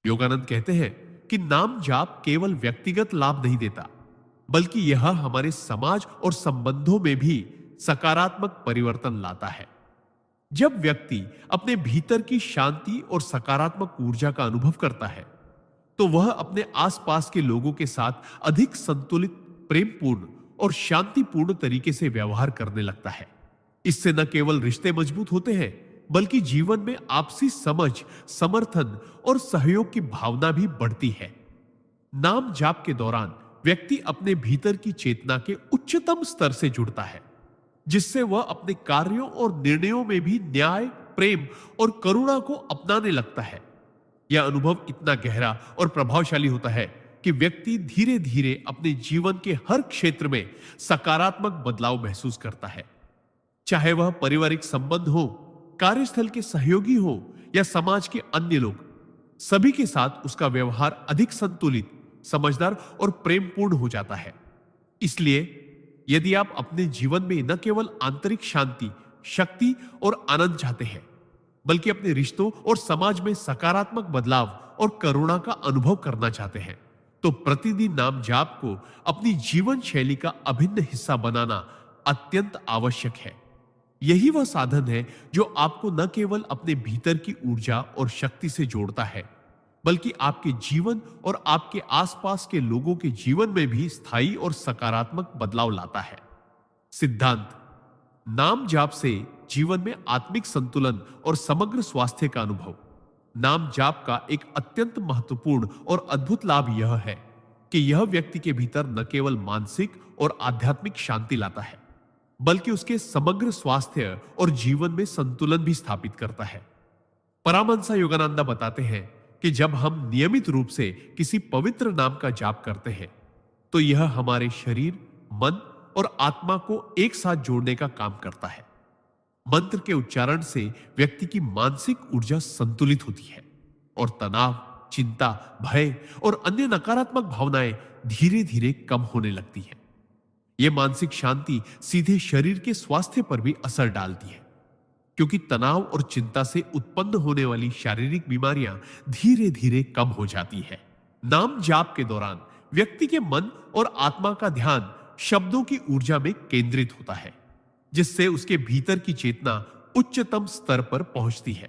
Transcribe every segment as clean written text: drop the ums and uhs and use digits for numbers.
योगानंद कहते हैं कि नाम जाप केवल व्यक्तिगत लाभ नहीं देता, बल्कि यह हमारे समाज और संबंधों में भी सकारात्मक परिवर्तन लाता है। जब व्यक्ति अपने भीतर की शांति और सकारात्मक ऊर्जा का अनुभव करता है, तो वह अपने आसपास के लोगों के साथ अधिक संतुलित, प्रेमपूर्ण और शांतिपूर्ण तरीके से व्यवहार करने लगता है। इससे न केवल रिश्ते मजबूत होते हैं, बल्कि जीवन में आपसी समझ, समर्थन और सहयोग की भावना भी बढ़ती है। नाम जाप के दौरान व्यक्ति अपने भीतर की चेतना के उच्चतम स्तर से जुड़ता है, जिससे वह अपने कार्यों और निर्णयों में भी न्याय, प्रेम और करुणा को अपनाने लगता है। यह अनुभव इतना गहरा और प्रभावशाली होता है कि व्यक्ति धीरे धीरे अपने जीवन के हर क्षेत्र में सकारात्मक बदलाव महसूस करता है। चाहे वह पारिवारिक संबंध हो, कार्यस्थल के सहयोगी हो या समाज के अन्य लोग, सभी के साथ उसका व्यवहार अधिक संतुलित, समझदार और प्रेमपूर्ण हो जाता है। इसलिए यदि आप अपने जीवन में न केवल आंतरिक शांति, शक्ति और आनंद चाहते हैं, बल्कि अपने रिश्तों और समाज में सकारात्मक बदलाव और करुणा का अनुभव करना चाहते हैं, तो प्रतिदिन नाम जाप को अपनी जीवन शैली का अभिन्न हिस्सा बनाना अत्यंत आवश्यक है। यही वह साधन है जो आपको न केवल अपने भीतर की ऊर्जा और शक्ति से जोड़ता है, बल्कि आपके जीवन और आपके आसपास के लोगों के जीवन में भी स्थायी और सकारात्मक बदलाव लाता है। सिद्धांत: नाम जाप से जीवन में आत्मिक संतुलन और समग्र स्वास्थ्य का अनुभव। नाम जाप का एक अत्यंत महत्वपूर्ण और अद्भुत लाभ यह है कि यह व्यक्ति के भीतर न केवल मानसिक और आध्यात्मिक शांति लाता है, बल्कि उसके समग्र स्वास्थ्य और जीवन में संतुलन भी स्थापित करता है। परमहंस योगानंद बताते हैं कि जब हम नियमित रूप से किसी पवित्र नाम का जाप करते हैं, तो यह हमारे शरीर, मन और आत्मा को एक साथ जोड़ने का काम करता है। मंत्र के उच्चारण से व्यक्ति की मानसिक ऊर्जा संतुलित होती है और तनाव, चिंता, भय और अन्य नकारात्मक भावनाएं धीरे धीरे कम होने लगती हैं। यह मानसिक शांति सीधे शरीर के स्वास्थ्य पर भी असर डालती है, क्योंकि तनाव और चिंता से उत्पन्न होने वाली शारीरिक बीमारियां धीरे धीरे कम हो जाती है। नाम जाप के दौरान व्यक्ति के मन और आत्मा का ध्यान शब्दों की ऊर्जा में केंद्रित होता है, जिससे उसके भीतर की चेतना उच्चतम स्तर पर पहुंचती है।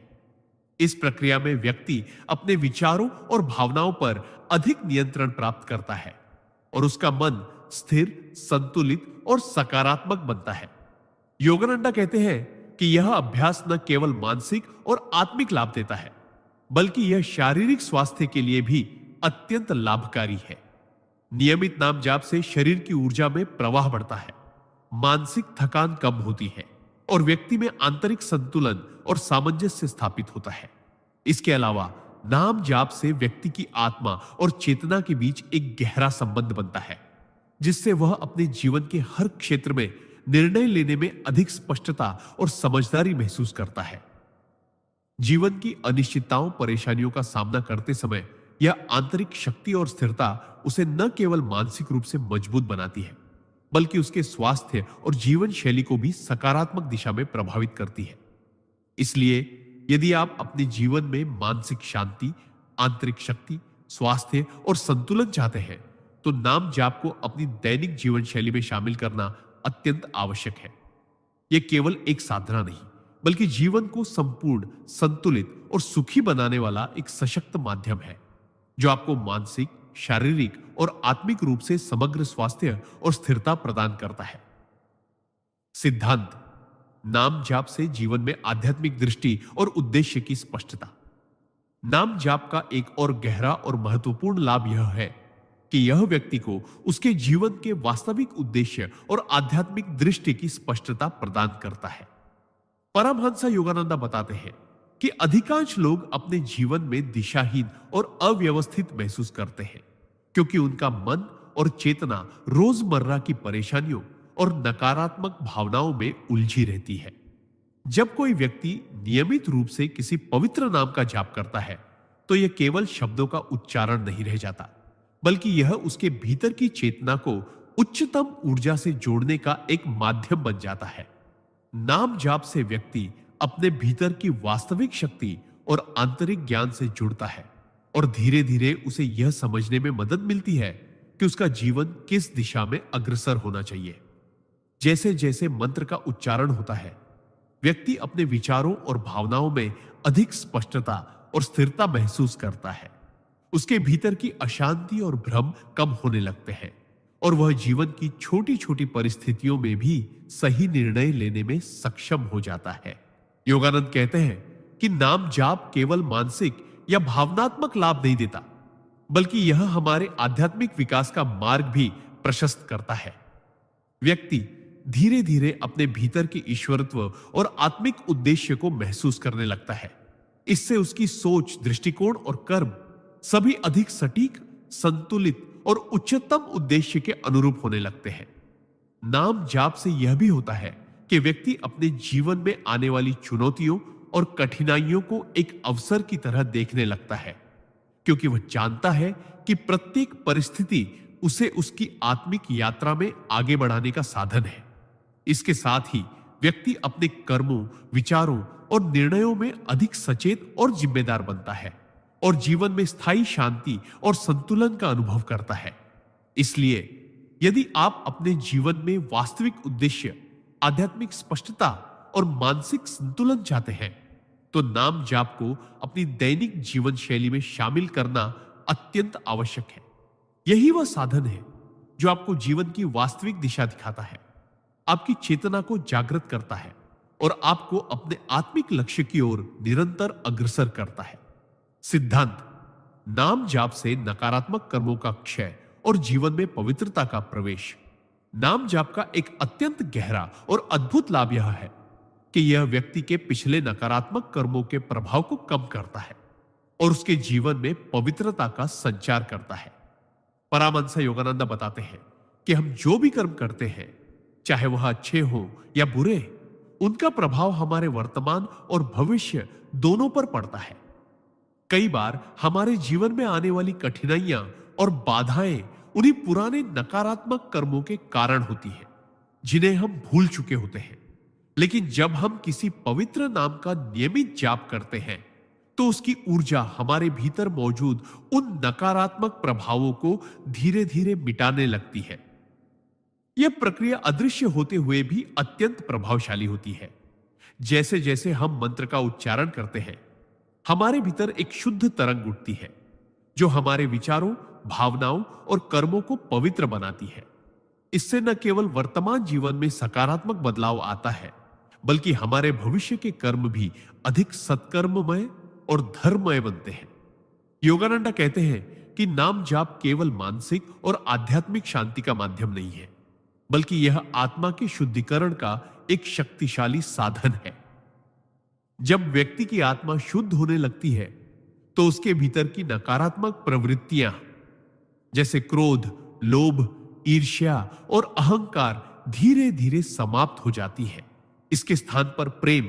इस प्रक्रिया में व्यक्ति अपने विचारों और भावनाओं पर अधिक नियंत्रण प्राप्त करता है और उसका मन स्थिर, संतुलित और सकारात्मक बनता है। योगानंदा कहते हैं कि यह अभ्यास न केवल मानसिक और आत्मिक लाभ देता है, बल्कि यह शारीरिक स्वास्थ्य के लिए भी अत्यंत लाभकारी है। नियमित नाम जाप से शरीर की ऊर्जा में प्रवाह बढ़ता है, मानसिक थकान कम होती है और व्यक्ति में आंतरिक संतुलन और सामंजस्य स्थापित होता है। इसके अलावा नाम जाप से व्यक्ति की आत्मा और चेतना के बीच एक गहरा संबंध बनता है, जिससे वह अपने जीवन के हर क्षेत्र में निर्णय लेने में अधिक स्पष्टता और समझदारी महसूस करता है। जीवन की अनिश्चितताओं, परेशानियों का सामना करते समय यह आंतरिक शक्ति और स्थिरता उसे न केवल मानसिक रूप से मजबूत बनाती है, बल्कि उसके स्वास्थ्य और जीवन शैली को भी सकारात्मक दिशा में प्रभावित करती है। इसलिए यदि आप अपने जीवन में मानसिक शांति, आंतरिक शक्ति, स्वास्थ्य और संतुलन चाहते हैं, तो नाम जाप को अपनी दैनिक जीवन शैली में शामिल करना अत्यंत आवश्यक है। यह केवल एक साधना नहीं, बल्कि जीवन को संपूर्ण, संतुलित और सुखी बनाने वाला एक सशक्त माध्यम है, जो आपको मानसिक, शारीरिक और आत्मिक रूप से समग्र स्वास्थ्य और स्थिरता प्रदान करता है। सिद्धांत: नाम जाप से जीवन में आध्यात्मिक दृष्टि और उद्देश्य की स्पष्टता। नाम जाप का एक और गहरा और महत्वपूर्ण लाभ यह है कि यह व्यक्ति को उसके जीवन के वास्तविक उद्देश्य और आध्यात्मिक दृष्टि की स्पष्टता प्रदान करता है। परमहंस योगानंदा बताते हैं कि अधिकांश लोग अपने जीवन में दिशाहीन और अव्यवस्थित महसूस करते हैं, क्योंकि उनका मन और चेतना रोजमर्रा की परेशानियों और नकारात्मक भावनाओं में उलझी रहती है। जब कोई व्यक्ति नियमित रूप से किसी पवित्र नाम का जाप करता है, तो यह केवल शब्दों का उच्चारण नहीं रह जाता, बल्कि यह उसके भीतर की चेतना को उच्चतम ऊर्जा से जोड़ने का एक माध्यम बन जाता है। नाम जाप से व्यक्ति अपने भीतर की वास्तविक शक्ति और आंतरिक ज्ञान से जुड़ता है, और धीरे धीरे उसे यह समझने में मदद मिलती है कि उसका जीवन किस दिशा में अग्रसर होना चाहिए। जैसे जैसे मंत्र का उच्चारण होता है, व्यक्ति अपने विचारों और भावनाओं में अधिक स्पष्टता और स्थिरता महसूस करता है। उसके भीतर की अशांति और भ्रम कम होने लगते हैं और वह जीवन की छोटी छोटी परिस्थितियों में भी सही निर्णय लेने में सक्षम हो जाता है। योगानंद कहते हैं कि नाम जाप केवल मानसिक या भावनात्मक लाभ नहीं देता, बल्कि यह हमारे आध्यात्मिक विकास का मार्ग भी प्रशस्त करता है। व्यक्ति धीरे धीरे अपने भीतर के ईश्वरत्व और आत्मिक उद्देश्य को महसूस करने लगता है। इससे उसकी सोच, दृष्टिकोण और कर्म सभी अधिक सटीक, संतुलित और उच्चतम उद्देश्य के अनुरूप होने लगते हैं। नाम जाप से यह भी होता है कि व्यक्ति अपने जीवन में आने वाली चुनौतियों और कठिनाइयों को एक अवसर की तरह देखने लगता है, क्योंकि वह जानता है कि प्रत्येक परिस्थिति उसे उसकी आत्मिक यात्रा में आगे बढ़ाने का साधन है। इसके साथ ही व्यक्ति अपने कर्मों, विचारों और निर्णयों में अधिक सचेत और जिम्मेदार बनता है और जीवन में स्थायी शांति और संतुलन का अनुभव करता है। इसलिए यदि आप अपने जीवन में वास्तविक उद्देश्य, आध्यात्मिक स्पष्टता और मानसिक संतुलन चाहते हैं, तो नाम जाप को अपनी दैनिक जीवन शैली में शामिल करना अत्यंत आवश्यक है। यही वह साधन है जो आपको जीवन की वास्तविक दिशा दिखाता है, आपकी चेतना को जागृत करता है और आपको अपने आत्मिक लक्ष्य की ओर निरंतर अग्रसर करता है। सिद्धांत: नाम जाप से नकारात्मक कर्मों का क्षय और जीवन में पवित्रता का प्रवेश। नाम जाप का एक अत्यंत गहरा और अद्भुत लाभ यह है कि यह व्यक्ति के पिछले नकारात्मक कर्मों के प्रभाव को कम करता है और उसके जीवन में पवित्रता का संचार करता है। परमहंस योगानंद बताते हैं कि हम जो भी कर्म करते हैं, चाहे वह अच्छे हो या बुरे, उनका प्रभाव हमारे वर्तमान और भविष्य दोनों पर पड़ता है। कई बार हमारे जीवन में आने वाली कठिनाइयां और बाधाएं उन्हीं पुराने नकारात्मक कर्मों के कारण होती हैं, जिन्हें हम भूल चुके होते हैं। लेकिन जब हम किसी पवित्र नाम का नियमित जाप करते हैं, तो उसकी ऊर्जा हमारे भीतर मौजूद उन नकारात्मक प्रभावों को धीरे धीरे मिटाने लगती है। यह प्रक्रिया अदृश्य होते हुए भी अत्यंत प्रभावशाली होती है। जैसे जैसे हम मंत्र का उच्चारण करते हैं, हमारे भीतर एक शुद्ध तरंग उठती है जो हमारे विचारों, भावनाओं और कर्मों को पवित्र बनाती है। इससे न केवल वर्तमान जीवन में सकारात्मक बदलाव आता है, बल्कि हमारे भविष्य के कर्म भी अधिक सत्कर्ममय और धर्ममय बनते हैं। योगानंद कहते हैं कि नाम जाप केवल मानसिक और आध्यात्मिक शांति का माध्यम नहीं है, बल्कि यह आत्मा के शुद्धिकरण का एक शक्तिशाली साधन है। जब व्यक्ति की आत्मा शुद्ध होने लगती है, तो उसके भीतर की नकारात्मक प्रवृत्तियां जैसे क्रोध, लोभ, ईर्ष्या और अहंकार धीरे धीरे समाप्त हो जाती है। इसके स्थान पर प्रेम,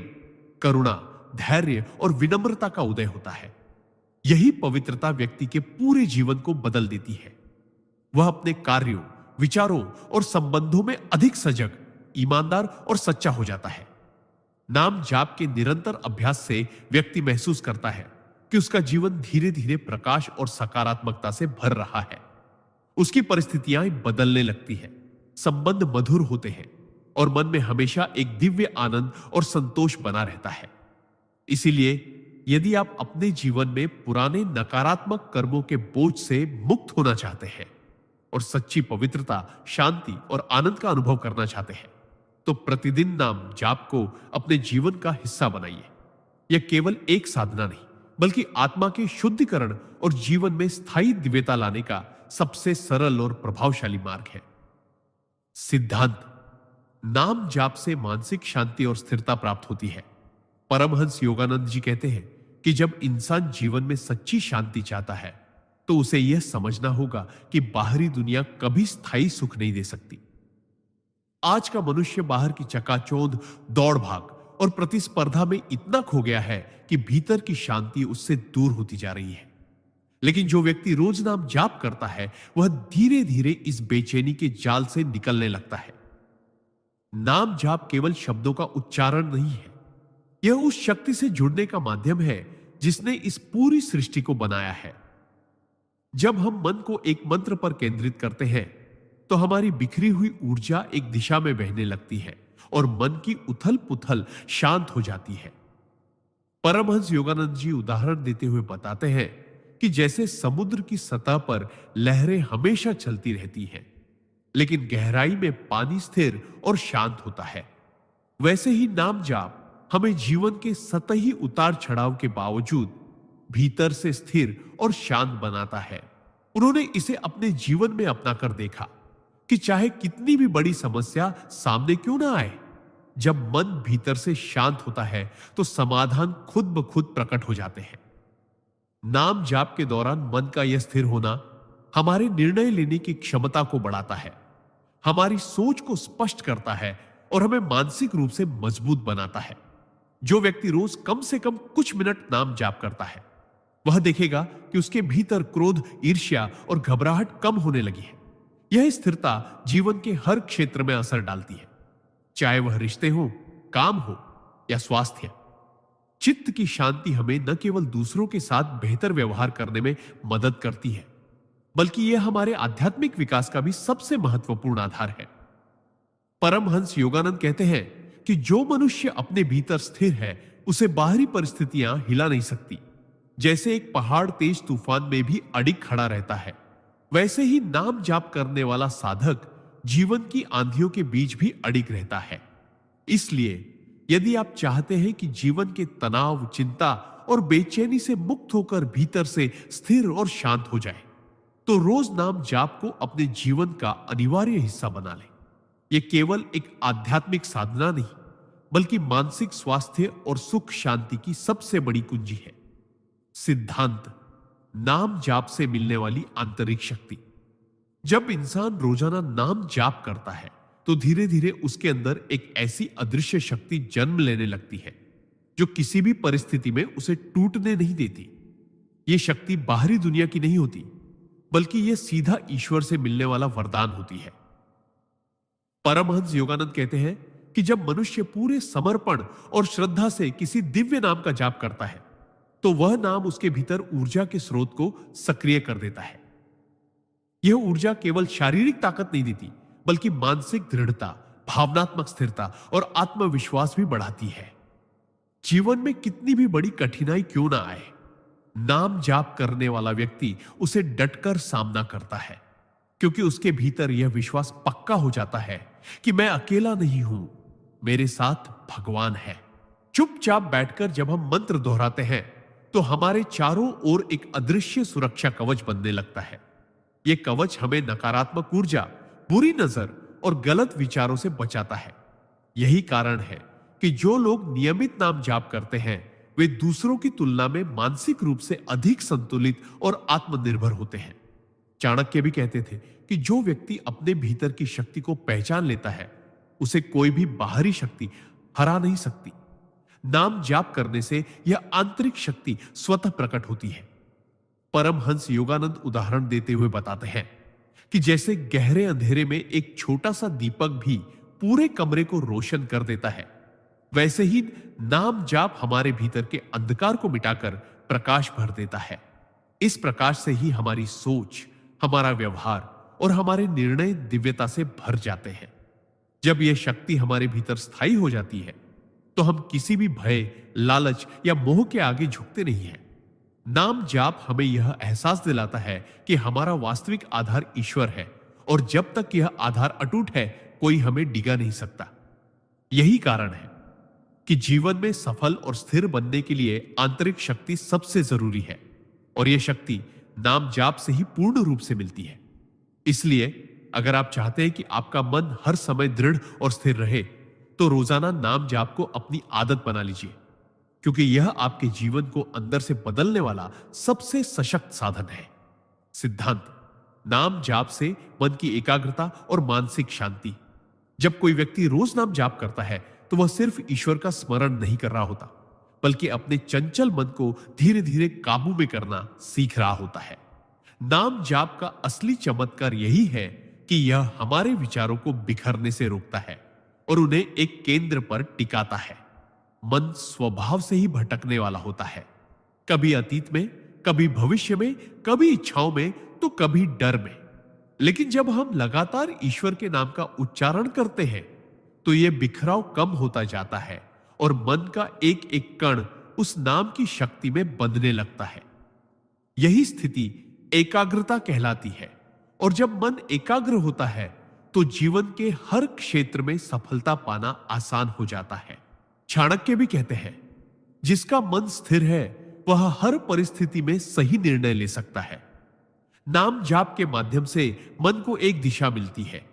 करुणा, धैर्य और विनम्रता का उदय होता है। यही पवित्रता व्यक्ति के पूरे जीवन को बदल देती है। वह अपने कार्यों, विचारों और संबंधों में अधिक सजग, ईमानदार और सच्चा हो जाता है। नाम जाप के निरंतर अभ्यास से व्यक्ति महसूस करता है कि उसका जीवन धीरे धीरे प्रकाश और सकारात्मकता से भर रहा है। उसकी परिस्थितियां बदलने लगती है, संबंध मधुर होते हैं और मन में हमेशा एक दिव्य आनंद और संतोष बना रहता है। इसीलिए यदि आप अपने जीवन में पुराने नकारात्मक कर्मों के बोझ से मुक्त होना चाहते हैं और सच्ची पवित्रता, शांति और आनंद का अनुभव करना चाहते हैं, तो प्रतिदिन नाम जाप को अपने जीवन का हिस्सा बनाइए। यह केवल एक साधना नहीं, बल्कि आत्मा के शुद्धिकरण और जीवन में स्थायी दिव्यता लाने का सबसे सरल और प्रभावशाली मार्ग है। सिद्धांत: नाम जाप से मानसिक शांति और स्थिरता प्राप्त होती है। परमहंस योगानंद जी कहते हैं कि जब इंसान जीवन में सच्ची शांति चाहता है, तो उसे यह समझना होगा कि बाहरी दुनिया कभी स्थायी सुख नहीं दे सकती। आज का मनुष्य बाहर की चकाचौंध, दौड़ भाग और प्रतिस्पर्धा में इतना खो गया है कि भीतर की शांति उससे दूर होती जा रही है। लेकिन जो व्यक्ति रोज नाम जाप करता है, वह धीरे धीरे इस बेचैनी के जाल से निकलने लगता है। नाम जाप केवल शब्दों का उच्चारण नहीं है, यह उस शक्ति से जुड़ने का माध्यम है जिसने इस पूरी सृष्टि को बनाया है जब हम मन को एक मंत्र पर केंद्रित करते हैं तो हमारी बिखरी हुई ऊर्जा एक दिशा में बहने लगती है और मन की उथल पुथल शांत हो जाती है। परमहंस योगानंद जी उदाहरण देते हुए बताते हैं कि जैसे समुद्र की सतह पर लहरें हमेशा चलती रहती हैं, लेकिन गहराई में पानी स्थिर और शांत होता है, वैसे ही नाम जाप हमें जीवन के सतही उतार चढ़ाव के बावजूद भीतर से स्थिर और शांत बनाता है। उन्होंने इसे अपने जीवन में अपनाकर देखा कि चाहे कितनी भी बड़ी समस्या सामने क्यों ना आए, जब मन भीतर से शांत होता है तो समाधान खुद ब खुद प्रकट हो जाते हैं। नाम जाप के दौरान मन का यह स्थिर होना हमारे निर्णय लेने की क्षमता को बढ़ाता है, हमारी सोच को स्पष्ट करता है और हमें मानसिक रूप से मजबूत बनाता है। जो व्यक्ति रोज कम से कम कुछ मिनट नाम जाप करता है, वह देखेगा कि उसके भीतर क्रोध, ईर्ष्या और घबराहट कम होने लगी है। यह स्थिरता जीवन के हर क्षेत्र में असर डालती है, चाहे वह रिश्ते हो, काम हो या स्वास्थ्य। चित्त की शांति हमें न केवल दूसरों के साथ बेहतर व्यवहार करने में मदद करती है, बल्कि यह हमारे आध्यात्मिक विकास का भी सबसे महत्वपूर्ण आधार है। परमहंस योगानंद कहते हैं कि जो मनुष्य अपने भीतर स्थिर है उसे बाहरी परिस्थितियां हिला नहीं सकती। जैसे एक पहाड़ तेज तूफान में भी अडिग खड़ा रहता है, वैसे ही नाम जाप करने वाला साधक जीवन की आंधियों के बीच भी अडिग रहता है। इसलिए यदि आप चाहते हैं कि जीवन के तनाव, चिंता और बेचैनी से मुक्त होकर भीतर से स्थिर और शांत हो जाए, तो रोज नाम जाप को अपने जीवन का अनिवार्य हिस्सा बना लें। यह केवल एक आध्यात्मिक साधना नहीं, बल्कि मानसिक स्वास्थ्य और सुख शांति की सबसे बड़ी कुंजी है। सिद्धांत: नाम जाप से मिलने वाली आंतरिक शक्ति। जब इंसान रोजाना नाम जाप करता है तो धीरे धीरे उसके अंदर एक ऐसी अदृश्य शक्ति जन्म लेने लगती है जो किसी भी परिस्थिति में उसे टूटने नहीं देती। यह शक्ति बाहरी दुनिया की नहीं होती, बल्कि यह सीधा ईश्वर से मिलने वाला वरदान होती है। परमहंस योगानंद कहते हैं कि जब मनुष्य पूरे समर्पण और श्रद्धा से किसी दिव्य नाम का जाप करता है तो वह नाम उसके भीतर ऊर्जा के स्रोत को सक्रिय कर देता है। यह ऊर्जा केवल शारीरिक ताकत नहीं देती, बल्कि मानसिक दृढ़ता, भावनात्मक स्थिरता और आत्मविश्वास भी बढ़ाती है। जीवन में कितनी भी बड़ी कठिनाई क्यों ना आए, नाम जाप करने वाला व्यक्ति उसे डटकर सामना करता है, क्योंकि उसके भीतर यह विश्वास पक्का हो जाता है कि मैं अकेला नहीं हूं, मेरे साथ भगवान है। चुपचाप बैठकर जब हम मंत्र दोहराते हैं तो हमारे चारों ओर एक अदृश्य सुरक्षा कवच बनने लगता है। यह कवच हमें नकारात्मक ऊर्जा, बुरी नजर और गलत विचारों से बचाता है। यही कारण है कि जो लोग नियमित नाम जाप करते हैं वे दूसरों की तुलना में मानसिक रूप से अधिक संतुलित और आत्मनिर्भर होते हैं। चाणक्य भी कहते थे कि जो व्यक्ति अपने भीतर की शक्ति को पहचान लेता है उसे कोई भी बाहरी शक्ति हरा नहीं सकती। नाम जाप करने से यह आंतरिक शक्ति स्वतः प्रकट होती है। परमहंस योगानंद उदाहरण देते हुए बताते हैं कि जैसे गहरे अंधेरे में एक छोटा सा दीपक भी पूरे कमरे को रोशन कर देता है, वैसे ही नाम जाप हमारे भीतर के अंधकार को मिटाकर प्रकाश भर देता है। इस प्रकाश से ही हमारी सोच, हमारा व्यवहार और हमारे निर्णय दिव्यता से भर जाते हैं। जब यह शक्ति हमारे भीतर स्थायी हो जाती है तो हम किसी भी भय, लालच या मोह के आगे झुकते नहीं हैं। नाम जाप हमें यह एहसास दिलाता है कि हमारा वास्तविक आधार ईश्वर है और जब तक यह आधार अटूट है कोई हमें डिगा नहीं सकता। यही कारण है कि जीवन में सफल और स्थिर बनने के लिए आंतरिक शक्ति सबसे जरूरी है और यह शक्ति नाम जाप से ही पूर्ण रूप से मिलती है। इसलिए अगर आप चाहते हैं कि आपका मन हर समय दृढ़ और स्थिर रहे तो रोजाना नाम जाप को अपनी आदत बना लीजिए, क्योंकि यह आपके जीवन को अंदर से बदलने वाला सबसे सशक्त साधन है। सिद्धांत: नाम जाप से मन की एकाग्रता और मानसिक शांति। जब कोई व्यक्ति रोज नाम जाप करता है तो वह सिर्फ ईश्वर का स्मरण नहीं कर रहा होता, बल्कि अपने चंचल मन को धीरे धीरे काबू में करना सीख रहा होता है। नाम जाप का असली चमत्कार यही है कि यह हमारे विचारों को बिखरने से रोकता है और उन्हें एक केंद्र पर टिकाता है। मन स्वभाव से ही भटकने वाला होता है, कभी अतीत में, कभी भविष्य में, कभी इच्छाओं में, तो कभी डर में। लेकिन जब हम लगातार ईश्वर के नाम का उच्चारण करते हैं तो यह बिखराव कम होता जाता है और मन का एक एक कण उस नाम की शक्ति में बंधने लगता है। यही स्थिति एकाग्रता कहलाती है। और जब मन एकाग्र होता है तो जीवन के हर क्षेत्र में सफलता पाना आसान हो जाता है। चाणक्य भी कहते हैं, जिसका मन स्थिर है वह हर परिस्थिति में सही निर्णय ले सकता है। नाम जाप के माध्यम से मन को एक दिशा मिलती है,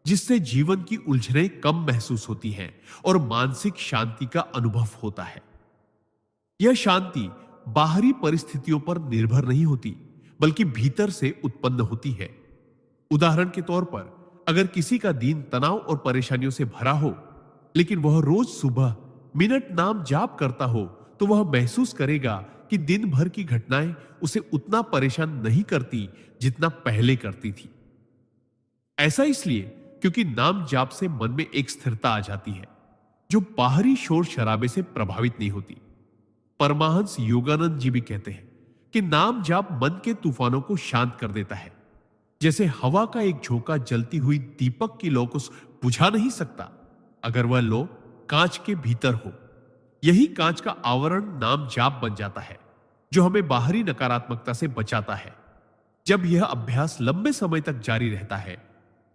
जिससे जीवन की उलझनें कम महसूस होती हैं और मानसिक शांति का अनुभव होता है। यह शांति बाहरी परिस्थितियों पर निर्भर नहीं होती, बल्कि भीतर से उत्पन्न होती है। उदाहरण के तौर पर, अगर किसी का दिन तनाव और परेशानियों से भरा हो, लेकिन वह रोज सुबह मिनट नाम जाप करता हो, तो वह महसूस करेगा कि दिन भर की घटनाएं उसे उतना परेशान नहीं करती जितना पहले करती थी। ऐसा इसलिए क्योंकि नाम जाप से मन में एक स्थिरता आ जाती है, जो बाहरी शोर शराबे से प्रभावित नहीं होती। परमहंस योगानंद जी भी कहते हैं कि नाम जाप मन के तूफानों को शांत कर देता है। जैसे हवा का एक झोंका जलती हुई दीपक की लौ को बुझा नहीं सकता अगर वह लौ कांच के भीतर हो। यही कांच का आवरण नाम जाप बन जाता है, जो हमें बाहरी नकारात्मकता से बचाता है। जब यह अभ्यास लंबे समय तक जारी रहता है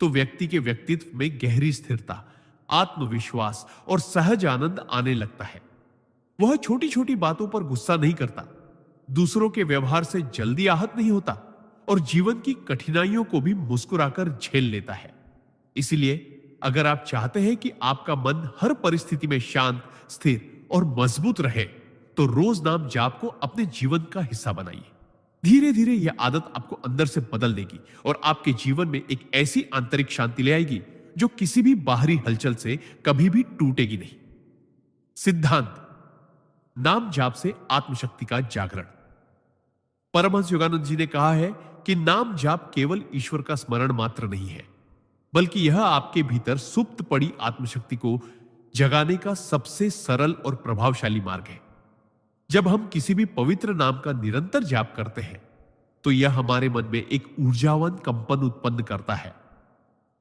तो व्यक्ति के व्यक्तित्व में गहरी स्थिरता, आत्मविश्वास और सहज आनंद आने लगता है। वह छोटी छोटी बातों पर गुस्सा नहीं करता, दूसरों के व्यवहार से जल्दी आहत नहीं होता और जीवन की कठिनाइयों को भी मुस्कुराकर झेल लेता है। इसलिए अगर आप चाहते हैं कि आपका मन हर परिस्थिति में शांत, स्थिर और मजबूत रहे, तो रोज नाम जाप को अपने जीवन का हिस्सा बनाइए। धीरे धीरे यह आदत आपको अंदर से बदल देगी और आपके जीवन में एक ऐसी आंतरिक शांति ले आएगी जो किसी भी बाहरी हलचल से कभी भी टूटेगी नहीं। सिद्धांत: नाम जाप से आत्मशक्ति का जागरण। परमहंस योगानंद जी ने कहा है कि नाम जाप केवल ईश्वर का स्मरण मात्र नहीं है, बल्कि यह आपके भीतर सुप्त पड़ी आत्मशक्ति को जगाने का सबसे सरल और प्रभावशाली मार्ग है। जब हम किसी भी पवित्र नाम का निरंतर जाप करते हैं तो यह हमारे मन में एक ऊर्जावान कंपन उत्पन्न करता है,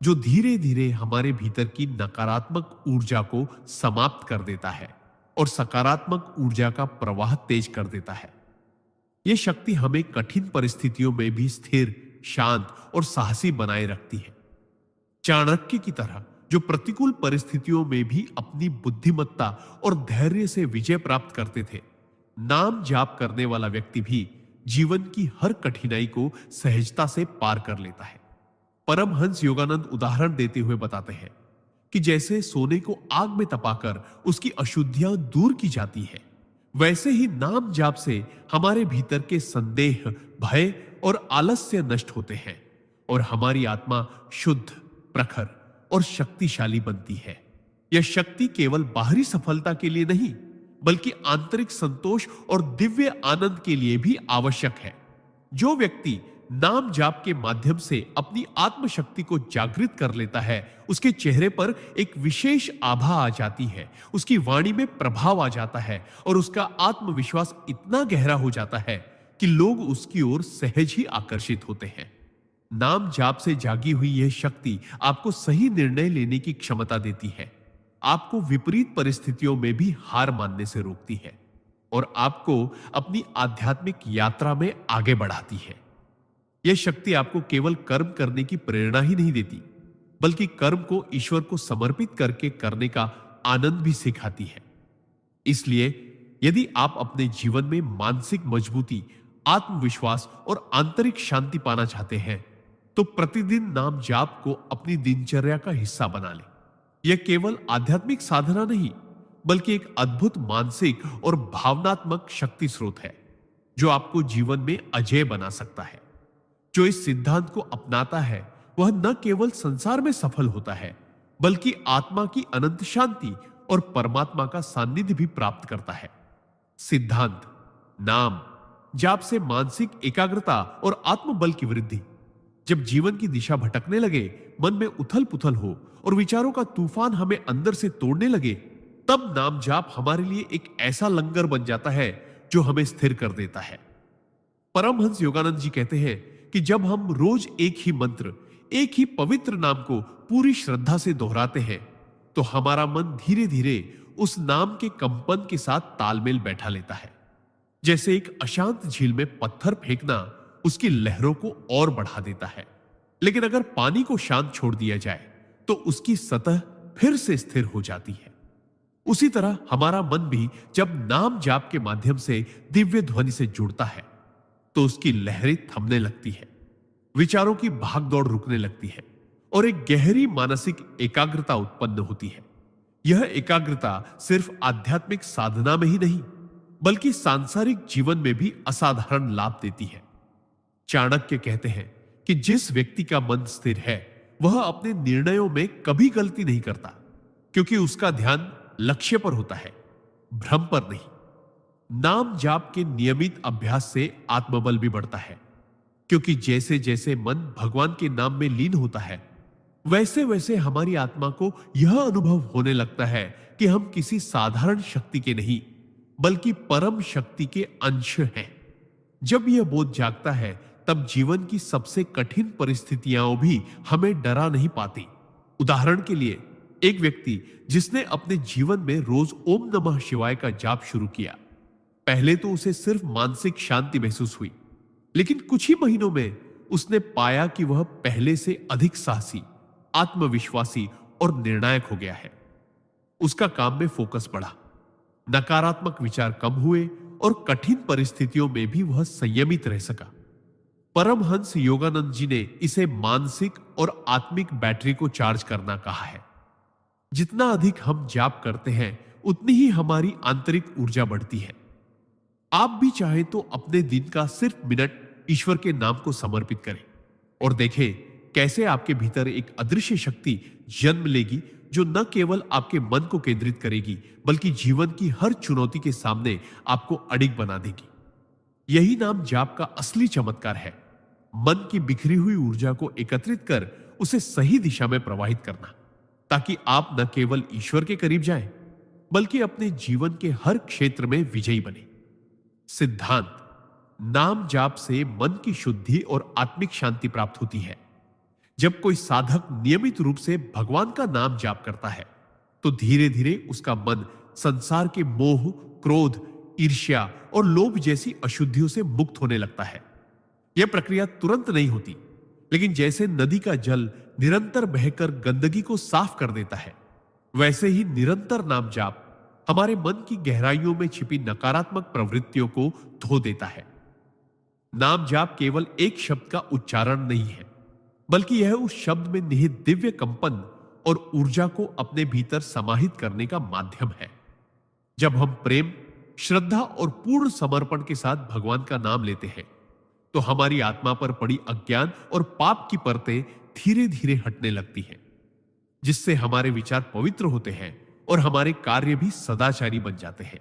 जो धीरे धीरे हमारे भीतर की नकारात्मक ऊर्जा को समाप्त कर देता है और सकारात्मक ऊर्जा का प्रवाह तेज कर देता है। यह शक्ति हमें कठिन परिस्थितियों में भी स्थिर, शांत और साहसी बनाए रखती है। चाणक्य की तरह जो प्रतिकूल परिस्थितियों में भी अपनी बुद्धिमत्ता और धैर्य से विजय प्राप्त करते थे, नाम जाप करने वाला व्यक्ति भी जीवन की हर कठिनाई को सहजता से पार कर लेता है। परमहंस योगानंद उदाहरण देते हुए बताते हैं कि जैसे सोने को आग में तपाकर उसकी अशुद्धियां दूर की जाती है, वैसे ही नाम जाप से हमारे भीतर के संदेह, भय और आलस्य नष्ट होते हैं और हमारी आत्मा शुद्ध, प्रखर और शक्तिशाली बनती है। यह शक्ति केवल बाहरी सफलता के लिए नहीं, बल्कि आंतरिक संतोष और दिव्य आनंद के लिए भी आवश्यक है। जो व्यक्ति नाम जाप के माध्यम से अपनी आत्मशक्ति को जागृत कर लेता है, उसके चेहरे पर एक विशेष आभा आ जाती है, उसकी वाणी में प्रभाव आ जाता है और उसका आत्मविश्वास इतना गहरा हो जाता है कि लोग उसकी ओर सहज ही आकर्षित होते हैं। नाम जाप से जागी हुई यह शक्ति आपको सही निर्णय लेने की क्षमता देती है, आपको विपरीत परिस्थितियों में भी हार मानने से रोकती है और आपको अपनी आध्यात्मिक यात्रा में आगे बढ़ाती है। यह शक्ति आपको केवल कर्म करने की प्रेरणा ही नहीं देती, बल्कि कर्म को ईश्वर को समर्पित करके करने का आनंद भी सिखाती है। इसलिए यदि आप अपने जीवन में मानसिक मजबूती, आत्मविश्वास और आंतरिक शांति पाना चाहते हैं, तो प्रतिदिन नाम जाप को अपनी दिनचर्या का हिस्सा बना लें। यह केवल आध्यात्मिक साधना नहीं, बल्कि एक अद्भुत मानसिक और भावनात्मक शक्ति स्रोत है, जो आपको जीवन में अजेय बना सकता है। जो इस सिद्धांत को अपनाता है, वह न केवल संसार में सफल होता है, बल्कि आत्मा की अनंत शांति और परमात्मा का सानिध्य भी प्राप्त करता है। सिद्धांत: नाम जाप से मानसिक एकाग्रता और आत्मबल की वृद्धि। जब जीवन की दिशा भटकने लगे, मन में उथल पुथल हो और विचारों का तूफान हमें अंदर से तोड़ने लगे, तब नाम जाप हमारे लिए एक ऐसा लंगर बन जाता है जो हमें स्थिर कर देता है। परमहंस योगानंद जी कहते हैं कि जब हम रोज एक ही मंत्र, एक ही पवित्र नाम को पूरी श्रद्धा से दोहराते हैं, तो हमारा मन धीरे धीरे उस नाम के कंपन के साथ तालमेल बैठा लेता है। जैसे एक अशांत झील में पत्थर फेंकना उसकी लहरों को और बढ़ा देता है, लेकिन अगर पानी को शांत छोड़ दिया जाए तो उसकी सतह फिर से स्थिर हो जाती है। उसी तरह हमारा मन भी जब नाम जाप के माध्यम से दिव्य ध्वनि से जुड़ता है तो उसकी लहरें थमने लगती है, विचारों की भागदौड़ रुकने लगती है और एक गहरी मानसिक एकाग्रता उत्पन्न होती है। यह एकाग्रता सिर्फ आध्यात्मिक साधना में ही नहीं बल्कि सांसारिक जीवन में भी असाधारण लाभ देती है। चाणक्य कहते हैं कि जिस व्यक्ति का मन स्थिर है वह अपने निर्णयों में कभी गलती नहीं करता, क्योंकि उसका ध्यान लक्ष्य पर होता है, भ्रम पर नहीं। नाम जाप के नियमित अभ्यास से आत्मबल भी बढ़ता है, क्योंकि जैसे जैसे मन भगवान के नाम में लीन होता है वैसे वैसे हमारी आत्मा को यह अनुभव होने लगता है कि हम किसी साधारण शक्ति के नहीं बल्कि परम शक्ति के अंश हैं। जब यह बोध जागता है तब जीवन की सबसे कठिन परिस्थितियां भी हमें डरा नहीं पाती। उदाहरण के लिए, एक व्यक्ति जिसने अपने जीवन में रोज ओम नमः शिवाय का जाप शुरू किया, पहले तो उसे सिर्फ मानसिक शांति महसूस हुई, लेकिन कुछ ही महीनों में उसने पाया कि वह पहले से अधिक साहसी, आत्मविश्वासी और निर्णायक हो गया है। उसका काम में फोकस बढ़ा, नकारात्मक विचार कम हुए और कठिन परिस्थितियों में भी वह संयमित रह सका। परमहंस योगानंद जी ने इसे मानसिक और आत्मिक बैटरी को चार्ज करना कहा है। जितना अधिक हम जाप करते हैं उतनी ही हमारी आंतरिक ऊर्जा बढ़ती है। आप भी चाहें तो अपने दिन का सिर्फ मिनट ईश्वर के नाम को समर्पित करें और देखें कैसे आपके भीतर एक अदृश्य शक्ति जन्म लेगी जो न केवल आपके मन को केंद्रित करेगी बल्कि जीवन की हर चुनौती के सामने आपको अडिग बना देगी। यही नाम जाप का असली चमत्कार है, मन की बिखरी हुई ऊर्जा को एकत्रित कर उसे सही दिशा में प्रवाहित करना, ताकि आप न केवल ईश्वर के करीब जाएं बल्कि अपने जीवन के हर क्षेत्र में विजयी बने। सिद्धांत: नाम जाप से मन की शुद्धि और आत्मिक शांति प्राप्त होती है। जब कोई साधक नियमित रूप से भगवान का नाम जाप करता है तो धीरे धीरे उसका मन संसार के मोह, क्रोध, ईर्ष्या और लोभ जैसी अशुद्धियों से मुक्त होने लगता है। यह प्रक्रिया तुरंत नहीं होती, लेकिन जैसे नदी का जल निरंतर बहकर गंदगी को साफ कर देता है, वैसे ही निरंतर नाम जाप हमारे मन की गहराइयों में छिपी नकारात्मक प्रवृत्तियों को धो देता है। नाम जाप केवल एक शब्द का उच्चारण नहीं है, बल्कि यह उस शब्द में निहित दिव्य कंपन और ऊर्जा को अपने भीतर समाहित करने का माध्यम है। जब हम प्रेम, श्रद्धा और पूर्ण समर्पण के साथ भगवान का नाम लेते हैं तो हमारी आत्मा पर पड़ी अज्ञान और पाप की परतें धीरे धीरे हटने लगती हैं, जिससे हमारे विचार पवित्र होते हैं और हमारे कार्य भी सदाचारी बन जाते हैं।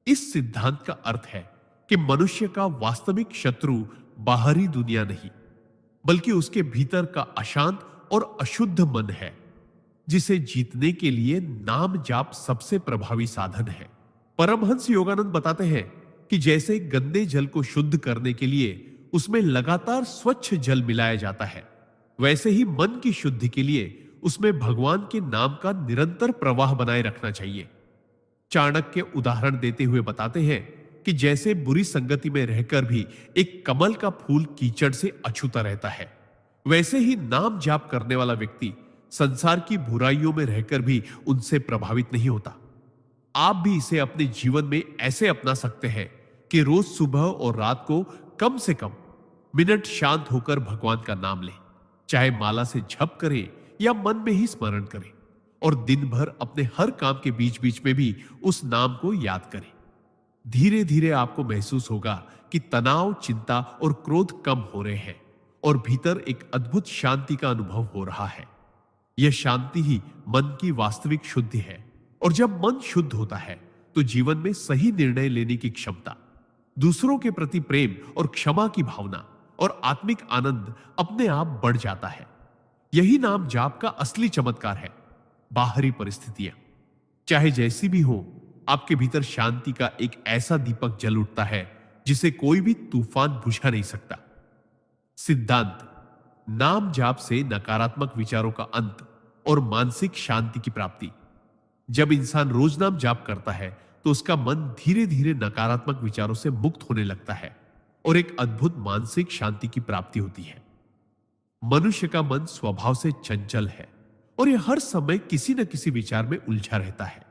इस सिद्धांत का अर्थ है कि मनुष्य का वास्तविक शत्रु बाहरी दुनिया नहीं बल्कि उसके भीतर का अशांत और अशुद्ध मन है, जिसे जीतने के लिए नाम जाप सबसे प्रभावी साधन है। परमहंस योगानंद बताते हैं कि जैसे गंदे जल को शुद्ध करने के लिए उसमें लगातार स्वच्छ जल मिलाया जाता है, वैसे ही मन की शुद्धि के लिए उसमें भगवान के नाम का निरंतर प्रवाह बनाए रखना चाहिए। चाणक्य उदाहरण देते हुए बताते हैं कि जैसे बुरी संगति में रहकर भी एक कमल का फूल कीचड़ से अछूता रहता है, वैसे ही नाम जाप करने वाला व्यक्ति संसार की बुराइयों में रहकर भी उनसे प्रभावित नहीं होता। आप भी इसे अपने जीवन में ऐसे अपना सकते हैं कि रोज सुबह और रात को कम से कम मिनट शांत होकर भगवान का नाम लें, चाहे माला से जप करें या मन में ही स्मरण करें, और दिन भर अपने हर काम के बीच बीच में भी उस नाम को याद करें। धीरे धीरे आपको महसूस होगा कि तनाव, चिंता और क्रोध कम हो रहे हैं और भीतर एक अद्भुत शांति का अनुभव हो रहा है। यह शांति ही मन की वास्तविक शुद्धि है, और जब मन शुद्ध होता है तो जीवन में सही निर्णय लेने की क्षमता, दूसरों के प्रति प्रेम और क्षमा की भावना और आत्मिक आनंद अपने आप बढ़ जाता है। यही नाम जाप का असली चमत्कार है। बाहरी परिस्थितियां चाहे जैसी भी हो, आपके भीतर शांति का एक ऐसा दीपक जल उठता है जिसे कोई भी तूफान बुझा नहीं सकता। सिद्धांत: नाम जाप से नकारात्मक विचारों का अंत और मानसिक शांति की प्राप्ति। जब इंसान रोज नाम जाप करता है तो उसका मन धीरे धीरे नकारात्मक विचारों से मुक्त होने लगता है और एक अद्भुत मानसिक शांति की प्राप्ति होती है। मनुष्य का मन स्वभाव से चंचल है और यह हर समय किसी न किसी विचार में उलझा रहता है।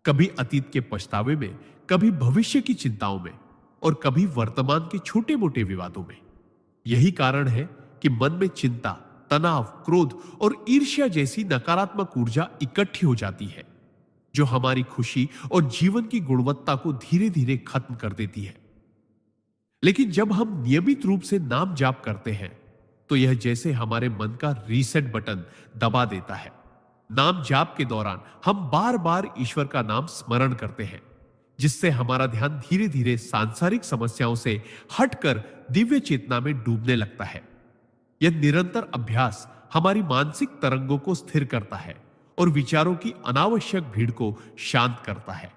कभी अतीत के पछतावे में, कभी भविष्य की चिंताओं में और कभी वर्तमान के छोटे मोटे विवादों में। यही कारण है कि मन में चिंता, तनाव, क्रोध और ईर्ष्या जैसी नकारात्मक ऊर्जा इकट्ठी हो जाती है, जो हमारी खुशी और जीवन की गुणवत्ता को धीरे धीरे खत्म कर देती है। लेकिन जब हम नियमित रूप से नाम जाप करते हैं तो यह जैसे हमारे मन का रीसेट बटन दबा देता है। नाम जाप के दौरान हम बार बार ईश्वर का नाम स्मरण करते हैं, जिससे हमारा ध्यान धीरे धीरे सांसारिक समस्याओं से हटकर दिव्य चेतना में डूबने लगता है। यह निरंतर अभ्यास हमारी मानसिक तरंगों को स्थिर करता है और विचारों की अनावश्यक भीड़ को शांत करता है।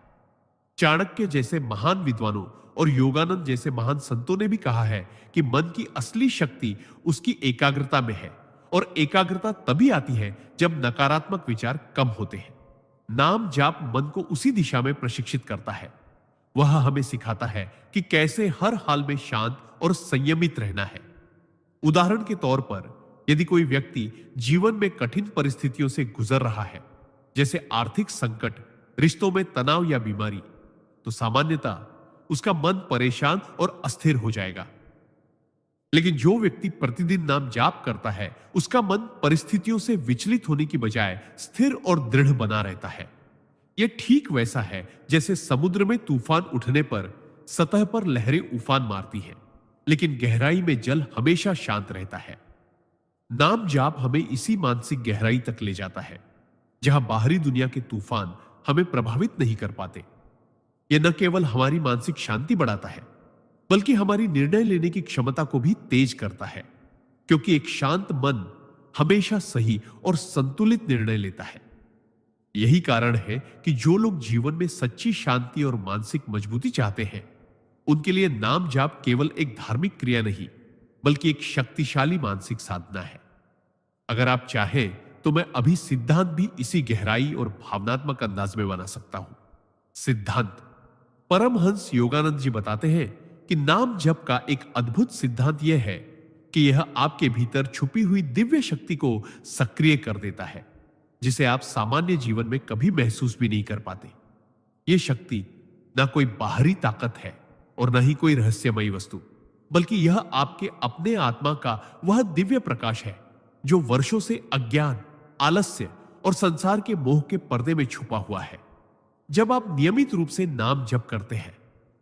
चाणक्य जैसे महान विद्वानों और योगानंद जैसे महान संतों ने भी कहा है कि मन की असली शक्ति उसकी एकाग्रता में है और एकाग्रता तभी आती है जब नकारात्मक विचार कम होते हैं। नाम जाप मन को उसी दिशा में प्रशिक्षित करता है। वह हमें सिखाता है कि कैसे हर हाल में शांत और संयमित रहना है। उदाहरण के तौर पर, यदि कोई व्यक्ति जीवन में कठिन परिस्थितियों से गुजर रहा है, जैसे आर्थिक संकट, रिश्तों में तनाव या बीमारी, तो सामान्यतः उसका मन परेशान और अस्थिर हो जाएगा। लेकिन जो व्यक्ति प्रतिदिन नाम जाप करता है, उसका मन परिस्थितियों से विचलित होने की बजाय स्थिर और दृढ़ बना रहता है। यह ठीक वैसा है जैसे समुद्र में तूफान उठने पर सतह पर लहरें उफान मारती हैं, लेकिन गहराई में जल हमेशा शांत रहता है। नाम जाप हमें इसी मानसिक गहराई तक ले जाता है, जहां बाहरी दुनिया के तूफान हमें प्रभावित नहीं कर पाते। यह न केवल हमारी मानसिक शांति बढ़ाता है, बल्कि हमारी निर्णय लेने की क्षमता को भी तेज करता है, क्योंकि एक शांत मन हमेशा सही और संतुलित निर्णय लेता है। यही कारण है कि जो लोग जीवन में सच्ची शांति और मानसिक मजबूती चाहते हैं, उनके लिए नाम जाप केवल एक धार्मिक क्रिया नहीं, बल्कि एक शक्तिशाली मानसिक साधना है। अगर आप चाहें तो मैं अभी सिद्धांत भी इसी गहराई और भावनात्मक अंदाज में बना सकता हूं। सिद्धांत: परमहंस योगानंद जी बताते हैं कि नाम जप का एक अद्भुत सिद्धांत यह है कि यह आपके भीतर छुपी हुई दिव्य शक्ति को सक्रिय कर देता है, जिसे आप सामान्य जीवन में कभी महसूस भी नहीं कर पाते। यह शक्ति ना कोई बाहरी ताकत है और न ही कोई रहस्यमयी वस्तु, बल्कि यह आपके अपने आत्मा का वह दिव्य प्रकाश है जो वर्षों से अज्ञान, आलस्य और संसार के मोह के पर्दे में छुपा हुआ है। जब आप नियमित रूप से नाम जप करते हैं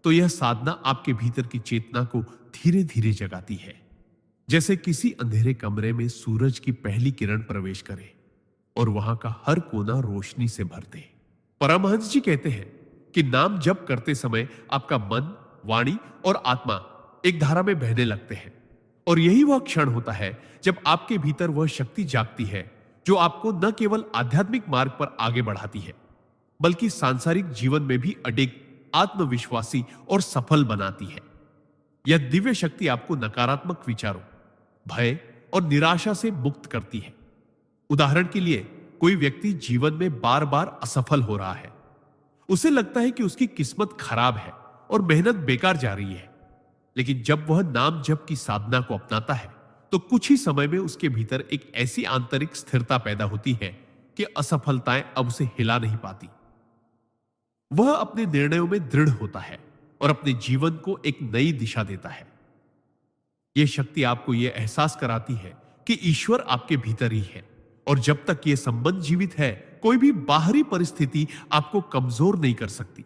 तो यह साधना आपके भीतर की चेतना को धीरे धीरे जगाती है, जैसे किसी अंधेरे कमरे में सूरज की पहली किरण प्रवेश करे और वहां का हर कोना रोशनी से भर दे। परमहंस जी कहते हैं कि नाम जप करते समय आपका मन, वाणी और आत्मा एक धारा में बहने लगते हैं, और यही वह क्षण होता है जब आपके भीतर वह शक्ति जागती है जो आपको न केवल आध्यात्मिक मार्ग पर आगे बढ़ाती है, बल्कि सांसारिक जीवन में भी अडिग, आत्मविश्वासी और सफल बनाती है। यह दिव्य शक्ति आपको नकारात्मक विचारों, भय और निराशा से मुक्त करती है। उदाहरण के लिए, कोई व्यक्ति जीवन में बार बार असफल हो रहा है। उसे लगता है कि उसकी किस्मत खराब है और मेहनत बेकार जा रही है। लेकिन जब वह नाम जप की साधना को अपनाता है तो कुछ ही समय में उसके भीतर एक ऐसी आंतरिक स्थिरता पैदा होती है कि असफलताएं अब उसे हिला नहीं पाती। वह अपने निर्णयों में दृढ़ होता है और अपने जीवन को एक नई दिशा देता है। यह शक्ति आपको यह एहसास कराती है कि ईश्वर आपके भीतर ही है, और जब तक यह संबंध जीवित है, कोई भी बाहरी परिस्थिति आपको कमजोर नहीं कर सकती।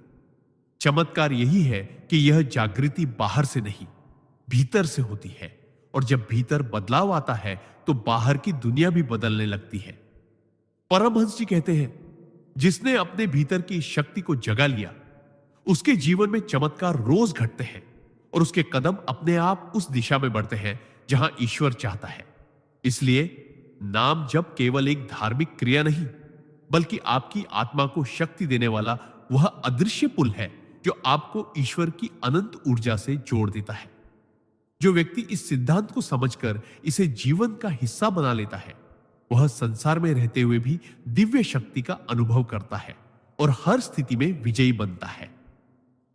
चमत्कार यही है कि यह जागृति बाहर से नहीं, भीतर से होती है, और जब भीतर बदलाव आता है तो बाहर की दुनिया भी बदलने लगती है। परमहंस जी कहते हैं, जिसने अपने भीतर की शक्ति को जगा लिया, उसके जीवन में चमत्कार रोज घटते हैं और उसके कदम अपने आप उस दिशा में बढ़ते हैं जहां ईश्वर चाहता है। इसलिए नाम जप केवल एक धार्मिक क्रिया नहीं, बल्कि आपकी आत्मा को शक्ति देने वाला वह अदृश्य पुल है जो आपको ईश्वर की अनंत ऊर्जा से जोड़ देता है। जो व्यक्ति इस सिद्धांत को समझकर इसे जीवन का हिस्सा बना लेता है, वह संसार में रहते हुए भी दिव्य शक्ति का अनुभव करता है और हर स्थिति में विजयी बनता है।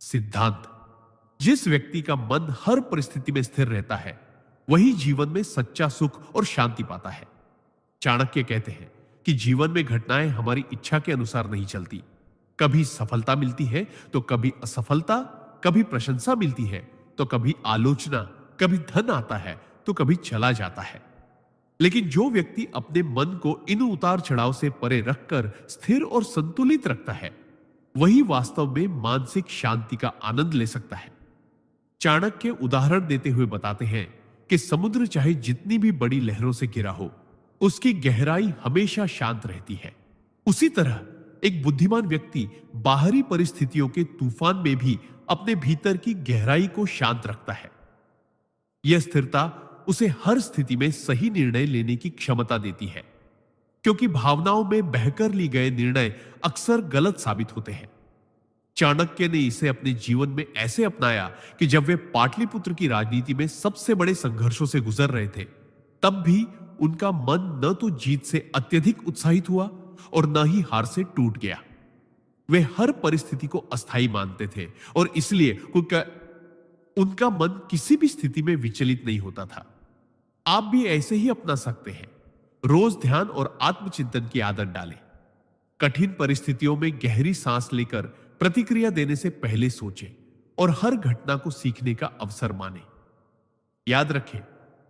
सिद्धांत: जिस व्यक्ति का मन हर परिस्थिति में स्थिर रहता है, वही जीवन में सच्चा सुख और शांति पाता है। चाणक्य कहते हैं कि जीवन में घटनाएं हमारी इच्छा के अनुसार नहीं चलती। कभी सफलता मिलती है तो कभी असफलता, कभी प्रशंसा मिलती है तो कभी आलोचना, कभी धन आता है तो कभी चला जाता है। लेकिन जो व्यक्ति अपने मन को इन उतार चढ़ाव से परे रखकर स्थिर और संतुलित रखता है, वही वास्तव में मानसिक शांति का आनंद ले सकता है। चाणक्य उदाहरण देते हुए बताते हैं कि समुद्र चाहे जितनी भी बड़ी लहरों से घिरा हो, उसकी गहराई हमेशा शांत रहती है। उसी तरह एक बुद्धिमान व्यक्ति बाहरी परिस्थितियों के तूफान में भी अपने भीतर की गहराई को शांत रखता है। यह स्थिरता उसे हर स्थिति में सही निर्णय लेने की क्षमता देती है, क्योंकि भावनाओं में बहकर ली गए निर्णय अक्सर गलत साबित होते हैं। चाणक्य ने इसे अपने जीवन में ऐसे अपनाया कि जब वे पाटलिपुत्र की राजनीति में सबसे बड़े संघर्षों से गुजर रहे थे, तब भी उनका मन न तो जीत से अत्यधिक उत्साहित हुआ और न ही हार से टूट गया। वे हर परिस्थिति को अस्थायी मानते थे और इसलिए उनका मन किसी भी स्थिति में विचलित नहीं होता था। आप भी ऐसे ही अपना सकते हैं। रोज ध्यान और आत्मचिंतन की आदत डालें। कठिन परिस्थितियों में गहरी सांस लेकर प्रतिक्रिया देने से पहले सोचें और हर घटना को सीखने का अवसर मानें। याद रखें,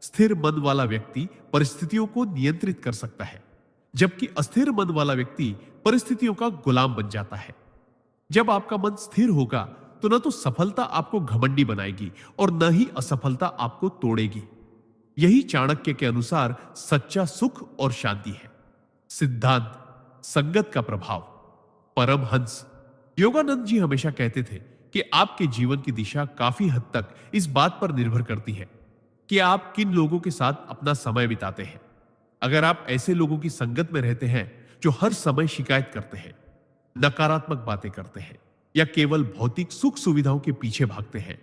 स्थिर मन वाला व्यक्ति परिस्थितियों को नियंत्रित कर सकता है, जबकि अस्थिर मन वाला व्यक्ति परिस्थितियों का गुलाम बन जाता है। जब आपका मन स्थिर होगा तो न तो सफलता आपको घमंडी बनाएगी और न ही असफलता आपको तोड़ेगी। यही चाणक्य के अनुसार सच्चा सुख और शांति है। सिद्धांत: संगत का प्रभाव। परमहंस योगानंद जी हमेशा कहते थे कि आपके जीवन की दिशा काफी हद तक इस बात पर निर्भर करती है कि आप किन लोगों के साथ अपना समय बिताते हैं। अगर आप ऐसे लोगों की संगत में रहते हैं जो हर समय शिकायत करते हैं, नकारात्मक बातें करते हैं या केवल भौतिक सुख सुविधाओं के पीछे भागते हैं,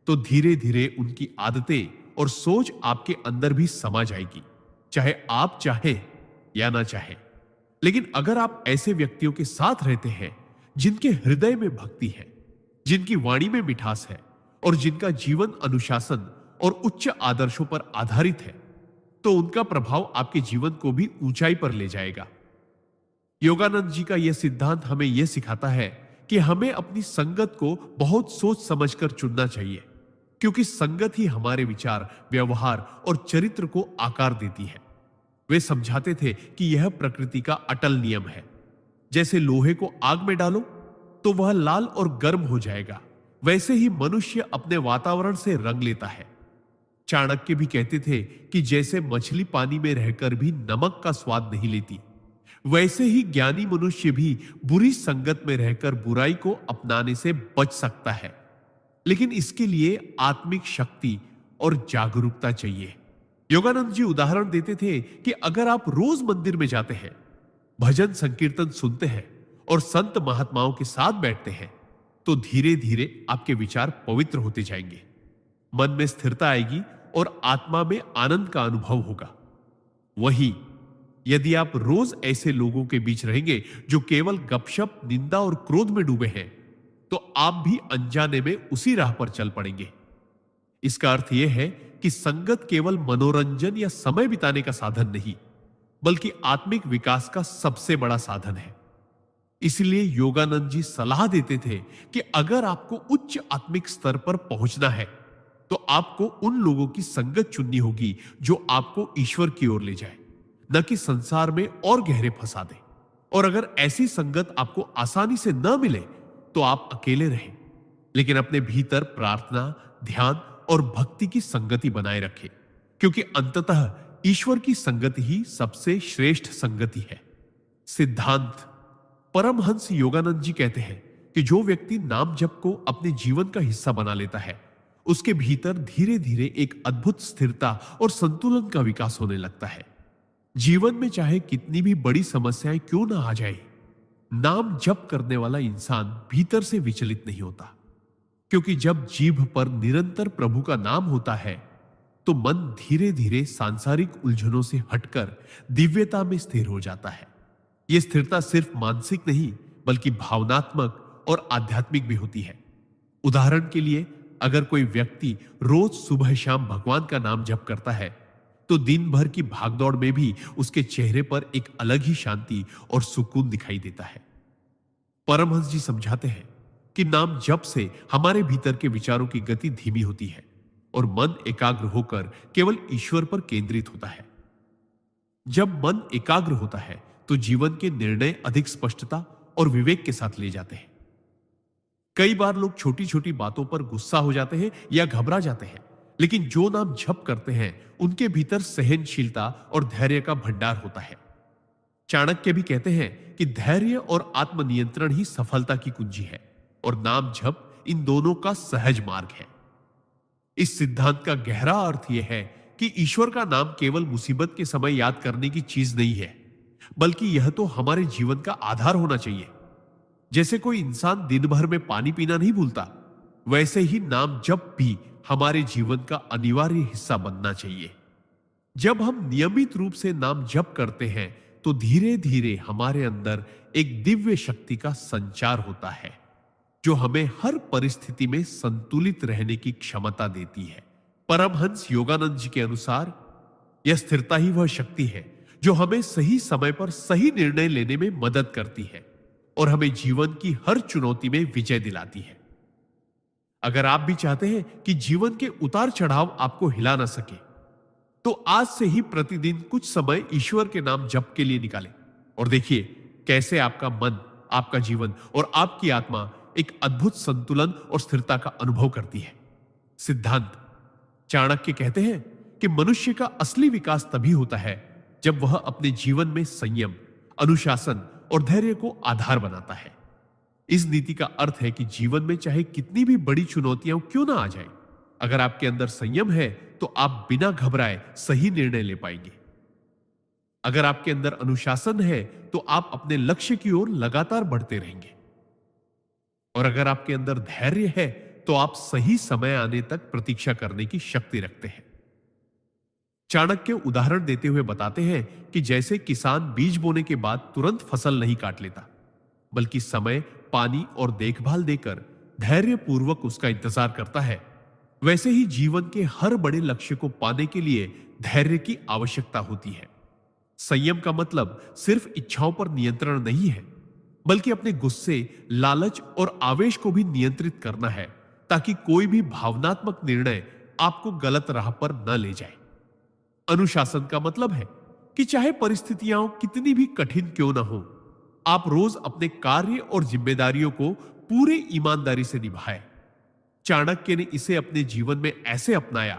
तो धीरे धीरे उनकी आदतें और सोच आपके अंदर भी समा जाएगी, चाहे आप चाहें या ना चाहें। लेकिन अगर आप ऐसे व्यक्तियों के साथ रहते हैं जिनके हृदय में भक्ति है, जिनकी वाणी में मिठास है और जिनका जीवन अनुशासन और उच्च आदर्शों पर आधारित है, तो उनका प्रभाव आपके जीवन को भी ऊंचाई पर ले जाएगा। योगानंद जी का यह सिद्धांत हमें यह सिखाता है कि हमें अपनी संगत को बहुत सोच समझकर चुनना चाहिए, क्योंकि संगत ही हमारे विचार, व्यवहार और चरित्र को आकार देती है। वे समझाते थे कि यह प्रकृति का अटल नियम है। जैसे लोहे को आग में डालो तो वह लाल और गर्म हो जाएगा, वैसे ही मनुष्य अपने वातावरण से रंग लेता है। चाणक्य भी कहते थे कि जैसे मछली पानी में रहकर भी नमक का स्वाद नहीं लेती, वैसे ही ज्ञानी मनुष्य भी बुरी संगत में रहकर बुराई को अपनाने से बच सकता है। लेकिन इसके लिए आत्मिक शक्ति और जागरूकता चाहिए। योगानंद जी उदाहरण देते थे कि अगर आप रोज मंदिर में जाते हैं, भजन संकीर्तन सुनते हैं और संत महात्माओं के साथ बैठते हैं, तो धीरे धीरे आपके विचार पवित्र होते जाएंगे, मन में स्थिरता आएगी और आत्मा में आनंद का अनुभव होगा। वहीं यदि आप रोज ऐसे लोगों के बीच रहेंगे जो केवल गपशप, निंदा और क्रोध में डूबे हैं, तो आप भी अनजाने में उसी राह पर चल पड़ेंगे। इसका अर्थ यह है कि संगत केवल मनोरंजन या समय बिताने का साधन नहीं, बल्कि आत्मिक विकास का सबसे बड़ा साधन है। इसलिए योगानंद जी सलाह देते थे कि अगर आपको उच्च आत्मिक स्तर पर पहुंचना है, तो आपको उन लोगों की संगत चुननी होगी जो आपको ईश्वर की ओर ले जाए, न कि संसार में और गहरे फंसा दे। और अगर ऐसी संगत आपको आसानी से न मिले, तो आप अकेले रहें, लेकिन अपने भीतर प्रार्थना, ध्यान और भक्ति की संगति बनाए रखें, क्योंकि अंततः ईश्वर की संगति ही सबसे श्रेष्ठ संगति है। सिद्धांत: परमहंस योगानंद जी कहते हैं कि जो व्यक्ति नाम जप को अपने जीवन का हिस्सा बना लेता है, उसके भीतर धीरे धीरे एक अद्भुत स्थिरता और संतुलन का विकास होने लगता है। जीवन में चाहे कितनी भी बड़ी समस्याएं क्यों ना आ जाए, नाम जप करने वाला इंसान भीतर से विचलित नहीं होता। क्योंकि जब जीभ पर निरंतर प्रभु का नाम होता है तो मन धीरे धीरे सांसारिक उलझनों से हटकर दिव्यता में स्थिर हो जाता है। यह स्थिरता सिर्फ मानसिक नहीं बल्कि भावनात्मक और आध्यात्मिक भी होती है। उदाहरण के लिए, अगर कोई व्यक्ति रोज सुबह शाम भगवान का नाम जप करता है तो दिन भर की भागदौड़ में भी उसके चेहरे पर एक अलग ही शांति और सुकून दिखाई देता है। परमहंस जी समझाते हैं कि नाम जप से हमारे भीतर के विचारों की गति धीमी होती है और मन एकाग्र होकर केवल ईश्वर पर केंद्रित होता है। जब मन एकाग्र होता है तो जीवन के निर्णय अधिक स्पष्टता और विवेक के साथ ले जाते हैं। कई बार लोग छोटी छोटी बातों पर गुस्सा हो जाते हैं या घबरा जाते हैं, लेकिन जो नाम जप करते हैं उनके भीतर सहनशीलता और धैर्य का भंडार होता है। चाणक्य भी कहते हैं कि धैर्य और आत्मनियंत्रण ही सफलता की कुंजी है और नाम जप इन दोनों का सहज मार्ग है। इस सिद्धांत का गहरा अर्थ यह है कि ईश्वर का नाम केवल मुसीबत के समय याद करने की चीज नहीं है, बल्कि यह तो हमारे जीवन का आधार होना चाहिए। जैसे कोई इंसान दिन भर में पानी पीना नहीं भूलता, वैसे ही नाम जप भी हमारे जीवन का अनिवार्य हिस्सा बनना चाहिए। जब हम नियमित रूप से नाम जप करते हैं तो धीरे धीरे हमारे अंदर एक दिव्य शक्ति का संचार होता है जो हमें हर परिस्थिति में संतुलित रहने की क्षमता देती है। परमहंस योगानंद जी के अनुसार यह स्थिरता ही वह शक्ति है जो हमें सही समय पर सही निर्णय लेने में मदद करती है और हमें जीवन की हर चुनौती में विजय दिलाती है। अगर आप भी चाहते हैं कि जीवन के उतार चढ़ाव आपको हिला ना सके, तो आज से ही प्रतिदिन कुछ समय ईश्वर के नाम जप के लिए निकालें और देखिए कैसे आपका मन, आपका जीवन और आपकी आत्मा एक अद्भुत संतुलन और स्थिरता का अनुभव करती है। सिद्धांत चाणक्य कहते हैं कि मनुष्य का असली विकास तभी होता है जब वह अपने जीवन में संयम, अनुशासन और धैर्य को आधार बनाता है। इस नीति का अर्थ है कि जीवन में चाहे कितनी भी बड़ी चुनौतियां क्यों ना आ जाए, अगर आपके अंदर संयम है तो आप बिना घबराए सही निर्णय ले पाएंगे। अगर आपके अंदर अनुशासन है तो आप अपने लक्ष्य की ओर लगातार बढ़ते रहेंगे और अगर आपके अंदर धैर्य है तो आप सही समय आने तक प्रतीक्षा करने की शक्ति रखते हैं। चाणक्य उदाहरण देते हुए बताते हैं कि जैसे किसान बीज बोने के बाद तुरंत फसल नहीं काट लेता, बल्कि समय, पानी और देखभाल देकर धैर्यपूर्वक उसका इंतजार करता है, वैसे ही जीवन के हर बड़े लक्ष्य को पाने के लिए धैर्य की आवश्यकता होती है। संयम का मतलब सिर्फ इच्छाओं पर नियंत्रण नहीं है, बल्कि अपने गुस्से, लालच और आवेश को भी नियंत्रित करना है ताकि कोई भी भावनात्मक निर्णय आपको गलत राह पर न ले जाए। अनुशासन का मतलब है कि चाहे परिस्थितियां कितनी भी कठिन क्यों ना हो, आप रोज अपने कार्य और जिम्मेदारियों को पूरे ईमानदारी से निभाएं। चाणक्य ने इसे अपने जीवन में ऐसे अपनाया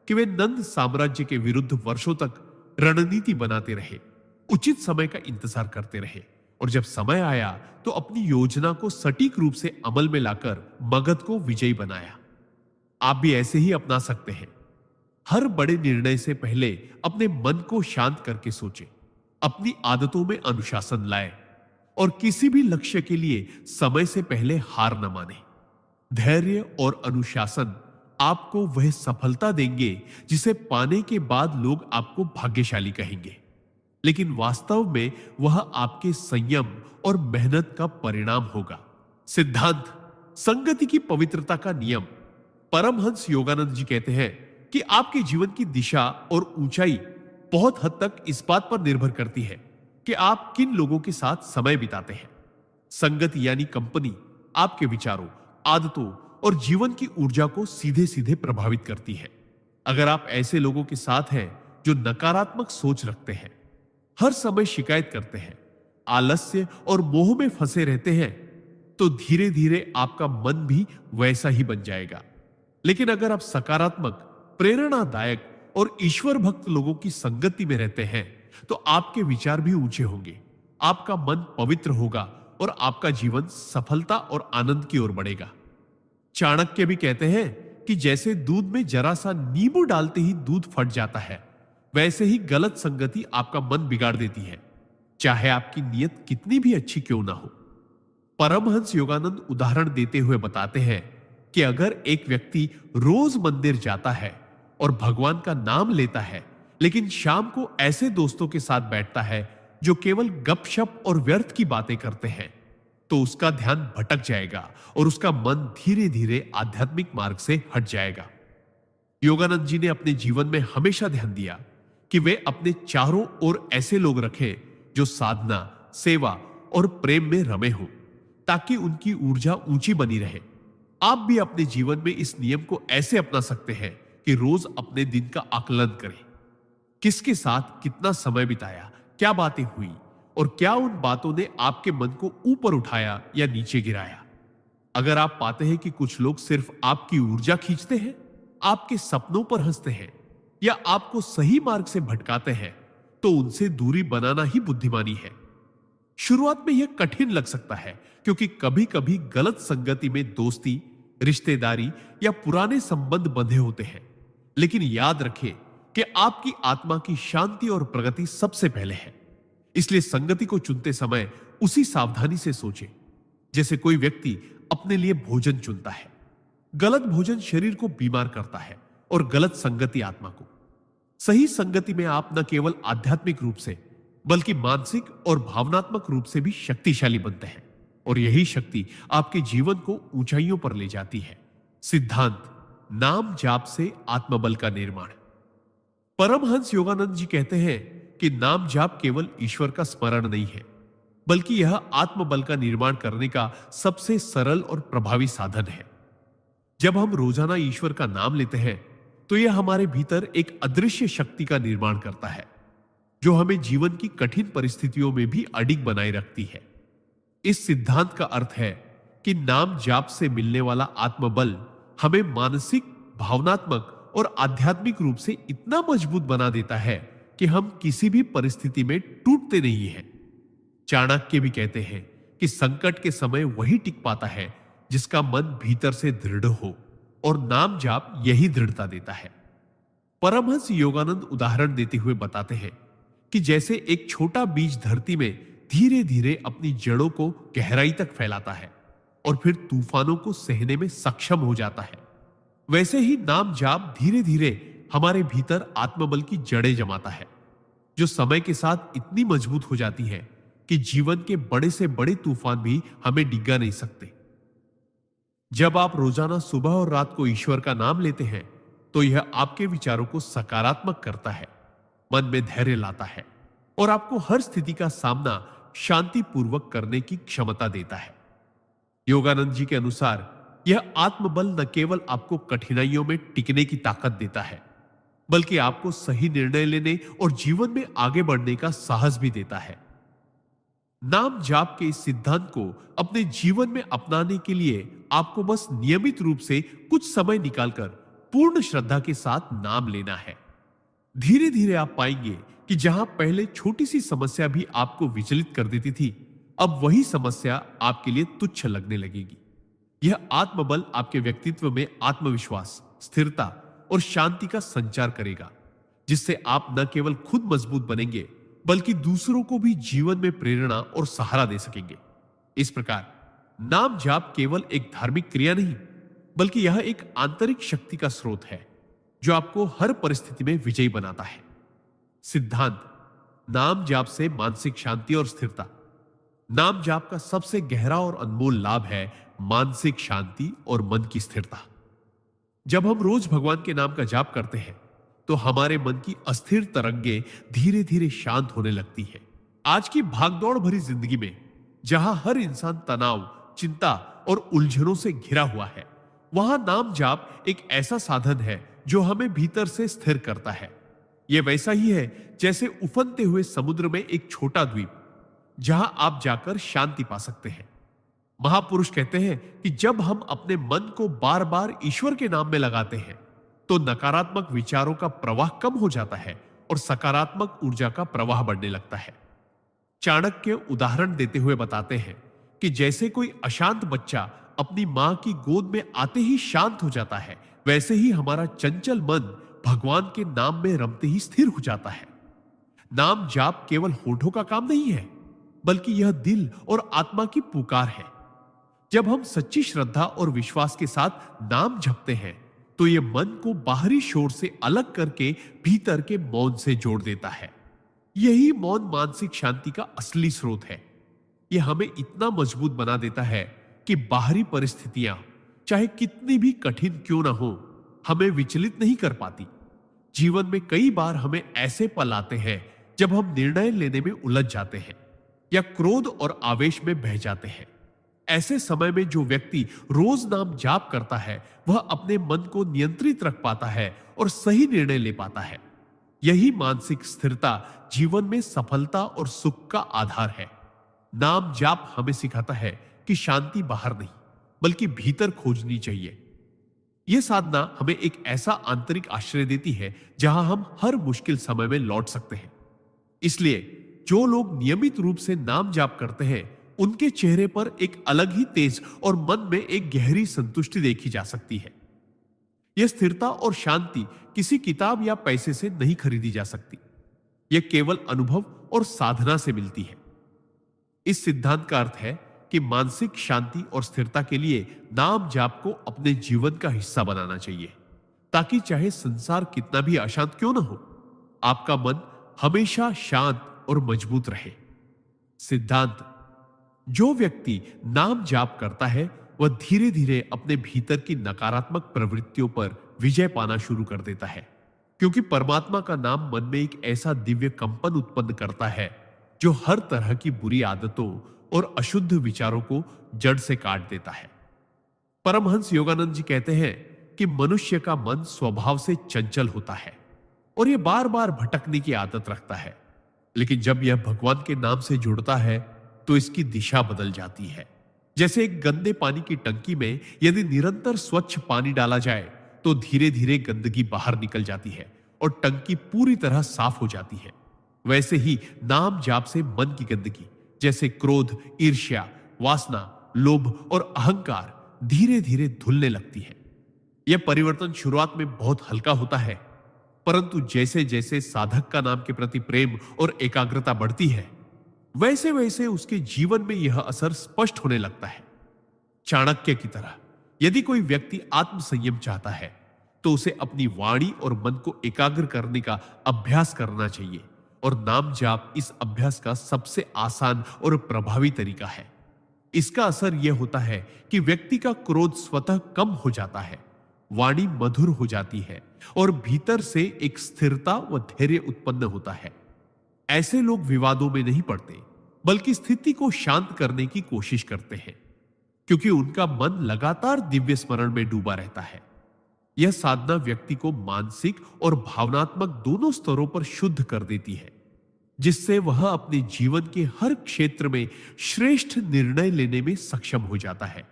कि वे नंद साम्राज्य के विरुद्ध वर्षों तक रणनीति बनाते रहे, उचित समय का इंतजार करते रहे और जब समय आया तो अपनी योजना को सटीक रूप से अमल में लाकर मगध को विजयी बनाया। आप भी ऐसे ही अपना सकते हैं। हर बड़े निर्णय से पहले अपने मन को शांत करके सोचें, अपनी आदतों में अनुशासन लाएं और किसी भी लक्ष्य के लिए समय से पहले हार न माने। धैर्य और अनुशासन आपको वह सफलता देंगे जिसे पाने के बाद लोग आपको भाग्यशाली कहेंगे, लेकिन वास्तव में वह आपके संयम और मेहनत का परिणाम होगा। सिद्धांत संगति की पवित्रता का नियम। परमहंस योगानंद जी कहते हैं कि आपके जीवन की दिशा और ऊंचाई बहुत हद तक इस बात पर निर्भर करती है कि आप किन लोगों के साथ समय बिताते हैं। संगति यानी कंपनी आपके विचारों, आदतों और जीवन की ऊर्जा को सीधे सीधे प्रभावित करती है। अगर आप ऐसे लोगों के साथ हैं जो नकारात्मक सोच रखते हैं, हर समय शिकायत करते हैं, आलस्य और मोह में फंसे रहते हैं, तो धीरे धीरे आपका मन भी वैसा ही बन जाएगा। लेकिन अगर आप सकारात्मक, प्रेरणादायक और ईश्वर भक्त लोगों की संगति में रहते हैं तो आपके विचार भी ऊंचे होंगे, आपका मन पवित्र होगा और आपका जीवन सफलता और आनंद की ओर बढ़ेगा। चाणक्य भी कहते हैं कि जैसे दूध में जरा सा नींबू डालते ही दूध फट जाता है, वैसे ही गलत संगति आपका मन बिगाड़ देती है, चाहे आपकी नीयत कितनी भी अच्छी क्यों ना हो। परमहंस योगानंद उदाहरण देते हुए बताते हैं कि अगर एक व्यक्ति रोज मंदिर जाता है और भगवान का नाम लेता है, लेकिन शाम को ऐसे दोस्तों के साथ बैठता है जो केवल गपशप और व्यर्थ की बातें करते हैं, तो उसका ध्यान भटक जाएगा और उसका मन धीरे धीरे आध्यात्मिक मार्ग से हट जाएगा। योगानंद जी ने अपने जीवन में हमेशा ध्यान दिया कि वे अपने चारों ओर ऐसे लोग रखें जो साधना, सेवा और प्रेम में रमे हों, ताकि उनकी ऊर्जा ऊंची बनी रहे। आप भी अपने जीवन में इस नियम को ऐसे अपना सकते हैं कि रोज अपने दिन का आकलन करें। किसके साथ कितना समय बिताया, क्या बातें हुई और क्या उन बातों ने आपके मन को ऊपर उठाया या नीचे गिराया। अगर आप पाते हैं कि कुछ लोग सिर्फ आपकी ऊर्जा खींचते हैं, आपके सपनों पर हंसते हैं या आपको सही मार्ग से भटकाते हैं, तो उनसे दूरी बनाना ही बुद्धिमानी है। शुरुआत में यह कठिन लग सकता है, क्योंकि कभी कभी गलत संगति में दोस्ती, रिश्तेदारी या पुराने संबंध बंधे होते हैं। लेकिन याद रखें कि आपकी आत्मा की शांति और प्रगति सबसे पहले है। इसलिए संगति को चुनते समय उसी सावधानी से सोचें जैसे कोई व्यक्ति अपने लिए भोजन चुनता है। गलत भोजन शरीर को बीमार करता है और गलत संगति आत्मा को। सही संगति में आप न केवल आध्यात्मिक रूप से बल्कि मानसिक और भावनात्मक रूप से भी शक्तिशाली बनते हैं, और यही शक्ति आपके जीवन को ऊंचाइयों पर ले जाती है। सिद्धांत: नाम जाप से आत्मबल का निर्माण। परमहंस योगानंद जी कहते हैं कि नाम जाप केवल ईश्वर का स्मरण नहीं है, बल्कि यह आत्मबल का निर्माण करने का सबसे सरल और प्रभावी साधन है। जब हम रोजाना ईश्वर का नाम लेते हैं, तो यह हमारे भीतर एक अदृश्य शक्ति का निर्माण करता है, जो हमें जीवन की कठिन परिस्थितियों में भी अडिग बनाए रखती है। इस सिद्धांत का अर्थ है कि नाम जाप से मिलने वाला आत्मबल हमें मानसिक, भावनात्मक और आध्यात्मिक रूप से इतना मजबूत बना देता है कि हम किसी भी परिस्थिति में टूटते नहीं हैं। चाणक्य भी कहते हैं कि संकट के समय वही टिक पाता है जिसका मन भीतर से दृढ़ हो, और नाम जाप यही दृढ़ता देता है। परमहंस योगानंद उदाहरण देते हुए बताते हैं कि जैसे एक छोटा बीज धरती में धीरे धीरे अपनी जड़ों को गहराई तक फैलाता है और फिर तूफानों को सहने में सक्षम हो जाता है, वैसे ही नाम जाप धीरे धीरे हमारे भीतर आत्मबल की जड़ें जमाता है, जो समय के साथ इतनी मजबूत हो जाती है कि जीवन के बड़े से बड़े तूफान भी हमें डिगा नहीं सकते। जब आप रोजाना सुबह और रात को ईश्वर का नाम लेते हैं, तो यह आपके विचारों को सकारात्मक करता है, मन में धैर्य लाता है और आपको हर स्थिति का सामना शांतिपूर्वक करने की क्षमता देता है। योगानंद जी के अनुसार यह आत्मबल न केवल आपको कठिनाइयों में टिकने की ताकत देता है, बल्कि आपको सही निर्णय लेने और जीवन में आगे बढ़ने का साहस भी देता है। नाम जाप के इस सिद्धांत को अपने जीवन में अपनाने के लिए आपको बस नियमित रूप से कुछ समय निकालकर पूर्ण श्रद्धा के साथ नाम लेना है। धीरे धीरे आप पाएंगे कि जहां पहले छोटी सी समस्या भी आपको विचलित कर देती थी, अब वही समस्या आपके लिए तुच्छ लगने लगेगी। यह आत्मबल आपके व्यक्तित्व में आत्मविश्वास, स्थिरता और शांति का संचार करेगा, जिससे आप न केवल खुद मजबूत बनेंगे बल्कि दूसरों को भी जीवन में प्रेरणा और सहारा दे सकेंगे। इस प्रकार नाम जाप केवल एक धार्मिक क्रिया नहीं, बल्कि यह एक आंतरिक शक्ति का स्रोत है जो आपको हर परिस्थिति में विजयी बनाता है। सिद्धांत: नाम जाप से मानसिक शांति और स्थिरता। नाम जाप का सबसे गहरा और अनमोल लाभ है मानसिक शांति और मन की स्थिरता। जब हम रोज भगवान के नाम का जाप करते हैं, तो हमारे मन की अस्थिर तरंगे धीरे धीरे शांत होने लगती है। आज की भागदौड़ भरी जिंदगी में जहां हर इंसान तनाव, चिंता और उलझनों से घिरा हुआ है, वहां नाम जाप एक ऐसा साधन है जो हमें भीतर से स्थिर करता है। यह वैसा ही है जैसे उफनते हुए समुद्र में एक छोटा द्वीप, जहां आप जाकर शांति पा सकते हैं। महापुरुष कहते हैं कि जब हम अपने मन को बार बार ईश्वर के नाम में लगाते हैं, तो नकारात्मक विचारों का प्रवाह कम हो जाता है और सकारात्मक ऊर्जा का प्रवाह बढ़ने लगता है। चाणक्य उदाहरण देते हुए बताते हैं कि जैसे कोई अशांत बच्चा अपनी मां की गोद में आते ही शांत हो जाता है, वैसे ही हमारा चंचल मन भगवान के नाम में रमते ही स्थिर हो जाता है। नाम जाप केवल होठों का काम नहीं है, बल्कि यह दिल और आत्मा की पुकार है। जब हम सच्ची श्रद्धा और विश्वास के साथ नाम जपते हैं तो यह मन को बाहरी शोर से अलग करके भीतर के मौन से जोड़ देता है। यही मौन मानसिक शांति का असली स्रोत है। यह हमें इतना मजबूत बना देता है कि बाहरी परिस्थितियां चाहे कितनी भी कठिन क्यों ना हो, हमें विचलित नहीं कर पाती। जीवन में कई बार हमें ऐसे पल आते हैं जब हम निर्णय लेने में उलझ जाते हैं या क्रोध और आवेश में बह जाते हैं। ऐसे समय में जो व्यक्ति रोज नाम जाप करता है वह अपने मन को नियंत्रित रख पाता है और सही निर्णय ले पाता है। यही मानसिक स्थिरता जीवन में सफलता और सुख का आधार है। नाम जाप हमें सिखाता है कि शांति बाहर नहीं बल्कि भीतर खोजनी चाहिए। यह साधना हमें एक ऐसा आंतरिक आश्रय देती है जहां हम हर मुश्किल समय में लौट सकते हैं। इसलिए जो लोग नियमित रूप से नाम जाप करते हैं उनके चेहरे पर एक अलग ही तेज और मन में एक गहरी संतुष्टि देखी जा सकती है। यह स्थिरता और शांति किसी किताब या पैसे से नहीं खरीदी जा सकती। यह केवल अनुभव और साधना से मिलती है। इस सिद्धांत का अर्थ है कि मानसिक शांति और स्थिरता के लिए नाम जाप को अपने जीवन का हिस्सा बनाना चाहिए, ताकि चाहे संसार कितना भी अशांत क्यों ना हो, आपका मन हमेशा शांत और मजबूत रहे। सिद्धांत: जो व्यक्ति नाम जाप करता है वह धीरे धीरे अपने भीतर की नकारात्मक प्रवृत्तियों पर विजय पाना शुरू कर देता है, क्योंकि परमात्मा का नाम मन में एक ऐसा दिव्य कंपन उत्पन्न करता है जो हर तरह की बुरी आदतों और अशुद्ध विचारों को जड़ से काट देता है। परमहंस योगानंद जी कहते हैं कि मनुष्य का मन स्वभाव से चंचल होता है और यह बार बार भटकने की आदत रखता है, लेकिन जब यह भगवान के नाम से जुड़ता है तो इसकी दिशा बदल जाती है। जैसे एक गंदे पानी की टंकी में यदि निरंतर स्वच्छ पानी डाला जाए तो धीरे धीरे गंदगी बाहर निकल जाती है और टंकी पूरी तरह साफ हो जाती है। वैसे ही नाम जाप से मन की गंदगी जैसे क्रोध, ईर्ष्या, वासना, लोभ और अहंकार धीरे धीरे धुलने लगती है। यह परिवर्तन शुरुआत में बहुत हल्का होता है, परंतु जैसे जैसे साधक का नाम के प्रति प्रेम और एकाग्रता बढ़ती है वैसे वैसे उसके जीवन में यह असर स्पष्ट होने लगता है। चाणक्य की तरह यदि कोई व्यक्ति आत्म संयम चाहता है तो उसे अपनी वाणी और मन को एकाग्र करने का अभ्यास करना चाहिए, और नाम जाप इस अभ्यास का सबसे आसान और प्रभावी तरीका है। इसका असर यह होता है कि व्यक्ति का क्रोध स्वतः कम हो जाता है, वाणी मधुर हो जाती है और भीतर से एक स्थिरता व धैर्य उत्पन्न होता है। ऐसे लोग विवादों में नहीं पड़ते बल्कि स्थिति को शांत करने की कोशिश करते हैं, क्योंकि उनका मन लगातार दिव्य स्मरण में डूबा रहता है। यह साधना व्यक्ति को मानसिक और भावनात्मक दोनों स्तरों पर शुद्ध कर देती है, जिससे वह अपने जीवन के हर क्षेत्र में श्रेष्ठ निर्णय लेने में सक्षम हो जाता है।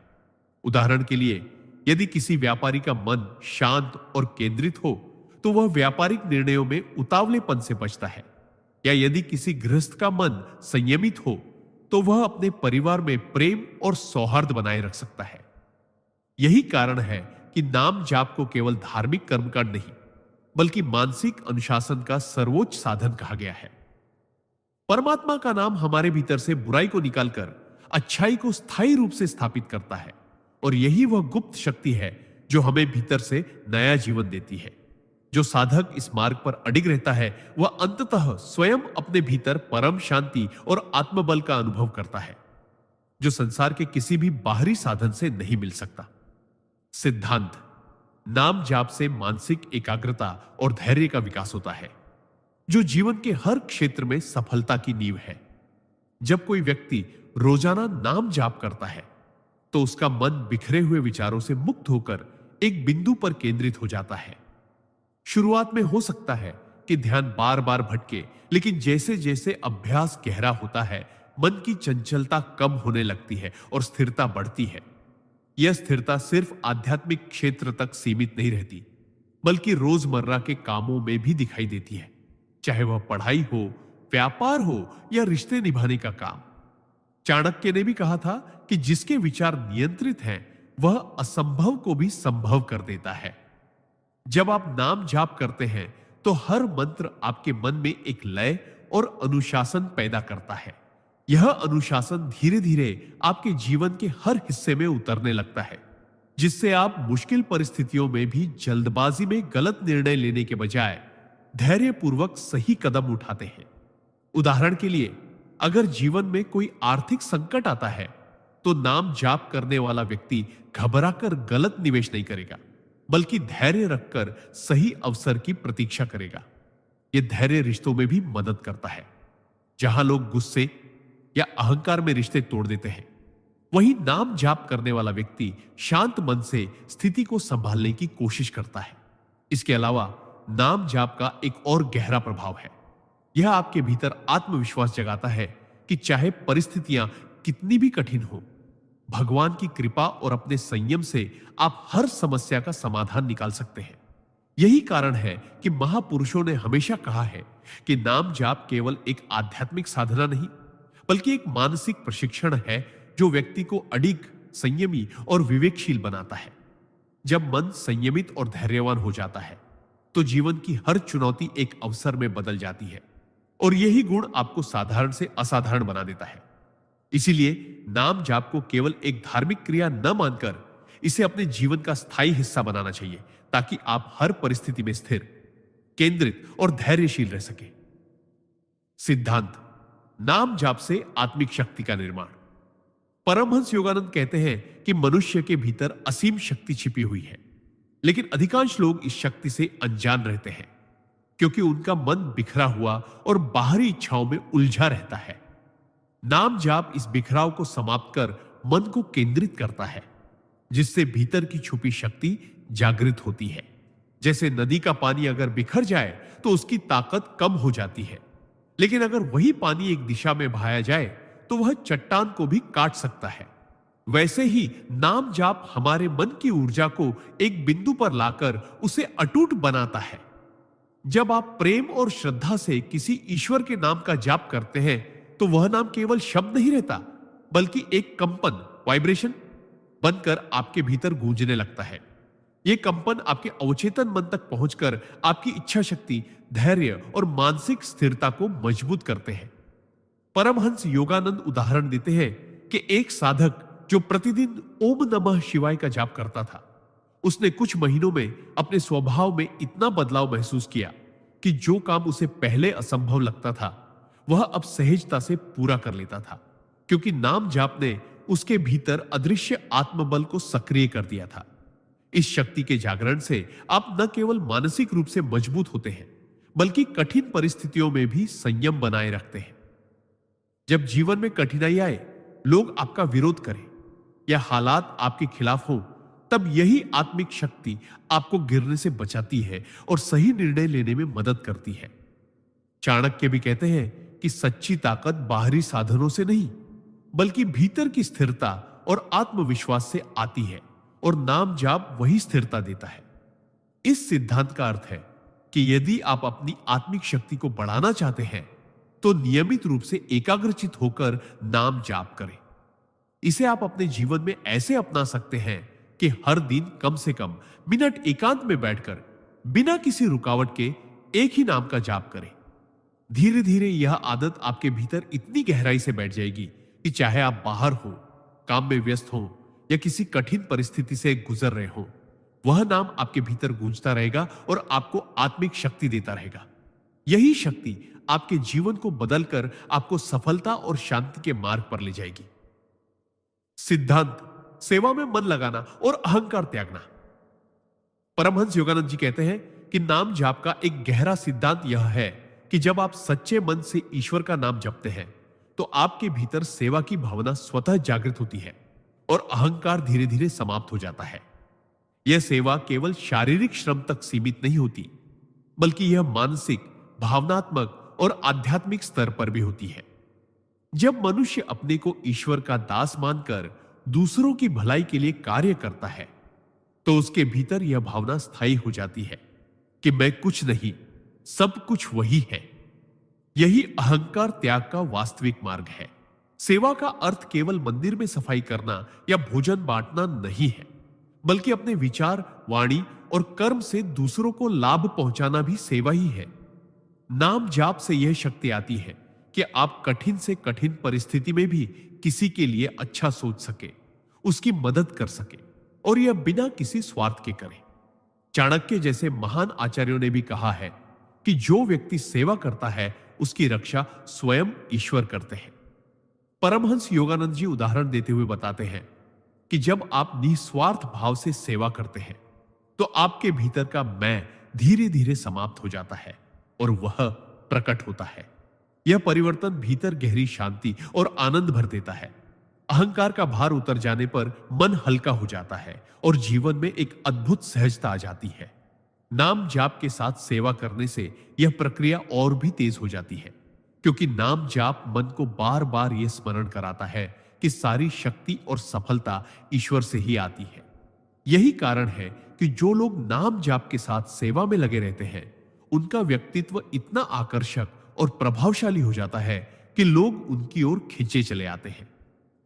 उदाहरण के लिए, यदि किसी व्यापारी का मन शांत और केंद्रित हो तो वह व्यापारिक निर्णयों में उतावलेपन से बचता है, या यदि किसी गृहस्थ का मन संयमित हो तो वह अपने परिवार में प्रेम और सौहार्द बनाए रख सकता है। यही कारण है कि नाम जाप को केवल धार्मिक कर्मकांड नहीं बल्कि मानसिक अनुशासन का सर्वोच्च साधन कहा गया है। परमात्मा का नाम हमारे भीतर से बुराई को निकालकर अच्छाई को स्थायी रूप से स्थापित करता है, और यही वह गुप्त शक्ति है जो हमें भीतर से नया जीवन देती है। जो साधक इस मार्ग पर अडिग रहता है वह अंततः स्वयं अपने भीतर परम शांति और आत्मबल का अनुभव करता है, जो संसार के किसी भी बाहरी साधन से नहीं मिल सकता। सिद्धांत: नाम जाप से मानसिक एकाग्रता और धैर्य का विकास होता है, जो जीवन के हर क्षेत्र में सफलता की नींव है। जब कोई व्यक्ति रोजाना नाम जाप करता है तो उसका मन बिखरे हुए विचारों से मुक्त होकर एक बिंदु पर केंद्रित हो जाता है। शुरुआत में हो सकता है कि ध्यान बार बार भटके, लेकिन जैसे जैसे अभ्यास गहरा होता है मन की चंचलता कम होने लगती है और स्थिरता बढ़ती है। यह स्थिरता सिर्फ आध्यात्मिक क्षेत्र तक सीमित नहीं रहती बल्कि रोजमर्रा के कामों में भी दिखाई देती है, चाहे वह पढ़ाई हो, व्यापार हो या रिश्ते निभाने का काम। चाणक्य ने भी कहा था कि जिसके विचार नियंत्रित हैं वह असंभव को भी संभव कर देता है। जब आप नाम जाप करते हैं तो हर मंत्र आपके मन में एक लय और अनुशासन पैदा करता है। यह अनुशासन धीरे धीरे आपके जीवन के हर हिस्से में उतरने लगता है, जिससे आप मुश्किल परिस्थितियों में भी जल्दबाजी में गलत निर्णय लेने के बजाय धैर्यपूर्वक सही कदम उठाते हैं। उदाहरण के लिए, अगर जीवन में कोई आर्थिक संकट आता है तो नाम जाप करने वाला व्यक्ति घबराकर गलत निवेश नहीं करेगा, बल्कि धैर्य रखकर सही अवसर की प्रतीक्षा करेगा। यह धैर्य रिश्तों में भी मदद करता है। जहां लोग गुस्से या अहंकार में रिश्ते तोड़ देते हैं, वहीं नाम जाप करने वाला व्यक्ति शांत मन से स्थिति को संभालने की कोशिश करता है। इसके अलावा नाम जाप का एक और गहरा प्रभाव है। यह आपके भीतर आत्मविश्वास जगाता है कि चाहे परिस्थितियां कितनी भी कठिन हो, भगवान की कृपा और अपने संयम से आप हर समस्या का समाधान निकाल सकते हैं। यही कारण है कि महापुरुषों ने हमेशा कहा है कि नाम जाप केवल एक आध्यात्मिक साधना नहीं, बल्कि एक मानसिक प्रशिक्षण है जो व्यक्ति को अडिग, संयमी और विवेकशील बनाता है। जब मन संयमित और धैर्यवान हो जाता है तो जीवन की हर चुनौती एक अवसर में बदल जाती है, और यही गुण आपको साधारण से असाधारण बना देता है। इसीलिए नाम जाप को केवल एक धार्मिक क्रिया न मानकर इसे अपने जीवन का स्थायी हिस्सा बनाना चाहिए, ताकि आप हर परिस्थिति में स्थिर, केंद्रित और धैर्यशील रह सके। सिद्धांत: नाम जाप से आत्मिक शक्ति का निर्माण। परमहंस योगानंद कहते हैं कि मनुष्य के भीतर असीम शक्ति छिपी हुई है, लेकिन अधिकांश लोग इस शक्ति से अनजान रहते हैं, क्योंकि उनका मन बिखरा हुआ और बाहरी इच्छाओं में उलझा रहता है। नाम जाप इस बिखराव को समाप्त कर मन को केंद्रित करता है, जिससे भीतर की छुपी शक्ति जागृत होती है। जैसे नदी का पानी अगर बिखर जाए तो उसकी ताकत कम हो जाती है, लेकिन अगर वही पानी एक दिशा में बहाया जाए तो वह चट्टान को भी काट सकता है। वैसे ही नाम जाप हमारे मन की ऊर्जा को एक बिंदु पर लाकर उसे अटूट बनाता है। जब आप प्रेम और श्रद्धा से किसी ईश्वर के नाम का जाप करते हैं तो वह नाम केवल शब्द नहीं रहता, बल्कि एक कंपन, वाइब्रेशन बनकर आपके भीतर गूंजने लगता है। यह कंपन आपके अवचेतन मन तक पहुंचकर आपकी इच्छा शक्ति, धैर्य और मानसिक स्थिरता को मजबूत करते हैं। परमहंस योगानंद उदाहरण देते हैं कि एक साधक जो प्रतिदिन ओम नमः शिवाय का जाप करता था, उसने कुछ महीनों में अपने स्वभाव में इतना बदलाव महसूस किया कि जो काम उसे पहले असंभव लगता था वह अब सहजता से पूरा कर लेता था, क्योंकि नाम जाप ने उसके भीतर अदृश्य आत्मबल को सक्रिय कर दिया था। इस शक्ति के जागरण से आप न केवल मानसिक रूप से मजबूत होते हैं, बल्कि कठिन परिस्थितियों में भी संयम बनाए रखते हैं। जब जीवन में कठिनाई आए, लोग आपका विरोध करें या हालात आपके खिलाफ हो, तब यही आत्मिक शक्ति आपको गिरने से बचाती है और सही निर्णय लेने में मदद करती है। चाणक्य भी कहते हैं कि सच्ची ताकत बाहरी साधनों से नहीं, बल्कि भीतर की स्थिरता और आत्मविश्वास से आती है, और नाम जाप वही स्थिरता देता है। इस सिद्धांत का अर्थ है कि यदि आप अपनी आत्मिक शक्ति को बढ़ाना चाहते हैं तो नियमित रूप से एकाग्रचित होकर नाम जाप करें। इसे आप अपने जीवन में ऐसे अपना सकते हैं कि हर दिन कम से कम मिनट एकांत में बैठकर बिना किसी रुकावट के एक ही नाम का जाप करें। धीरे धीरे यह आदत आपके भीतर इतनी गहराई से बैठ जाएगी कि चाहे आप बाहर हो, काम में व्यस्त हो या किसी कठिन परिस्थिति से गुजर रहे हो, वह नाम आपके भीतर गूंजता रहेगा और आपको आत्मिक शक्ति देता रहेगा। यही शक्ति आपके जीवन को बदलकर आपको सफलता और शांति के मार्ग पर ले जाएगी। सिद्धांत: सेवा में मन लगाना और अहंकार त्यागना। परमहंस योगानंद जी कहते हैं कि नाम जाप का एक गहरा सिद्धांत यह है कि जब आप सच्चे मन से ईश्वर का नाम जपते हैं तो आपके भीतर सेवा की भावना स्वतः जागृत होती है और अहंकार धीरे धीरे समाप्त हो जाता है। यह सेवा केवल शारीरिक श्रम तक सीमित नहीं होती, बल्कि यह मानसिक, भावनात्मक और आध्यात्मिक स्तर पर भी होती है। जब मनुष्य अपने को ईश्वर का दास मानकर दूसरों की भलाई के लिए कार्य करता है तो उसके भीतर यह भावना स्थायी हो जाती है कि मैं कुछ नहीं, सब कुछ वही है। यही अहंकार त्याग का वास्तविक मार्ग है। सेवा का अर्थ केवल मंदिर में सफाई करना या भोजन बांटना नहीं है, बल्कि अपने विचार, वाणी और कर्म से दूसरों को लाभ पहुंचाना भी सेवा ही है। नाम जाप से यह शक्ति आती है कि आप कठिन से कठिन परिस्थिति में भी किसी के लिए अच्छा सोच सके, उसकी मदद कर सके, और यह बिना किसी स्वार्थ के करें। चाणक्य जैसे महान आचार्यों ने भी कहा है कि जो व्यक्ति सेवा करता है उसकी रक्षा स्वयं ईश्वर करते हैं। परमहंस योगानंद जी उदाहरण देते हुए बताते हैं कि जब आप निस्वार्थ भाव से सेवा करते हैं तो आपके भीतर का मैं धीरे धीरे समाप्त हो जाता है और वह प्रकट होता है। यह परिवर्तन भीतर गहरी शांति और आनंद भर देता है। अहंकार का भार उतर जाने पर मन हल्का हो जाता है और जीवन में एक अद्भुत सहजता आ जाती है। नाम जाप के साथ सेवा करने से यह प्रक्रिया और भी तेज हो जाती है, क्योंकि नाम जाप मन को बार बार यह स्मरण कराता है कि सारी शक्ति और सफलता ईश्वर से ही आती है। यही कारण है कि जो लोग नाम जाप के साथ सेवा में लगे रहते हैं उनका व्यक्तित्व इतना आकर्षक और प्रभावशाली हो जाता है कि लोग उनकी ओर खींचे चले आते हैं।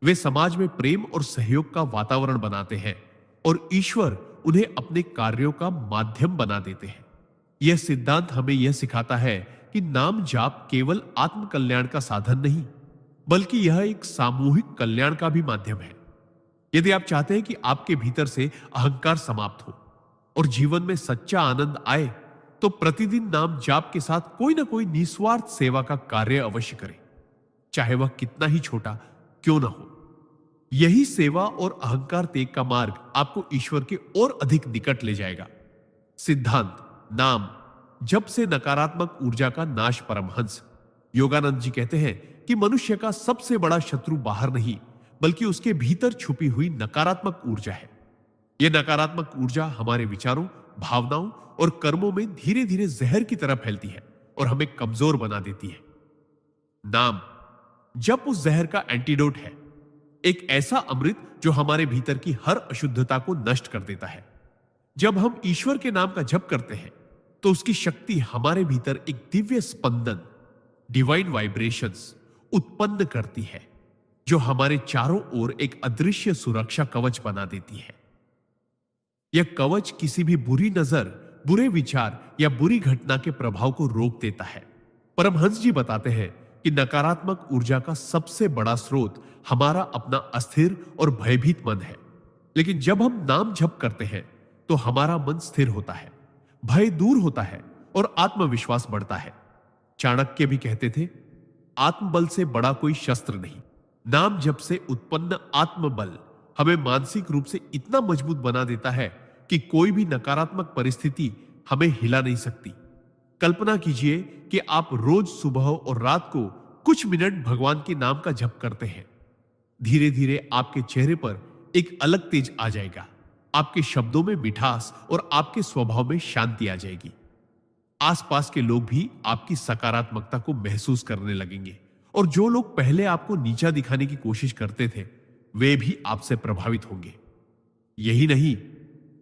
वे समाज में प्रेम और सहयोग का वातावरण बनाते हैं और ईश्वर उन्हें अपने कार्यों का माध्यम बना देते हैं। यह सिद्धांत हमें यह सिखाता है कि नाम जाप केवल आत्म कल्याण का साधन नहीं, बल्कि यह एक सामूहिक कल्याण का भी माध्यम है। यदि आप चाहते हैं कि आपके भीतर से अहंकार समाप्त हो और जीवन में सच्चा आनंद आए, तो प्रतिदिन नाम जाप के साथ कोई ना कोई निस्वार्थ सेवा का कार्य अवश्य करें, चाहे वह कितना ही छोटा क्यों ना हो। यही सेवा और अहंकार त्याग का मार्ग आपको ईश्वर के और अधिक निकट ले जाएगा। सिद्धांत नाम जप से नकारात्मक ऊर्जा का नाश। परमहंस योगानंद जी कहते हैं कि मनुष्य का सबसे बड़ा शत्रु बाहर नहीं, बल्कि उसके भीतर छुपी हुई नकारात्मक ऊर्जा है। यह नकारात्मक ऊर्जा हमारे विचारों, भावनाओं और कर्मों में धीरे धीरे जहर की तरह फैलती है और हमें कमजोर बना देती है। नाम जप उस जहर का एंटीडोट है, एक ऐसा अमृत जो हमारे भीतर की हर अशुद्धता को नष्ट कर देता है। जब हम ईश्वर के नाम का जप करते हैं तो उसकी शक्ति हमारे भीतर एक दिव्य स्पंदन, डिवाइन वाइब्रेशंस उत्पन्न करती है, जो हमारे चारों ओर एक अदृश्य सुरक्षा कवच बना देती है। यह कवच किसी भी बुरी नजर, बुरे विचार या बुरी घटना के प्रभाव को रोक देता है। परमहंस जी बताते हैं कि नकारात्मक ऊर्जा का सबसे बड़ा स्रोत हमारा अपना अस्थिर और भयभीत मन है, लेकिन जब हम नाम जप करते हैं तो हमारा मन स्थिर होता है, भय दूर होता है और आत्मविश्वास बढ़ता है। चाणक्य भी कहते थे, आत्मबल से बड़ा कोई शस्त्र नहीं। नाम जप से उत्पन्न आत्मबल हमें मानसिक रूप से इतना मजबूत बना देता है कि कोई भी नकारात्मक परिस्थिति हमें हिला नहीं सकती। कल्पना कीजिए कि आप रोज सुबह और रात को कुछ मिनट भगवान के नाम का जप करते हैं। धीरे धीरे आपके चेहरे पर एक अलग तेज आ जाएगा, आपके शब्दों में मिठास और आपके स्वभाव में शांति आ जाएगी। आसपास के लोग भी आपकी सकारात्मकता को महसूस करने लगेंगे और जो लोग पहले आपको नीचा दिखाने की कोशिश करते थे वे भी आपसे प्रभावित होंगे। यही नहीं,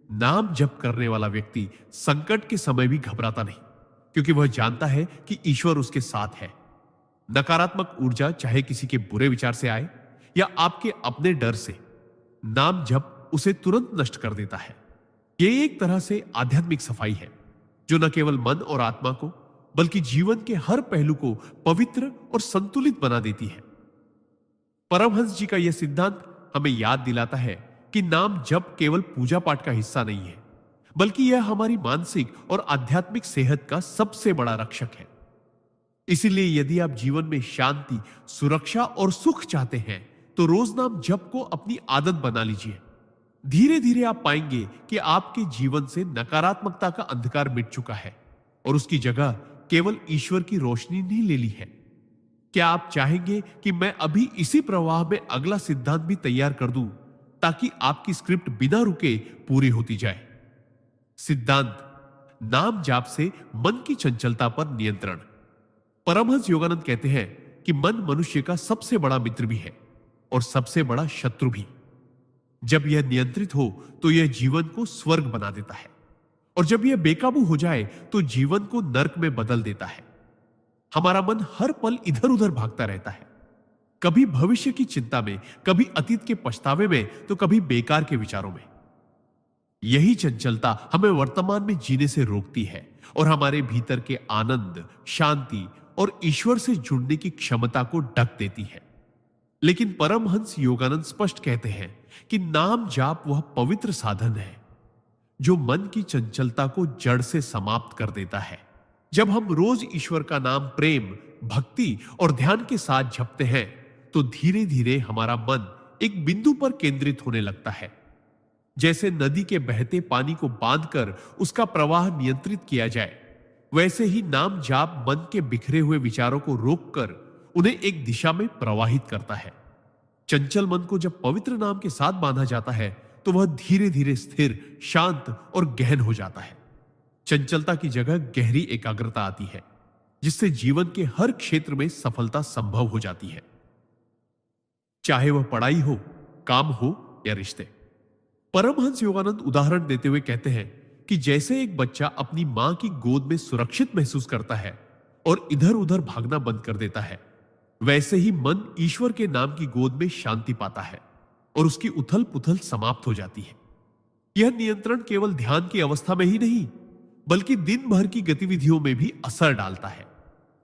नाम जप करने वाला व्यक्ति संकट के समय भी घबराता नहीं, क्योंकि वह जानता है कि ईश्वर उसके साथ है। नकारात्मक ऊर्जा चाहे किसी के बुरे विचार से आए या आपके अपने डर से, नाम जप उसे तुरंत नष्ट कर देता है। यह एक तरह से आध्यात्मिक सफाई है जो न केवल मन और आत्मा को बल्कि जीवन के हर पहलू को पवित्र और संतुलित बना देती है। परमहंस जी का यह सिद्धांत हमें याद दिलाता है कि नाम जप केवल पूजा पाठ का हिस्सा नहीं है, बल्कि यह हमारी मानसिक और आध्यात्मिक सेहत का सबसे बड़ा रक्षक है। इसीलिए यदि आप जीवन में शांति, सुरक्षा और सुख चाहते हैं तो रोज नाम जप को अपनी आदत बना लीजिए। धीरे धीरे आप पाएंगे कि आपके जीवन से नकारात्मकता का अंधकार मिट चुका है और उसकी जगह केवल ईश्वर की रोशनी ने ले ली है। क्या आप चाहेंगे कि मैं अभी इसी प्रवाह में अगला सिद्धांत भी तैयार कर दूं ताकि आपकी स्क्रिप्ट बिना रुके पूरी होती जाए? सिद्धांत नाम जाप से मन की चंचलता पर नियंत्रण। परमहंस योगानंद कहते हैं कि मन मनुष्य का सबसे बड़ा मित्र भी है और सबसे बड़ा शत्रु भी। जब यह नियंत्रित हो तो यह जीवन को स्वर्ग बना देता है और जब यह बेकाबू हो जाए तो जीवन को नर्क में बदल देता है। हमारा मन हर पल इधर उधर भागता रहता है, कभी भविष्य की चिंता में, कभी अतीत के पछतावे में, तो कभी बेकार के विचारों में। यही चंचलता हमें वर्तमान में जीने से रोकती है और हमारे भीतर के आनंद, शांति और ईश्वर से जुड़ने की क्षमता को ढक देती है। लेकिन परमहंस योगानंद स्पष्ट कहते हैं कि नाम जाप वह पवित्र साधन है जो मन की चंचलता को जड़ से समाप्त कर देता है। जब हम रोज ईश्वर का नाम प्रेम, भक्ति और ध्यान के साथ जपते हैं तो धीरे धीरे हमारा मन एक बिंदु पर केंद्रित होने लगता है। जैसे नदी के बहते पानी को बांधकर उसका प्रवाह नियंत्रित किया जाए, वैसे ही नाम जाप मन के बिखरे हुए विचारों को रोककर उन्हें एक दिशा में प्रवाहित करता है। चंचल मन को जब पवित्र नाम के साथ बांधा जाता है तो वह धीरे धीरे स्थिर, शांत और गहन हो जाता है। चंचलता की जगह गहरी एकाग्रता आती है, जिससे जीवन के हर क्षेत्र में सफलता संभव हो जाती है, चाहे वह पढ़ाई हो, काम हो या रिश्ते। परमहंस योगानंद उदाहरण देते हुए कहते हैं कि जैसे एक बच्चा अपनी मां की गोद में सुरक्षित महसूस करता है और इधर उधर भागना बंद कर देता है, वैसे ही मन ईश्वर के नाम की गोद में शांति पाता है और उसकी उथल पुथल समाप्त हो जाती है। यह नियंत्रण केवल ध्यान की अवस्था में ही नहीं, बल्कि दिन भर की गतिविधियों में भी असर डालता है।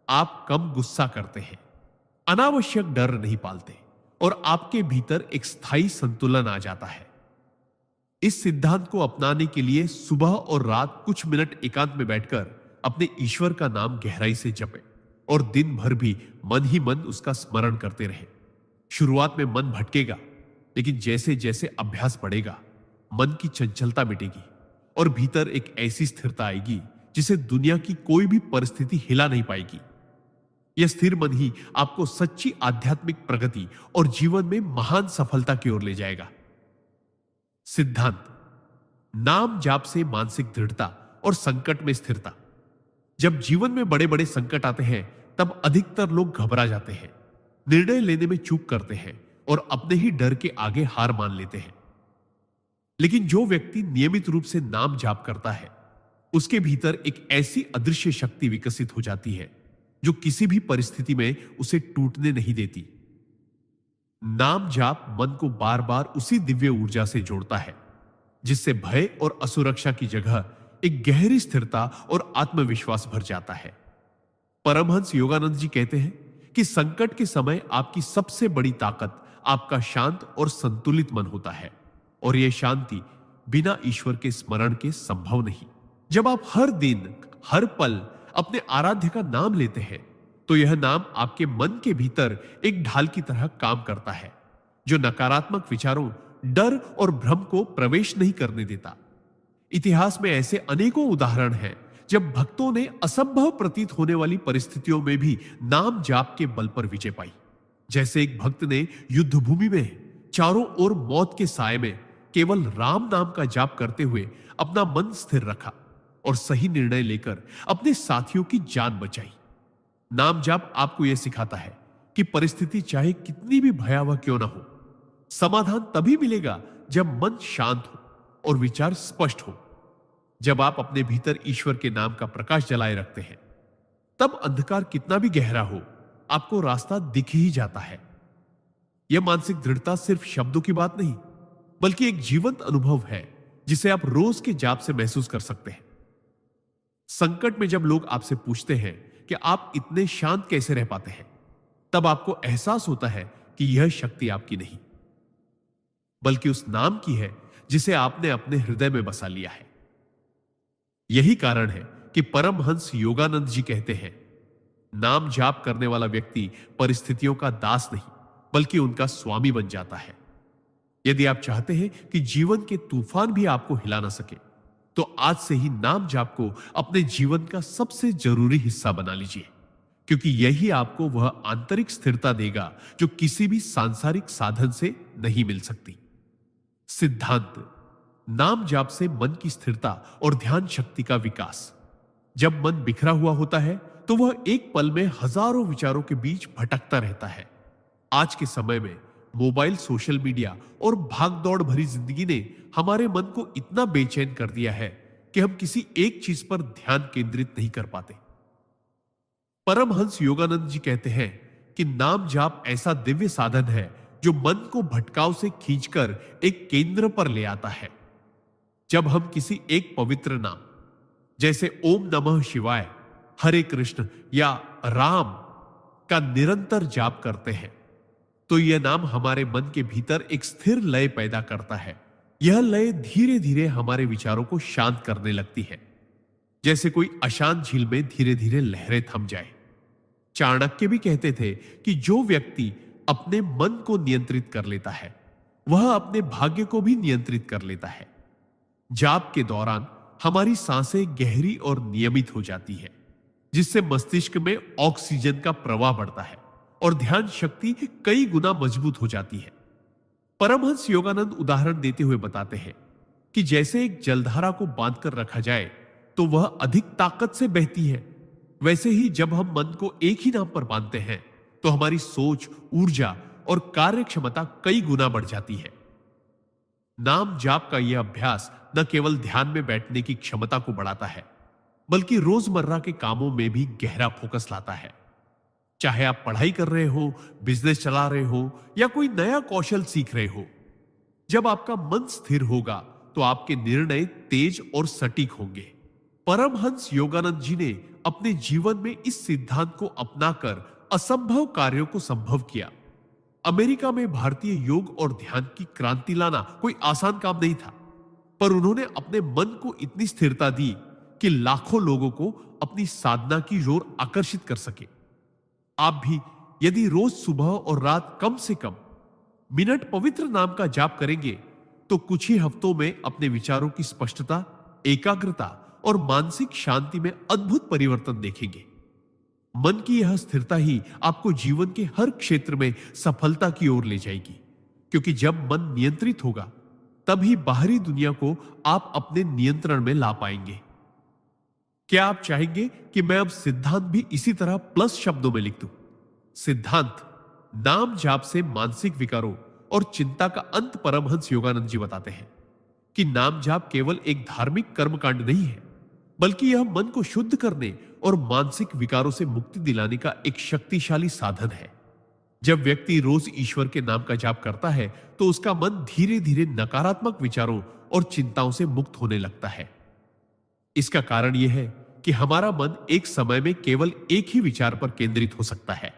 आप कम गुस्सा करते हैं, अनावश्यक डर नहीं पालते और आपके भीतर एक स्थायी संतुलन आ जाता है। इस सिद्धांत को अपनाने के लिए सुबह और रात कुछ मिनट एकांत में बैठकर अपने ईश्वर का नाम गहराई से जपें और दिन भर भी मन ही मन उसका स्मरण करते रहें। शुरुआत में मन भटकेगा, लेकिन जैसे जैसे अभ्यास बढ़ेगा, मन की चंचलता मिटेगी और भीतर एक ऐसी स्थिरता आएगी जिसे दुनिया की कोई भी परिस्थिति हिला नहीं पाएगी। यह स्थिर मन ही आपको सच्ची आध्यात्मिक प्रगति और जीवन में महान सफलता की ओर ले जाएगा। सिद्धांत: नाम जाप से मानसिक दृढ़ता और संकट में स्थिरता। जब जीवन में बड़े बड़े संकट आते हैं तब अधिकतर लोग घबरा जाते हैं, निर्णय लेने में चूक करते हैं और अपने ही डर के आगे हार मान लेते हैं। लेकिन जो व्यक्ति नियमित रूप से नाम जाप करता है, उसके भीतर एक ऐसी अदृश्य शक्ति विकसित हो जाती है जो किसी भी परिस्थिति में उसे टूटने नहीं देती। नाम जाप मन को बार बार उसी दिव्य ऊर्जा से जोड़ता है जिससे भय और असुरक्षा की जगह एक गहरी स्थिरता और आत्मविश्वास भर जाता है। परमहंस योगानंद जी कहते हैं कि संकट के समय आपकी सबसे बड़ी ताकत आपका शांत और संतुलित मन होता है और यह शांति बिना ईश्वर के स्मरण के संभव नहीं। जब आप हर दिन, हर पल अपने आराध्य का नाम लेते हैं तो यह नाम आपके मन के भीतर एक ढाल की तरह काम करता है जो नकारात्मक विचारों, डर और भ्रम को प्रवेश नहीं करने देता। इतिहास में ऐसे अनेकों उदाहरण हैं जब भक्तों ने असंभव प्रतीत होने वाली परिस्थितियों में भी नाम जाप के बल पर विजय पाई। जैसे एक भक्त ने युद्ध भूमि में चारों ओर मौत के साए में केवल राम नाम का जाप करते हुए अपना मन स्थिर रखा और सही निर्णय लेकर अपने साथियों की जान बचाई। नाम जाप आपको यह सिखाता है कि परिस्थिति चाहे कितनी भी भयावह क्यों ना हो, समाधान तभी मिलेगा जब मन शांत हो और विचार स्पष्ट हो। जब आप अपने भीतर ईश्वर के नाम का प्रकाश जलाए रखते हैं, तब अंधकार कितना भी गहरा हो, आपको रास्ता दिख ही जाता है। यह मानसिक दृढ़ता सिर्फ शब्दों की बात नहीं, बल्कि एक जीवंत अनुभव है जिसे आप रोज के जाप से महसूस कर सकते हैं। संकट में जब लोग आपसे पूछते हैं कि आप इतने शांत कैसे रह पाते हैं, तब आपको एहसास होता है कि यह शक्ति आपकी नहीं, बल्कि उस नाम की है जिसे आपने अपने हृदय में बसा लिया है। यही कारण है कि परमहंस योगानंद जी कहते हैं, नाम जाप करने वाला व्यक्ति परिस्थितियों का दास नहीं, बल्कि उनका स्वामी बन जाता है। यदि आप चाहते हैं कि जीवन के तूफान भी आपको हिला ना सके, तो आज से ही नाम जाप को अपने जीवन का सबसे जरूरी हिस्सा बना लीजिए, क्योंकि यही आपको वह आंतरिक स्थिरता देगा जो किसी भी सांसारिक साधन से नहीं मिल सकती। सिद्धांत: नाम जाप से मन की स्थिरता और ध्यान शक्ति का विकास। जब मन बिखरा हुआ होता है तो वह एक पल में हजारों विचारों के बीच भटकता रहता है। आज के समय में मोबाइल, सोशल मीडिया और भागदौड़ भरी जिंदगी ने हमारे मन को इतना बेचैन कर दिया है कि हम किसी एक चीज पर ध्यान केंद्रित नहीं कर पाते। परमहंस योगानंद जी कहते हैं कि नाम जाप ऐसा दिव्य साधन है जो मन को भटकाव से खींचकर एक केंद्र पर ले आता है। जब हम किसी एक पवित्र नाम जैसे ओम नमः शिवाय, हरे कृष्ण या राम का निरंतर जाप करते हैं तो यह नाम हमारे मन के भीतर एक स्थिर लय पैदा करता है। यह लय धीरे धीरे हमारे विचारों को शांत करने लगती है, जैसे कोई अशांत झील में धीरे धीरे लहरें थम जाए। चाणक्य भी कहते थे कि जो व्यक्ति अपने मन को नियंत्रित कर लेता है वह अपने भाग्य को भी नियंत्रित कर लेता है। जाप के दौरान हमारी सांसें गहरी और नियमित हो जाती है, जिससे मस्तिष्क में ऑक्सीजन का प्रवाह बढ़ता है और ध्यान शक्ति कई गुना मजबूत हो जाती है। परमहंस योगानंद उदाहरण देते हुए बताते हैं कि जैसे एक जलधारा को बांधकर रखा जाए तो वह अधिक ताकत से बहती है, वैसे ही जब हम मन को एक ही नाम पर बांधते हैं तो हमारी सोच, ऊर्जा और कार्य क्षमता कई गुना बढ़ जाती है। नाम जाप का यह अभ्यास न केवल ध्यान में बैठने की क्षमता को बढ़ाता है, बल्कि रोजमर्रा के कामों में भी गहरा फोकस लाता है। चाहे आप पढ़ाई कर रहे हो, बिजनेस चला रहे हो या कोई नया कौशल सीख रहे हो, जब आपका मन स्थिर होगा तो आपके निर्णय तेज और सटीक होंगे। परमहंस योगानंद जी ने अपने जीवन में इस सिद्धांत को अपनाकर असंभव कार्यों को संभव किया। अमेरिका में भारतीय योग और ध्यान की क्रांति लाना कोई आसान काम नहीं था, पर उन्होंने अपने मन को इतनी स्थिरता दी कि लाखों लोगों को अपनी साधना की ओर आकर्षित कर सके। आप भी यदि रोज सुबह और रात कम से कम मिनट पवित्र नाम का जाप करेंगे तो कुछ ही हफ्तों में अपने विचारों की स्पष्टता, एकाग्रता और मानसिक शांति में अद्भुत परिवर्तन देखेंगे। मन की यह स्थिरता ही आपको जीवन के हर क्षेत्र में सफलता की ओर ले जाएगी, क्योंकि जब मन नियंत्रित होगा तभी बाहरी दुनिया को आप अपने नियंत्रण में ला पाएंगे। क्या आप चाहेंगे कि मैं अब सिद्धांत भी इसी तरह प्लस शब्दों में लिख दूं? सिद्धांत नाम जाप से मानसिक विकारों और चिंता का अंत। परमहंस योगानंद जी बताते हैं कि नाम जाप केवल एक धार्मिक कर्मकांड नहीं है, बल्कि यह मन को शुद्ध करने और मानसिक विकारों से मुक्ति दिलाने का एक शक्तिशाली साधन है। जब व्यक्ति रोज ईश्वर के नाम का जाप करता है तो उसका मन धीरे धीरे नकारात्मक विचारों और चिंताओं से मुक्त होने लगता है। इसका कारण यह है कि हमारा मन एक समय में केवल एक ही विचार पर केंद्रित हो सकता है।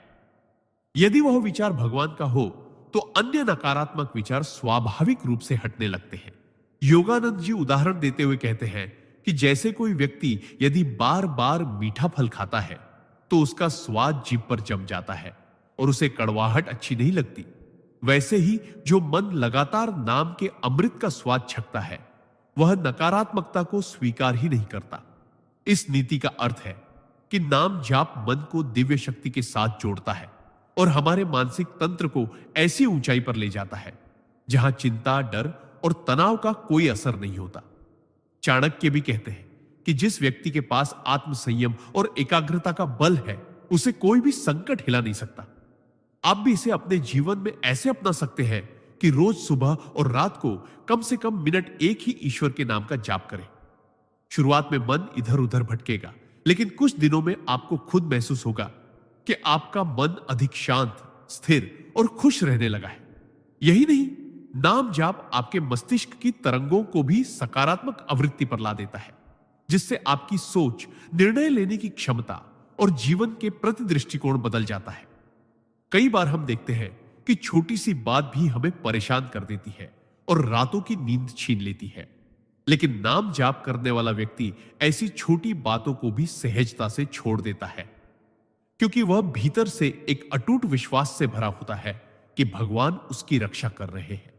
यदि वह विचार भगवान का हो तो अन्य नकारात्मक विचार स्वाभाविक रूप से हटने लगते हैं। योगानंद जी उदाहरण देते हुए कहते हैं कि जैसे कोई व्यक्ति यदि बार बार मीठा फल खाता है तो उसका स्वाद जीभ पर जम जाता है और उसे कड़वाहट अच्छी नहीं लगती, वैसे ही जो मन लगातार नाम के अमृत का स्वाद छकता है वह नकारात्मकता को स्वीकार ही नहीं करता। इस नीति का अर्थ है कि नाम जाप मन को दिव्य शक्ति के साथ जोड़ता है और हमारे मानसिक तंत्र को ऐसी ऊंचाई पर ले जाता है जहां चिंता, डर और तनाव का कोई असर नहीं होता। चाणक्य भी कहते हैं कि जिस व्यक्ति के पास आत्म संयम और एकाग्रता का बल है उसे कोई भी संकट हिला नहीं सकता। आप भी इसे अपने जीवन में ऐसे अपना सकते हैं कि रोज सुबह और रात को कम से कम मिनट एक ही ईश्वर के नाम का जाप करें। शुरुआत में मन इधर उधर भटकेगा, लेकिन कुछ दिनों में आपको खुद महसूस होगा कि आपका मन अधिक शांत, स्थिर और खुश रहने लगा है। यही नहीं, नाम जाप आपके मस्तिष्क की तरंगों को भी सकारात्मक आवृत्ति पर ला देता है, जिससे आपकी सोच, निर्णय लेने की क्षमता और जीवन के प्रति दृष्टिकोण बदल जाता है। कई बार हम देखते हैं कि छोटी सी बात भी हमें परेशान कर देती है और रातों की नींद छीन लेती है, लेकिन नाम जाप करने वाला व्यक्ति ऐसी छोटी बातों को भी सहजता से छोड़ देता है, क्योंकि वह भीतर से एक अटूट विश्वास से भरा होता है कि भगवान उसकी रक्षा कर रहे हैं।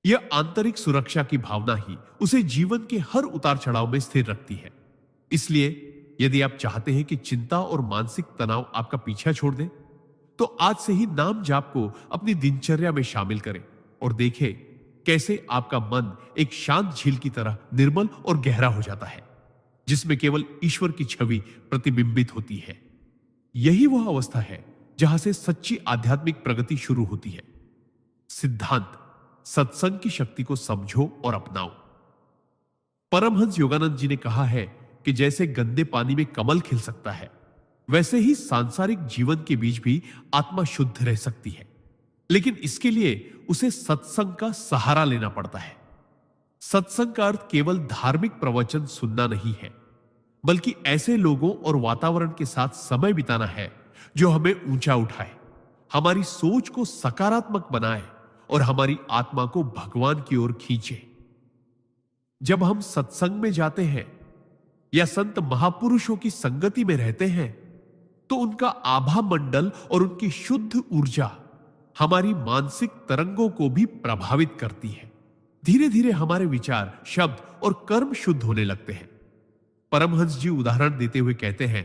यह आंतरिक सुरक्षा की भावना ही उसे जीवन के हर उतार चढ़ाव में स्थिर रखती है। इसलिए यदि आप चाहते हैं कि चिंता और मानसिक तनाव आपका पीछा छोड़ दे, तो आज से ही नाम जाप को अपनी दिनचर्या में शामिल करें और देखें कैसे आपका मन एक शांत झील की तरह निर्मल और गहरा हो जाता है, जिसमें केवल ईश्वर की छवि प्रतिबिंबित होती है। यही वह अवस्था है जहां से सच्ची आध्यात्मिक प्रगति शुरू होती है। सिद्धांत सत्संग की शक्ति को समझो और अपनाओ। परमहंस योगानंद जी ने कहा है कि जैसे गंदे पानी में कमल खिल सकता है, वैसे ही सांसारिक जीवन के बीच भी आत्मा शुद्ध रह सकती है, लेकिन इसके लिए उसे सत्संग का सहारा लेना पड़ता है। सत्संग का अर्थ केवल धार्मिक प्रवचन सुनना नहीं है, बल्कि ऐसे लोगों और वातावरण के साथ समय बिताना है जो हमें ऊंचा उठाए, हमारी सोच को सकारात्मक बनाए और हमारी आत्मा को भगवान की ओर खींचे। जब हम सत्संग में जाते हैं या संत महापुरुषों की संगति में रहते हैं, तो उनका आभा मंडल और उनकी शुद्ध ऊर्जा हमारी मानसिक तरंगों को भी प्रभावित करती है। धीरे धीरे हमारे विचार, शब्द और कर्म शुद्ध होने लगते हैं। परमहंस जी उदाहरण देते हुए कहते हैं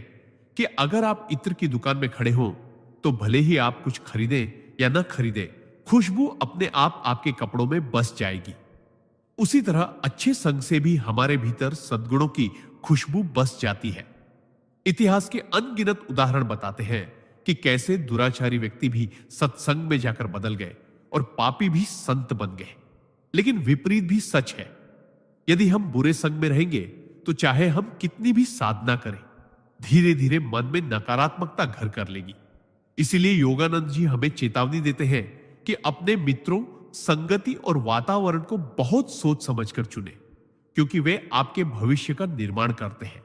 कि अगर आप इत्र की दुकान में खड़े हो तो भले ही आप कुछ खरीदें या न खरीदें, खुशबू अपने आप आपके कपड़ों में बस जाएगी। उसी तरह अच्छे संग से भी हमारे भीतर सद्गुणों की खुशबू बस जाती है। इतिहास के अनगिनत उदाहरण बताते हैं कि कैसे दुराचारी व्यक्ति भी सत्संग में जाकर बदल गए और पापी भी संत बन गए। लेकिन विपरीत भी सच है। यदि हम बुरे संग में रहेंगे तो चाहे हम कितनी भी साधना करें, धीरे धीरे मन में नकारात्मकता घर कर लेगी। इसीलिए योगानंद जी हमें चेतावनी देते हैं कि अपने मित्रों, संगति और वातावरण को बहुत सोच समझकर चुने, क्योंकि वे आपके भविष्य का निर्माण करते हैं।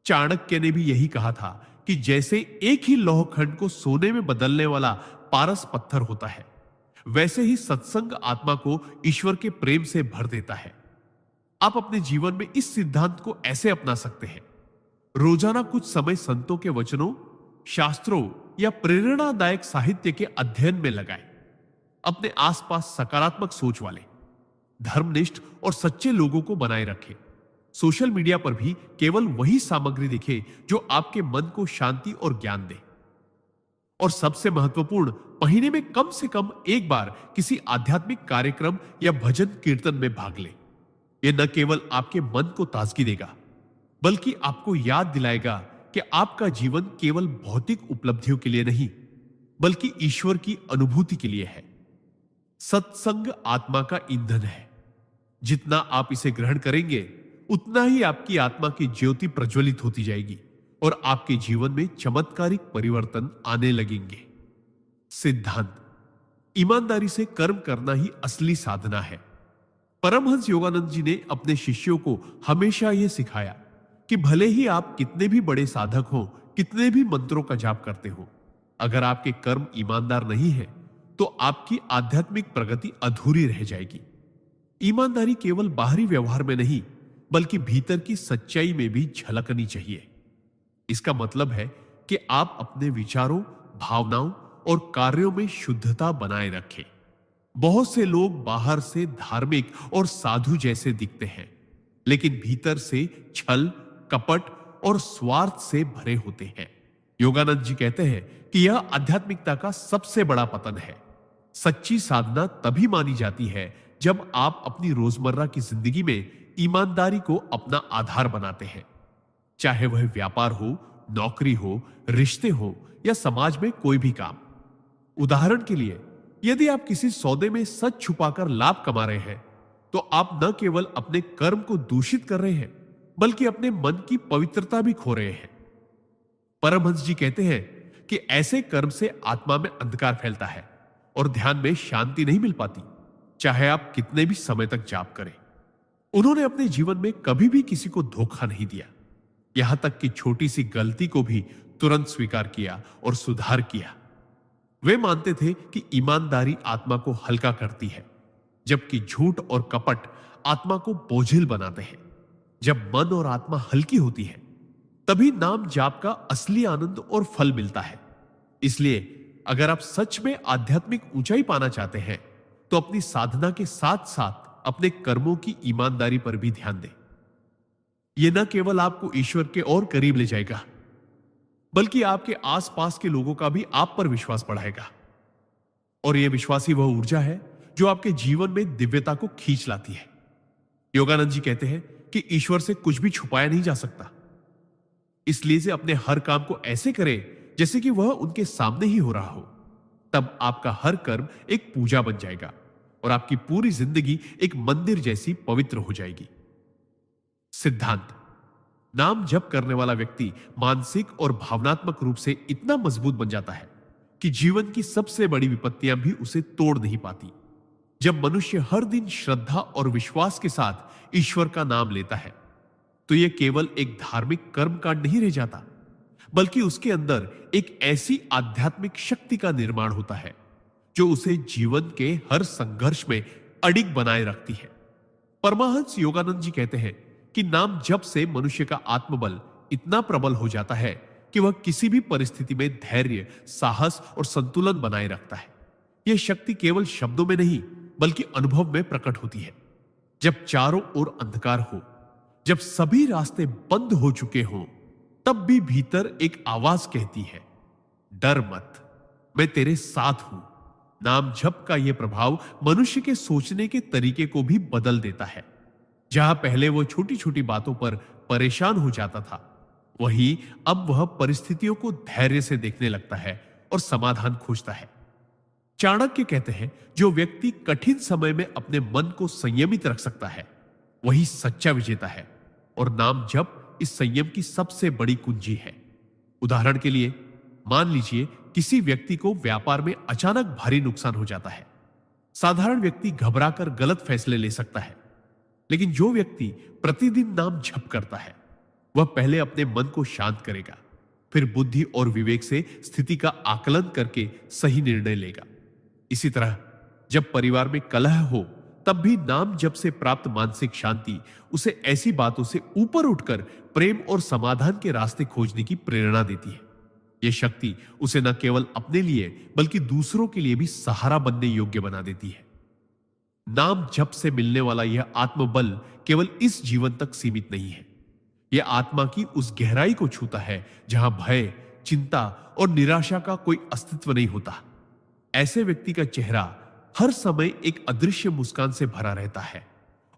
चाणक्य ने भी यही कहा था कि जैसे एक ही लौह खंड को सोने में बदलने वाला पारस पत्थर होता है, वैसे ही सत्संग आत्मा को ईश्वर के प्रेम से भर देता है। आप अपने जीवन में इस सिद्धांत को ऐसे अपना सकते हैं। रोजाना कुछ समय संतों के वचनों, शास्त्रों या प्रेरणादायक साहित्य के अध्ययन में लगाएं। अपने आसपास सकारात्मक सोच वाले, धर्मनिष्ठ और सच्चे लोगों को बनाए रखें। सोशल मीडिया पर भी केवल वही सामग्री दिखे जो आपके मन को शांति और ज्ञान दे। और सबसे महत्वपूर्ण, महीने में कम से कम एक बार किसी आध्यात्मिक कार्यक्रम या भजन कीर्तन में भाग ले। यह न केवल आपके मन को ताजगी देगा, बल्कि आपको याद दिलाएगा कि आपका जीवन केवल भौतिक उपलब्धियों के लिए नहीं, बल्कि ईश्वर की अनुभूति के लिए है। सत्संग आत्मा का ईंधन है। जितना आप इसे ग्रहण करेंगे, उतना ही आपकी आत्मा की ज्योति प्रज्वलित होती जाएगी और आपके जीवन में चमत्कारिक परिवर्तन आने लगेंगे। सिद्धांत: ईमानदारी से कर्म करना ही असली साधना है। परमहंस योगानंद जी ने अपने शिष्यों को हमेशा यह सिखाया कि भले ही आप कितने भी बड़े साधक हो, कितने भी मंत्रों का जाप करते हो, अगर आपके कर्म ईमानदार नहीं है तो आपकी आध्यात्मिक प्रगति अधूरी रह जाएगी। ईमानदारी केवल बाहरी व्यवहार में नहीं, बल्कि भीतर की सच्चाई में भी झलकनी चाहिए। इसका मतलब है कि आप अपने विचारों, भावनाओं और कार्यों में शुद्धता बनाए रखें। बहुत से लोग बाहर से धार्मिक और साधु जैसे दिखते हैं, लेकिन भीतर से छल, कपट और स्वार्थ से भरे होते हैं। योगानंद जी कहते हैं कि यह आध्यात्मिकता का सबसे बड़ा पतन है। सच्ची साधना तभी मानी जाती है जब आप अपनी रोजमर्रा की जिंदगी में ईमानदारी को अपना आधार बनाते हैं। चाहे वह व्यापार हो, नौकरी हो, रिश्ते हो या समाज में कोई भी काम। उदाहरण के लिए, यदि आप किसी सौदे में सच छुपाकर लाभ कमा रहे हैं, तो आप न केवल अपने कर्म को दूषित कर रहे हैं, बल्कि अपने मन की पवित्रता भी खो रहे हैं। परमहंस जी कहते हैं कि ऐसे कर्म से आत्मा में अंधकार फैलता है और ध्यान में शांति नहीं मिल पाती, चाहे आप कितने भी समय तक जाप करें। उन्होंने अपने जीवन में कभी भी किसी को धोखा नहीं दिया, यहां तक कि छोटी सी गलती को भी तुरंत स्वीकार किया और सुधार किया। वे मानते थे कि ईमानदारी आत्मा को हल्का करती है, जबकि झूठ और कपट आत्मा को बोझिल बनाते हैं। जब मन और आत्मा हल्की होती है, तभी नाम जाप का असली आनंद और फल मिलता है। इसलिए अगर आप सच में आध्यात्मिक ऊंचाई पाना चाहते हैं, तो अपनी साधना के साथ साथ अपने कर्मों की ईमानदारी पर भी ध्यान दें। यह न केवल आपको ईश्वर के और करीब ले जाएगा, बल्कि आपके आसपास के लोगों का भी आप पर विश्वास बढ़ाएगा। और यह विश्वास ही वह ऊर्जा है जो आपके जीवन में दिव्यता को खींच लाती है। योगानंद जी कहते हैं कि ईश्वर से कुछ भी छुपाया नहीं जा सकता, इसलिए से अपने हर काम को ऐसे करें जैसे कि वह उनके सामने ही हो रहा हो। तब आपका हर कर्म एक पूजा बन जाएगा और आपकी पूरी जिंदगी एक मंदिर जैसी पवित्र हो जाएगी। सिद्धांत: नाम जप करने वाला व्यक्ति मानसिक और भावनात्मक रूप से इतना मजबूत बन जाता है कि जीवन की सबसे बड़ी विपत्तियां भी उसे तोड़ नहीं पाती। जब मनुष्य हर दिन श्रद्धा और विश्वास के साथ ईश्वर का नाम लेता है, तो यह केवल एक धार्मिक कर्मकांड नहीं रह जाता, बल्कि उसके अंदर एक ऐसी आध्यात्मिक शक्ति का निर्माण होता है जो उसे जीवन के हर संघर्ष में अडिग बनाए रखती है। परमहंस योगानंद जी कहते हैं कि नाम जप से मनुष्य का आत्मबल इतना प्रबल हो जाता है कि वह किसी भी परिस्थिति में धैर्य, साहस और संतुलन बनाए रखता है। यह शक्ति केवल शब्दों में नहीं बल्कि अनुभव में प्रकट होती है। जब चारों ओर अंधकार हो, जब सभी रास्ते बंद हो चुके हों, तब भी भीतर एक आवाज कहती है, डर मत, मैं तेरे साथ हूं। नाम जप का यह प्रभाव मनुष्य के सोचने के तरीके को भी बदल देता है। जहां पहले वो छोटी छोटी बातों पर परेशान हो जाता था, वहीं अब वह परिस्थितियों को धैर्य से देखने लगता है और समाधान खोजता है। चाणक्य कहते हैं, जो व्यक्ति कठिन समय में अपने मन को संयमित रख सकता है, वही सच्चा विजेता है। और नाम जप इस संयम की सबसे बड़ी कुंजी है। उदाहरण के लिए, मान लीजिए किसी व्यक्ति को व्यापार में अचानक भारी नुकसान हो जाता है। साधारण व्यक्ति घबराकर गलत फैसले ले सकता है, लेकिन जो व्यक्ति प्रतिदिन नाम जप करता है, वह पहले अपने मन को शांत करेगा, फिर बुद्धि और विवेक से स्थिति का आकलन करके सही निर्णय लेगा। इसी तरह जब परिवार में कलह हो, तब भी नाम जप से प्राप्त मानसिक शांति उसे ऐसी बातों से ऊपर उठकर प्रेम और समाधान के रास्ते खोजने की प्रेरणा देती है। यह शक्ति उसे न केवल अपने लिए बल्कि दूसरों के लिए भी सहारा बनने योग्य बना देती है। नाम जप से मिलने वाला यह आत्मबल केवल इस जीवन तक सीमित नहीं है। यह आत्मा की उस गहराई को छूता है जहां भय, चिंता और निराशा का कोई अस्तित्व नहीं होता। ऐसे व्यक्ति का चेहरा हर समय एक अदृश्य मुस्कान से भरा रहता है।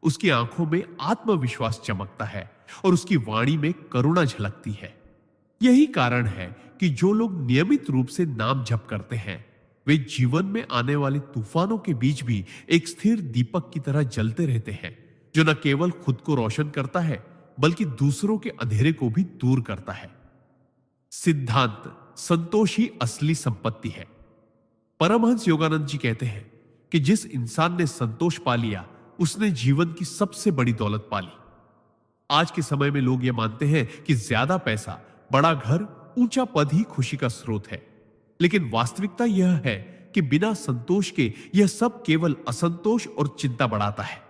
उसकी आंखों में आत्मविश्वास चमकता है और उसकी वाणी में करुणा झलकती है। यही कारण है कि जो लोग नियमित रूप से नाम जप करते हैं, वे जीवन में आने वाले तूफानों के बीच भी एक स्थिर दीपक की तरह जलते रहते हैं, जो न केवल खुद को रोशन करता है बल्कि दूसरों के अंधेरे को भी दूर करता है। सिद्धांत, संतोष ही असली संपत्ति है। परमहंस योगानंद जी कहते हैं कि जिस इंसान ने संतोष पा लिया, उसने जीवन की सबसे बड़ी दौलत पा ली। आज के समय में लोग यह मानते हैं कि ज्यादा पैसा, बड़ा घर, ऊंचा पद ही खुशी का स्रोत है, लेकिन वास्तविकता यह है कि बिना संतोष के यह सब केवल असंतोष और चिंता बढ़ाता है।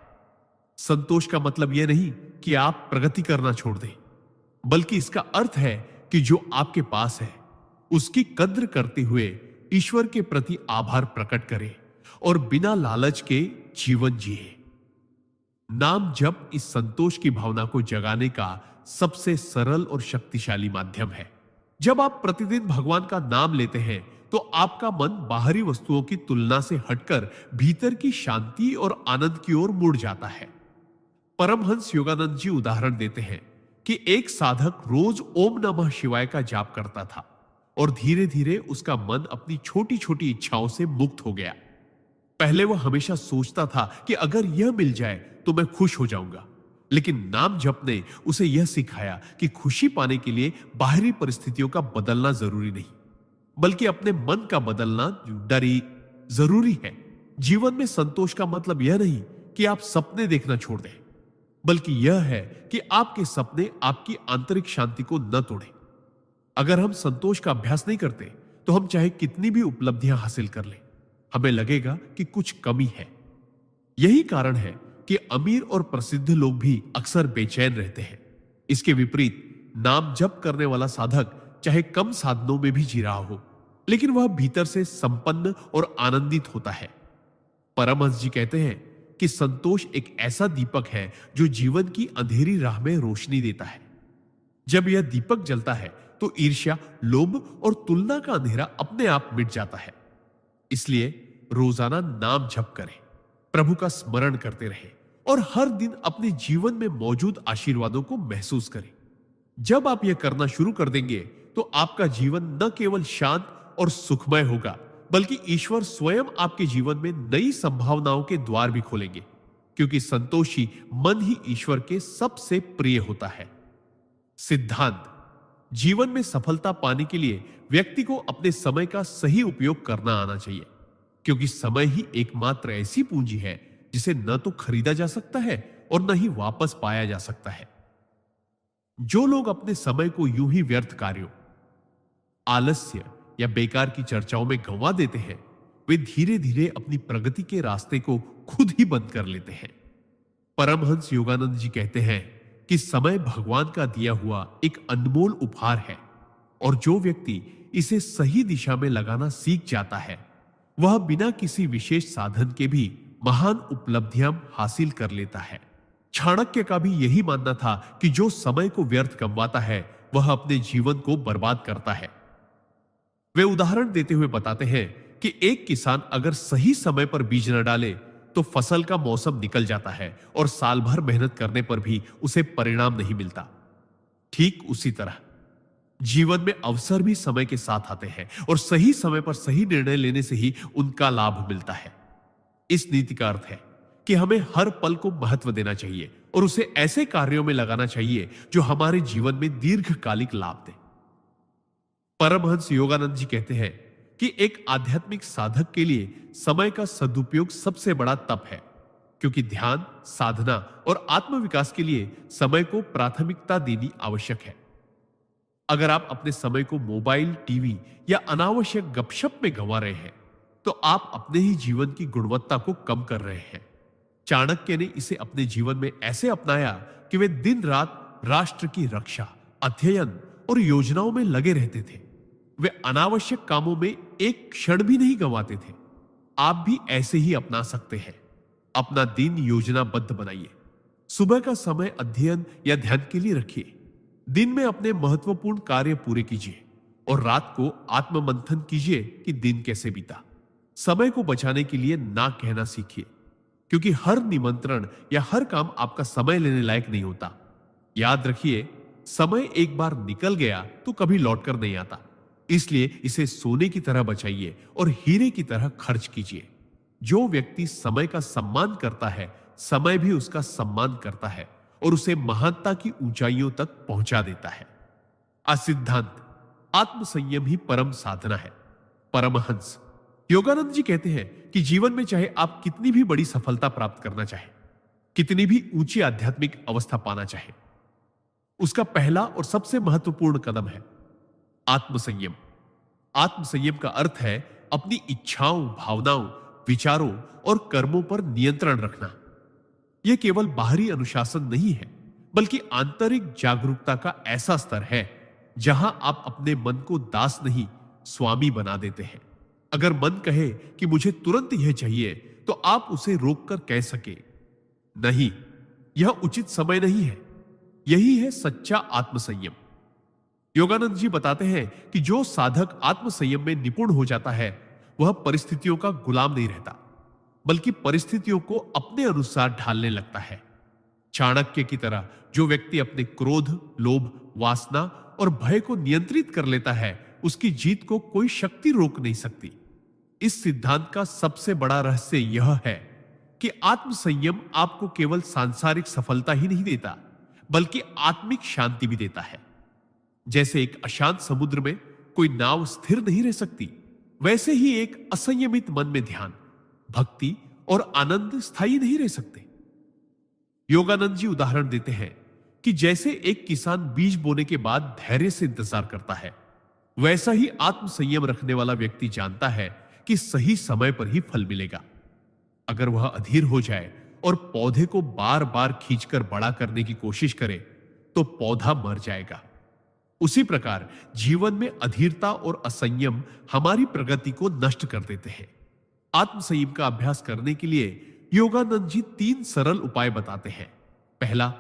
संतोष का मतलब यह नहीं कि आप प्रगति करना छोड़ दें, बल्कि इसका अर्थ है कि जो आपके पास है उसकी कद्र करते हुए ईश्वर के प्रति आभार प्रकट करें और बिना लालच के जीवन जिए। नाम जप इस संतोष की भावना को जगाने का सबसे सरल और शक्तिशाली माध्यम है। जब आप प्रतिदिन भगवान का नाम लेते हैं, तो आपका मन बाहरी वस्तुओं की तुलना से हटकर भीतर की शांति और आनंद की ओर मुड़ जाता है। परमहंस योगानंद जी उदाहरण देते हैं कि एक साधक रोज ओम नमः शिवाय का जाप करता था और धीरे धीरे उसका मन अपनी छोटी छोटी इच्छाओं से मुक्त हो गया। पहले वह हमेशा सोचता था कि अगर यह मिल जाए तो मैं खुश हो जाऊंगा, लेकिन नाम जप ने उसे यह सिखाया कि खुशी पाने के लिए बाहरी परिस्थितियों का बदलना जरूरी नहीं, बल्कि अपने मन का बदलना जरूरी है। जीवन में संतोष का मतलब यह नहीं कि आप सपने देखना छोड़ दें, बल्कि यह है कि आपके सपने आपकी आंतरिक शांति को न तोड़ें। अगर हम संतोष का अभ्यास नहीं करते, तो हम चाहे कितनी भी उपलब्धियां हासिल कर लें, हमें लगेगा कि कुछ कमी है। यही कारण है कि अमीर और प्रसिद्ध लोग भी अक्सर बेचैन रहते हैं। इसके विपरीत नाम जप करने वाला साधक चाहे कम साधनों में भी जी रहा हो, लेकिन वह भीतर से संपन्न और आनंदित होता है। परमहंस जी कहते हैं कि संतोष एक ऐसा दीपक है जो जीवन की अंधेरी राह में रोशनी देता है। जब यह दीपक जलता है तो ईर्ष्या, लोभ और तुलना का अंधेरा अपने आप मिट जाता है। इसलिए रोजाना नाम जप करें, प्रभु का स्मरण करते रहें और हर दिन अपने जीवन में मौजूद आशीर्वादों को महसूस करें। जब आप यह करना शुरू कर देंगे, तो आपका जीवन न केवल शांत और सुखमय होगा, बल्कि ईश्वर स्वयं आपके जीवन में नई संभावनाओं के द्वार भी खोलेंगे, क्योंकि संतोषी मन ही ईश्वर के सबसे प्रिय होता है। सिद्धांत, जीवन में सफलता पाने के लिए व्यक्ति को अपने समय का सही उपयोग करना आना चाहिए, क्योंकि समय ही एकमात्र ऐसी पूंजी है जिसे न तो खरीदा जा सकता है और न ही वापस पाया जा सकता है। जो लोग अपने समय को यूं ही व्यर्थ कार्यों, आलस्य या बेकार की चर्चाओं में गंवा देते हैं, वे धीरे धीरे अपनी प्रगति के रास्ते को खुद ही बंद कर लेते हैं। परमहंस योगानंद जी कहते हैं कि समय भगवान का दिया हुआ एक अनमोल उपहार है और जो व्यक्ति इसे सही दिशा में लगाना सीख जाता है वह बिना किसी विशेष साधन के भी महान उपलब्धियां हासिल कर लेता है। चाणक्य का भी यही मानना था कि जो समय को व्यर्थ गंवाता है वह अपने जीवन को बर्बाद करता है। वे उदाहरण देते हुए बताते हैं कि एक किसान अगर सही समय पर बीज न डाले तो फसल का मौसम निकल जाता है और साल भर मेहनत करने पर भी उसे परिणाम नहीं मिलता। ठीक उसी तरह जीवन में अवसर भी समय के साथ आते हैं और सही समय पर सही निर्णय लेने से ही उनका लाभ मिलता है। इस नीति का अर्थ है कि हमें हर पल को महत्व देना चाहिए और उसे ऐसे कार्यों में लगाना चाहिए जो हमारे जीवन में दीर्घकालिक लाभ दे। परमहंस योगानंद जी कहते हैं कि एक आध्यात्मिक साधक के लिए समय का सदुपयोग सबसे बड़ा तप है, क्योंकि ध्यान, साधना और आत्मविकास के लिए समय को प्राथमिकता देनी आवश्यक है। अगर आप अपने समय को मोबाइल, टीवी या अनावश्यक गपशप में गंवा रहे हैं तो आप अपने ही जीवन की गुणवत्ता को कम कर रहे हैं। चाणक्य ने इसे अपने जीवन में ऐसे अपनाया कि वे दिन रात राष्ट्र की रक्षा, अध्ययन और योजनाओं में लगे रहते थे। वे अनावश्यक कामों में एक क्षण भी नहीं गंवाते थे। आप भी ऐसे ही अपना सकते हैं। अपना दिन योजनाबद्ध बनाइए। सुबह का समय अध्ययन या ध्यान के लिए रखिए। दिन में अपने महत्वपूर्ण कार्य पूरे कीजिए और रात को आत्ममंथन कीजिए कि दिन कैसे बीता। समय को बचाने के लिए ना कहना सीखिए, क्योंकि हर निमंत्रण या हर काम आपका समय लेने लायक नहीं होता। याद रखिए, समय एक बार निकल गया तो कभी लौटकर नहीं आता। इसलिए इसे सोने की तरह बचाइए और हीरे की तरह खर्च कीजिए। जो व्यक्ति समय का सम्मान करता है, समय भी उसका सम्मान करता है और उसे महानता की ऊंचाइयों तक पहुंचा देता है। सिद्धांत आत्मसंयम ही परम साधना है। परमहंस योगानंद जी कहते हैं कि जीवन में चाहे आप कितनी भी बड़ी सफलता प्राप्त करना चाहे, कितनी भी ऊंची आध्यात्मिक अवस्था पाना चाहे, उसका पहला और सबसे महत्वपूर्ण कदम है आत्मसंयम। आत्मसंयम का अर्थ है अपनी इच्छाओं, भावनाओं, विचारों और कर्मों पर नियंत्रण रखना। यह केवल बाहरी अनुशासन नहीं है, बल्कि आंतरिक जागरूकता का ऐसा स्तर है जहां आप अपने मन को दास नहीं, स्वामी बना देते हैं। अगर मन कहे कि मुझे तुरंत यह चाहिए, तो आप उसे रोककर कह सके, नहीं, यह उचित समय नहीं है। यही है सच्चा आत्मसंयम। योगानंद जी बताते हैं कि जो साधक आत्मसंयम में निपुण हो जाता है वह परिस्थितियों का गुलाम नहीं रहता, बल्कि परिस्थितियों को अपने अनुसार ढालने लगता है। चाणक्य की तरह जो व्यक्ति अपने क्रोध, लोभ, वासना और भय को नियंत्रित कर लेता है, उसकी जीत को कोई शक्ति रोक नहीं सकती। इस सिद्धांत का सबसे बड़ा रहस्य यह है कि आत्मसंयम आपको केवल सांसारिक सफलता ही नहीं देता, बल्कि आत्मिक शांति भी देता है। जैसे एक अशांत समुद्र में कोई नाव स्थिर नहीं रह सकती, वैसे ही एक असंयमित मन में ध्यान, भक्ति और आनंद स्थायी नहीं रह सकते। योगानंद जी उदाहरण देते हैं कि जैसे एक किसान बीज बोने के बाद धैर्य से इंतजार करता है, वैसा ही आत्मसंयम रखने वाला व्यक्ति जानता है कि सही समय पर ही फल मिलेगा। अगर वह अधीर हो जाए और पौधे को बार बार खींचकर बड़ा करने की कोशिश करे तो पौधा मर जाएगा। उसी प्रकार जीवन में अधीरता और असंयम हमारी प्रगति को नष्ट कर देते हैं। आत्मसंयम का अभ्यास करने के लिए योगानंद जी 3 सरल उपाय बताते हैं। पहला,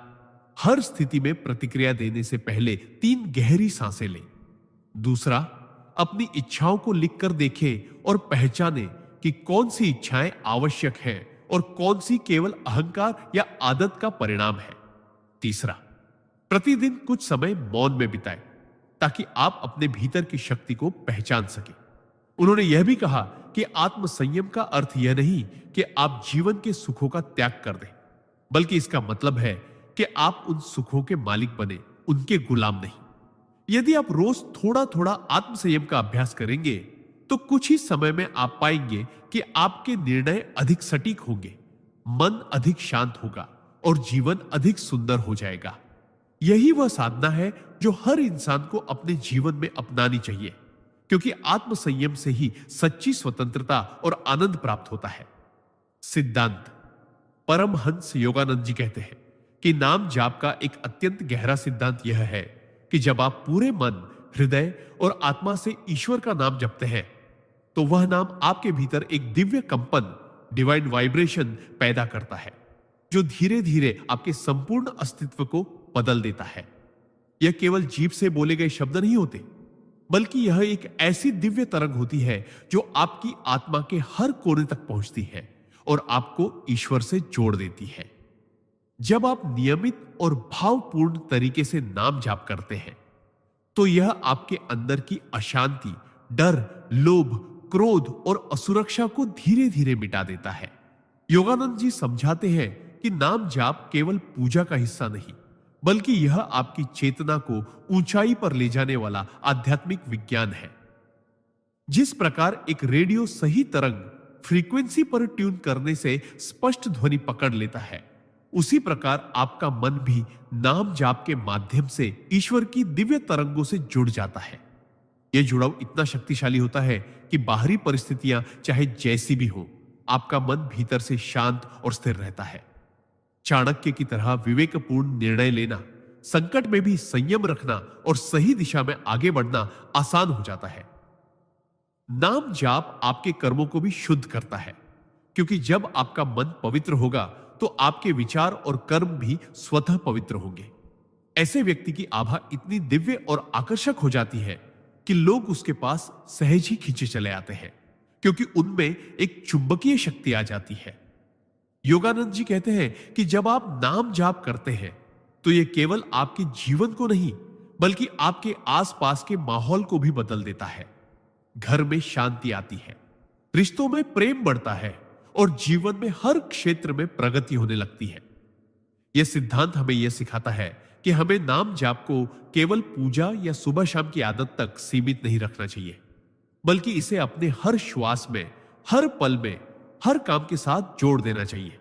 हर स्थिति में प्रतिक्रिया देने से पहले 3 गहरी सांसें लें। दूसरा, अपनी इच्छाओं को लिखकर देखें और पहचानें कि कौन सी इच्छाएं आवश्यक है और कौन सी केवल अहंकार या आदत का परिणाम है। तीसरा, प्रतिदिन कुछ समय मौन में बिताएं ताकि आप अपने भीतर की शक्ति को पहचान सकें। उन्होंने यह भी कहा कि आत्मसंयम का अर्थ यह नहीं कि आप जीवन के सुखों का त्याग कर दें, बल्कि इसका मतलब है कि आप उन सुखों के मालिक बने, उनके गुलाम नहीं। यदि आप रोज थोड़ा थोड़ा आत्मसंयम का अभ्यास करेंगे तो कुछ ही समय में आप पाएंगे कि आपके निर्णय अधिक सटीक होंगे, मन अधिक शांत होगा और जीवन अधिक सुंदर हो जाएगा। यही वह साधना है जो हर इंसान को अपने जीवन में अपनानी चाहिए, क्योंकि आत्म संयम से ही सच्ची स्वतंत्रता और आनंद प्राप्त होता है। सिद्धांत। परमहंस योगानंद जी कहते हैं कि नाम जाप का एक अत्यंत गहरा सिद्धांत यह है कि जब आप पूरे मन, हृदय और आत्मा से ईश्वर का नाम जपते हैं तो वह नाम आपके भीतर एक दिव्य कंपन, डिवाइन वाइब्रेशन पैदा करता है, जो धीरे धीरे आपके संपूर्ण अस्तित्व को बदल देता है। यह केवल जीभ से बोले गए शब्द नहीं होते, बल्कि यह एक ऐसी दिव्य तरंग होती है जो आपकी आत्मा के हर कोने तक पहुंचती है और आपको ईश्वर से जोड़ देती है। जब आप नियमित और भावपूर्ण तरीके से नाम जाप करते हैं तो यह आपके अंदर की अशांति, डर, लोभ, क्रोध और असुरक्षा को धीरे धीरे मिटा देता है। योगानंद जी समझाते हैं कि नाम जाप केवल पूजा का हिस्सा नहीं, बल्कि यह आपकी चेतना को ऊंचाई पर ले जाने वाला आध्यात्मिक विज्ञान है। जिस प्रकार एक रेडियो सही तरंग फ्रीक्वेंसी पर ट्यून करने से स्पष्ट ध्वनि पकड़ लेता है, उसी प्रकार आपका मन भी नाम जाप के माध्यम से ईश्वर की दिव्य तरंगों से जुड़ जाता है। यह जुड़ाव इतना शक्तिशाली होता है कि बाहरी परिस्थितियां चाहे जैसी भी हो, आपका मन भीतर से शांत और स्थिर रहता है। चाणक्य की तरह विवेकपूर्ण निर्णय लेना, संकट में भी संयम रखना और सही दिशा में आगे बढ़ना आसान हो जाता है। नाम जाप आपके कर्मों को भी शुद्ध करता है, क्योंकि जब आपका मन पवित्र होगा तो आपके विचार और कर्म भी स्वतः पवित्र होंगे। ऐसे व्यक्ति की आभा इतनी दिव्य और आकर्षक हो जाती है कि लोग उसके पास सहज ही खींचे चले आते हैं, क्योंकि उनमें एक चुंबकीय शक्ति आ जाती है। योगानंद जी कहते हैं कि जब आप नाम जाप करते हैं तो यह केवल आपके जीवन को नहीं, बल्कि आपके आसपास के माहौल को भी बदल देता है। घर में शांति आती है, रिश्तों में प्रेम बढ़ता है और जीवन में हर क्षेत्र में प्रगति होने लगती है। यह सिद्धांत हमें यह सिखाता है कि हमें नाम जाप को केवल पूजा या सुबह शाम की आदत तक सीमित नहीं रखना चाहिए, बल्कि इसे अपने हर श्वास में, हर पल में, हर काम के साथ जोड़ देना चाहिए।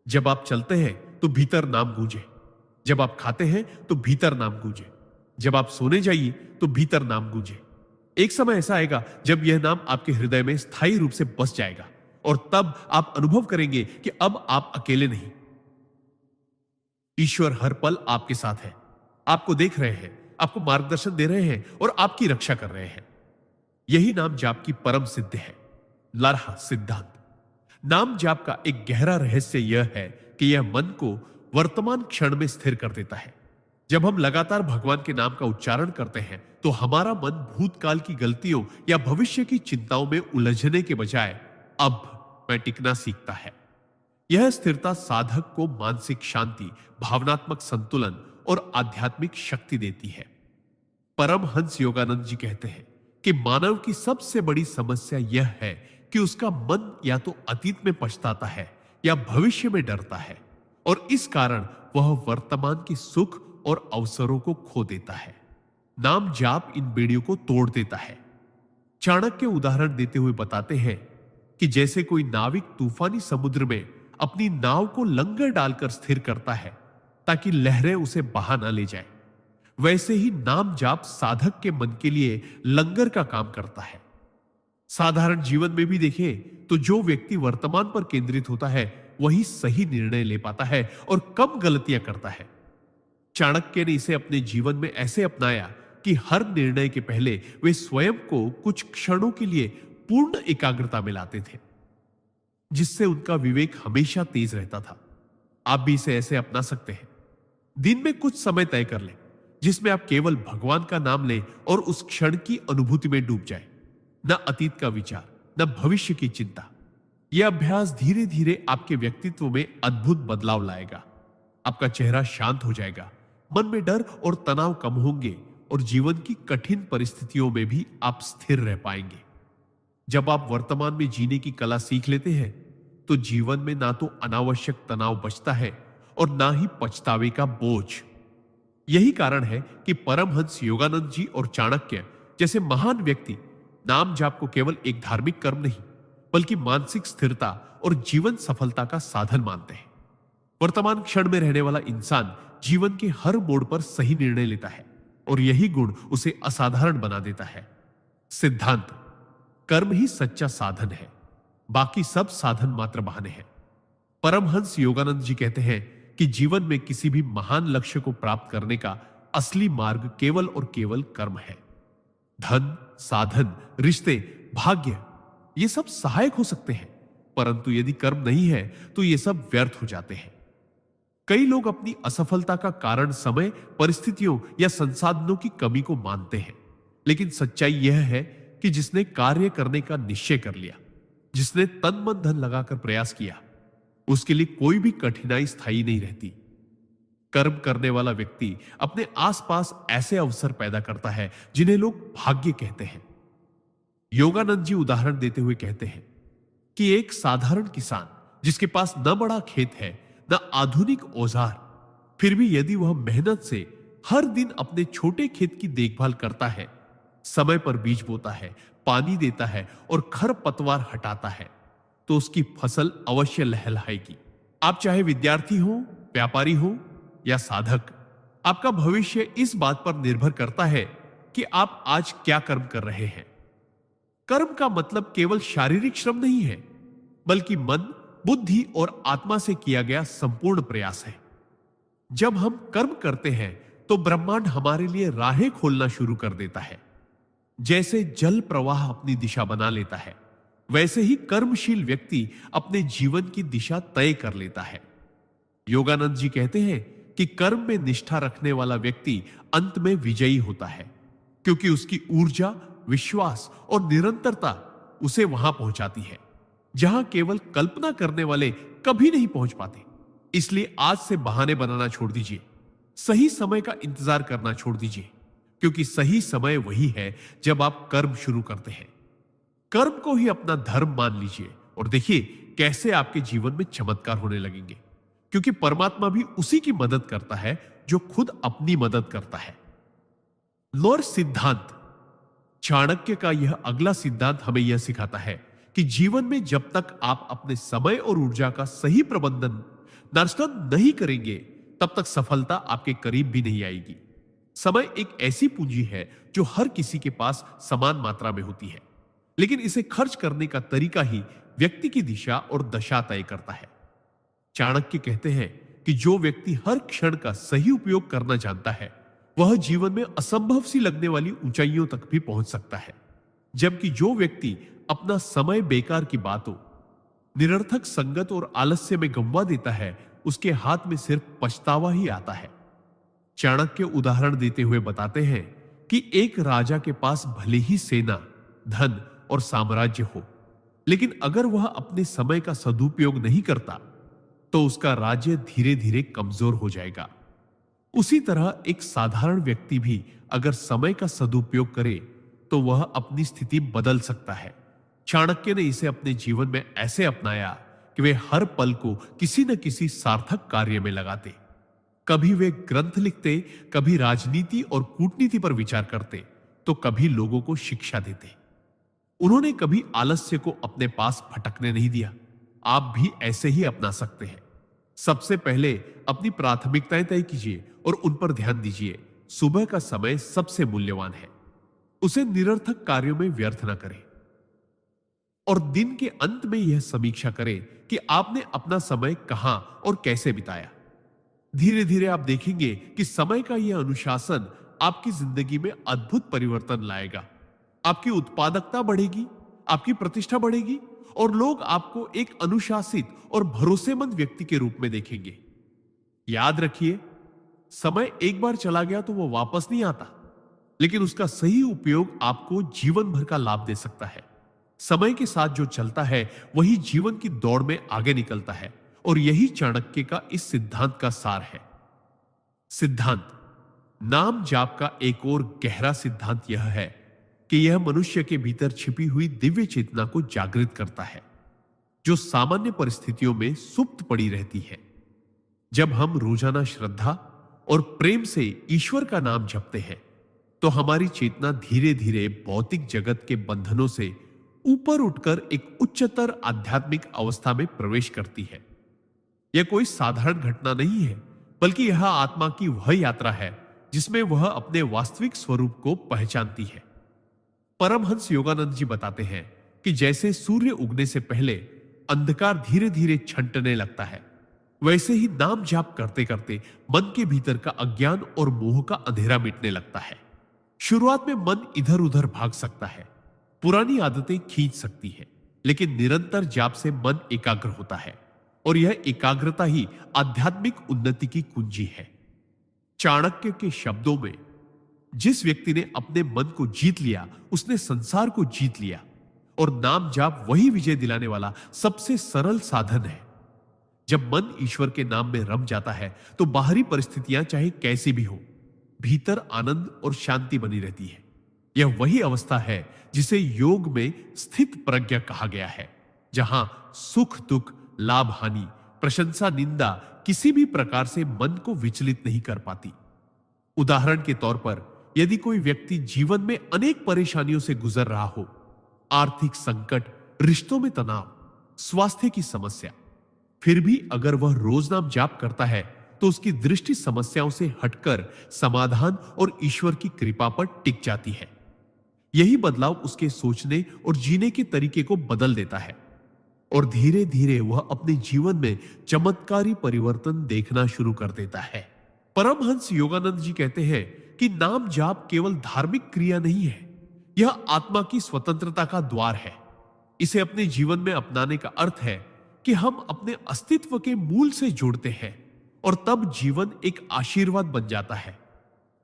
जब आप चलते हैं तो भीतर नाम गूंजे, जब आप खाते हैं तो भीतर नाम गूंजे, जब आप सोने जाइए तो भीतर नाम गूंजे। एक समय ऐसा आएगा जब यह नाम आपके हृदय में स्थायी रूप से बस जाएगा और तब आप अनुभव करेंगे कि अब आप अकेले नहीं। ईश्वर हर पल आपके साथ है, आपको देख रहे हैं, आपको मार्गदर्शन दे रहे हैं और आपकी रक्षा कर रहे हैं। यही नाम जाप की परम सिद्ध है। लारहा सिद्धांत। नाम जाप का एक गहरा रहस्य यह है कि यह मन को वर्तमान क्षण में स्थिर कर देता है। जब हम लगातार भगवान के नाम का उच्चारण करते हैं तो हमारा मन भूतकाल की गलतियों या भविष्य की चिंताओं में उलझने के बजाय अब मैं टिकना सीखता है। यह स्थिरता साधक को मानसिक शांति, भावनात्मक संतुलन और आध्यात्मिक शक्ति देती है। परमहंस योगानंद जी कहते हैं कि मानव की सबसे बड़ी समस्या यह है कि उसका मन या तो अतीत में पछताता है या भविष्य में डरता है, और इस कारण वह वर्तमान की सुख और अवसरों को खो देता है। नाम जाप इन बेड़ियों को तोड़ देता है। चाणक्य उदाहरण देते हुए बताते हैं कि जैसे कोई नाविक तूफानी समुद्र में अपनी नाव को लंगर डालकर स्थिर करता है ताकि लहरें उसे बहा ना ले जाए, वैसे ही नाम जाप साधक के मन के लिए लंगर का काम करता है। साधारण जीवन में भी देखें तो जो व्यक्ति वर्तमान पर केंद्रित होता है वही सही निर्णय ले पाता है और कम गलतियां करता है। चाणक्य ने इसे अपने जीवन में ऐसे अपनाया कि हर निर्णय के पहले वे स्वयं को कुछ क्षणों के लिए पूर्ण एकाग्रता में लाते थे, जिससे उनका विवेक हमेशा तेज रहता था। आप भी इसे ऐसे अपना सकते हैं। दिन में कुछ समय तय कर लें जिसमें आप केवल भगवान का नाम लें और उस क्षण की अनुभूति में डूब जाएं। न अतीत का विचार, न भविष्य की चिंता। यह अभ्यास धीरे धीरे आपके व्यक्तित्व में अद्भुत बदलाव लाएगा। आपका चेहरा शांत हो जाएगा, मन में डर और तनाव कम होंगे और जीवन की कठिन परिस्थितियों में भी आप स्थिर रह पाएंगे। जब आप वर्तमान में जीने की कला सीख लेते हैं तो जीवन में ना तो अनावश्यक तनाव बचता है और ना ही पछतावे का बोझ। यही कारण है कि परमहंस योगानंद जी और चाणक्य जैसे महान व्यक्ति नाम जाप को केवल एक धार्मिक कर्म नहीं, बल्कि मानसिक स्थिरता और जीवन सफलता का साधन मानते हैं। वर्तमान क्षण में रहने वाला इंसान जीवन के हर मोड़ पर सही निर्णय लेता है और यही गुण उसे असाधारण बना देता है। सिद्धांत: कर्म ही सच्चा साधन है, बाकी सब साधन मात्र बहाने हैं। परमहंस योगानंद जी कहते हैं कि जीवन में किसी भी महान लक्ष्य को प्राप्त करने का असली मार्ग केवल और केवल कर्म है। धन, साधन, रिश्ते, भाग्य, ये सब सहायक हो सकते हैं, परंतु यदि कर्म नहीं है तो ये सब व्यर्थ हो जाते हैं। कई लोग अपनी असफलता का कारण समय, परिस्थितियों या संसाधनों की कमी को मानते हैं, लेकिन सच्चाई यह है कि जिसने कार्य करने का निश्चय कर लिया, जिसने तन मन धन लगाकर प्रयास किया, उसके लिए कोई भी कठिनाई स्थायी नहीं रहती। कर्म करने वाला व्यक्ति अपने आसपास ऐसे अवसर पैदा करता है जिन्हें लोग भाग्य कहते हैं। योगानंद जी उदाहरण देते हुए कहते हैं कि एक साधारण किसान जिसके पास न बड़ा खेत है, न आधुनिक औजार, फिर भी यदि वह मेहनत से हर दिन अपने छोटे खेत की देखभाल करता है, समय पर बीज बोता है, पानी देता है और खरपतवार हटाता है, तो उसकी फसल अवश्य लहलहाएगी। आप चाहे विद्यार्थी हो, व्यापारी हो या साधक, आपका भविष्य इस बात पर निर्भर करता है कि आप आज क्या कर्म कर रहे हैं। कर्म का मतलब केवल शारीरिक श्रम नहीं है, बल्कि मन, बुद्धि और आत्मा से किया गया संपूर्ण प्रयास है। जब हम कर्म करते हैं तो ब्रह्मांड हमारे लिए राहें खोलना शुरू कर देता है। जैसे जल प्रवाह अपनी दिशा बना लेता है, वैसे ही कर्मशील व्यक्ति अपने जीवन की दिशा तय कर लेता है। योगानंद जी कहते हैं कि कर्म में निष्ठा रखने वाला व्यक्ति अंत में विजयी होता है, क्योंकि उसकी ऊर्जा, विश्वास और निरंतरता उसे वहां पहुंचाती है जहां केवल कल्पना करने वाले कभी नहीं पहुंच पाते। इसलिए आज से बहाने बनाना छोड़ दीजिए, सही समय का इंतजार करना छोड़ दीजिए, क्योंकि सही समय वही है जब आप कर्म शुरू करते हैं। कर्म को ही अपना धर्म मान लीजिए और देखिए कैसे आपके जीवन में चमत्कार होने लगेंगे, क्योंकि परमात्मा भी उसी की मदद करता है जो खुद अपनी मदद करता है। लोअर सिद्धांत: चाणक्य का यह अगला सिद्धांत हमें यह सिखाता है कि जीवन में जब तक आप अपने समय और ऊर्जा का सही प्रबंधन नष्ट नहीं करेंगे, तब तक सफलता आपके करीब भी नहीं आएगी। समय एक ऐसी पूंजी है जो हर किसी के पास समान मात्रा में होती है, लेकिन इसे खर्च करने का तरीका ही व्यक्ति की दिशा और दशा तय करता है। चाणक्य कहते हैं कि जो व्यक्ति हर क्षण का सही उपयोग करना जानता है, वह जीवन में असंभव सी लगने वाली ऊंचाइयों तक भी पहुंच सकता है, जबकि जो व्यक्ति अपना समय बेकार की बातों, निरर्थक संगत और आलस्य में गंवा देता है, उसके हाथ में सिर्फ पछतावा ही आता है। चाणक्य उदाहरण देते हुए बताते हैं कि एक राजा के पास भले ही सेना, धन और साम्राज्य हो, लेकिन अगर वह अपने समय का सदुपयोग नहीं करता तो उसका राज्य धीरे धीरे कमजोर हो जाएगा। उसी तरह एक साधारण व्यक्ति भी अगर समय का सदुपयोग करे तो वह अपनी स्थिति बदल सकता है। चाणक्य ने इसे अपने जीवन में ऐसे अपनाया कि वे हर पल को किसी न किसी सार्थक कार्य में लगाते। कभी वे ग्रंथ लिखते, कभी राजनीति और कूटनीति पर विचार करते, तो कभी लोगों को शिक्षा देते। उन्होंने कभी आलस्य को अपने पास भटकने नहीं दिया। आप भी ऐसे ही अपना सकते हैं। सबसे पहले अपनी प्राथमिकताएं तय कीजिए और उन पर ध्यान दीजिए। सुबह का समय सबसे मूल्यवान है, उसे निरर्थक कार्यों में व्यर्थ न करें। और दिन के अंत में यह समीक्षा करें कि आपने अपना समय कहां और कैसे बिताया। धीरे धीरे आप देखेंगे कि समय का यह अनुशासन आपकी जिंदगी में अद्भुत परिवर्तन लाएगा। आपकी उत्पादकता बढ़ेगी, आपकी प्रतिष्ठा बढ़ेगी और लोग आपको एक अनुशासित और भरोसेमंद व्यक्ति के रूप में देखेंगे। याद रखिए, समय एक बार चला गया तो वो वापस नहीं आता, लेकिन उसका सही उपयोग आपको जीवन भर का लाभ दे सकता है। समय के साथ जो चलता है वही जीवन की दौड़ में आगे निकलता है, और यही चाणक्य का इस सिद्धांत का सार है। सिद्धांत: नाम जाप का एक और गहरा सिद्धांत यह है कि यह मनुष्य के भीतर छिपी हुई दिव्य चेतना को जागृत करता है, जो सामान्य परिस्थितियों में सुप्त पड़ी रहती है। जब हम रोजाना श्रद्धा और प्रेम से ईश्वर का नाम जपते हैं, तो हमारी चेतना धीरे धीरे भौतिक जगत के बंधनों से ऊपर उठकर एक उच्चतर आध्यात्मिक अवस्था में प्रवेश करती है। यह कोई साधारण घटना नहीं है, बल्कि यह आत्मा की वह यात्रा है जिसमें वह अपने वास्तविक स्वरूप को पहचानती है। परमहंस योगानंद जी बताते हैं कि जैसे सूर्य उगने से पहले अंधकार धीरे धीरे छंटने लगता है, वैसे ही नाम जाप करते करते मन के भीतर का अज्ञान और मोह का अंधेरा मिटने लगता है। शुरुआत में मन इधर उधर भाग सकता है, पुरानी आदतें खींच सकती है, लेकिन निरंतर जाप से मन एकाग्र होता है और यह एकाग्रता ही आध्यात्मिक उन्नति की कुंजी है। चाणक्य के शब्दों में, जिस व्यक्ति ने अपने मन को जीत लिया उसने संसार को जीत लिया, और नाम जाप वही विजय दिलाने वाला सबसे सरल साधन है। जब मन ईश्वर के नाम में रम जाता है तो बाहरी परिस्थितियां चाहे कैसी भी हो, भीतर आनंद और शांति बनी रहती है। यह वही अवस्था है जिसे योग में स्थित प्रज्ञा कहा गया है, जहां सुख दुख, लाभ हानि, प्रशंसा निंदा किसी भी प्रकार से मन को विचलित नहीं कर पाती। उदाहरण के तौर पर, यदि कोई व्यक्ति जीवन में अनेक परेशानियों से गुजर रहा हो, आर्थिक संकट, रिश्तों में तनाव, स्वास्थ्य की समस्या, फिर भी अगर वह रोज नाम जाप करता है तो उसकी दृष्टि समस्याओं से हटकर समाधान और ईश्वर की कृपा पर टिक जाती है। यही बदलाव उसके सोचने और जीने के तरीके को बदल देता है और धीरे धीरे वह अपने जीवन में चमत्कारी परिवर्तन देखना शुरू कर देता है। परमहंस योगानंद जी कहते हैं कि नाम जाप केवल धार्मिक क्रिया नहीं है, यह आत्मा की स्वतंत्रता का द्वार है। इसे अपने जीवन में अपनाने का अर्थ है कि हम अपने अस्तित्व के मूल से जुड़ते हैं और तब जीवन एक आशीर्वाद बन जाता है,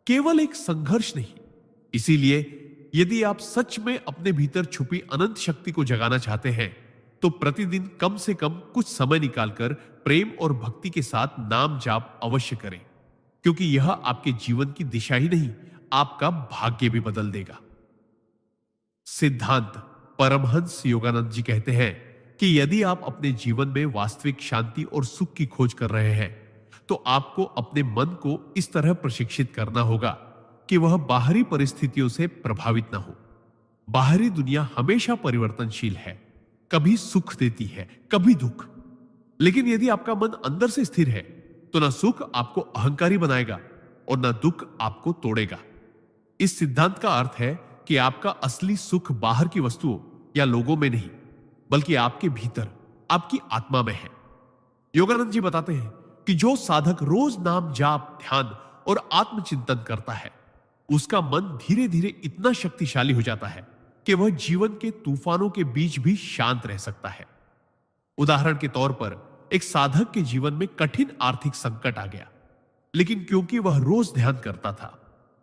केवल एक संघर्ष नहीं। इसीलिए यदि आप सच में अपने भीतर छुपी अनंत शक्ति को जगाना चाहते हैं तो प्रतिदिन कम से कम कुछ समय निकालकर प्रेम और भक्ति के साथ नाम जाप अवश्य करें, क्योंकि यह आपके जीवन की दिशा ही नहीं, आपका भाग्य भी बदल देगा। सिद्धांत: परमहंस योगानंद जी कहते हैं कि यदि आप अपने जीवन में वास्तविक शांति और सुख की खोज कर रहे हैं तो आपको अपने मन को इस तरह प्रशिक्षित करना होगा कि वह बाहरी परिस्थितियों से प्रभावित ना हो। बाहरी दुनिया हमेशा परिवर्तनशील है, कभी सुख देती है, कभी दुख। लेकिन यदि आपका मन अंदर से स्थिर है तो ना सुख आपको अहंकारी बनाएगा और ना दुख आपको तोड़ेगा। इस सिद्धांत का अर्थ है कि आपका असली सुख बाहर की वस्तुओं या लोगों में नहीं, बल्कि आपके भीतर, आपकी आत्मा में है। योगानंद जी बताते हैं कि जो साधक रोज नाम जाप, ध्यान और आत्मचिंतन करता है, उसका मन धीरे धीरे इतना शक्तिशाली हो जाता है कि वह जीवन के तूफानों के बीच भी शांत रह सकता है। उदाहरण के तौर पर, एक साधक के जीवन में कठिन आर्थिक संकट आ गया, लेकिन क्योंकि वह रोज ध्यान करता था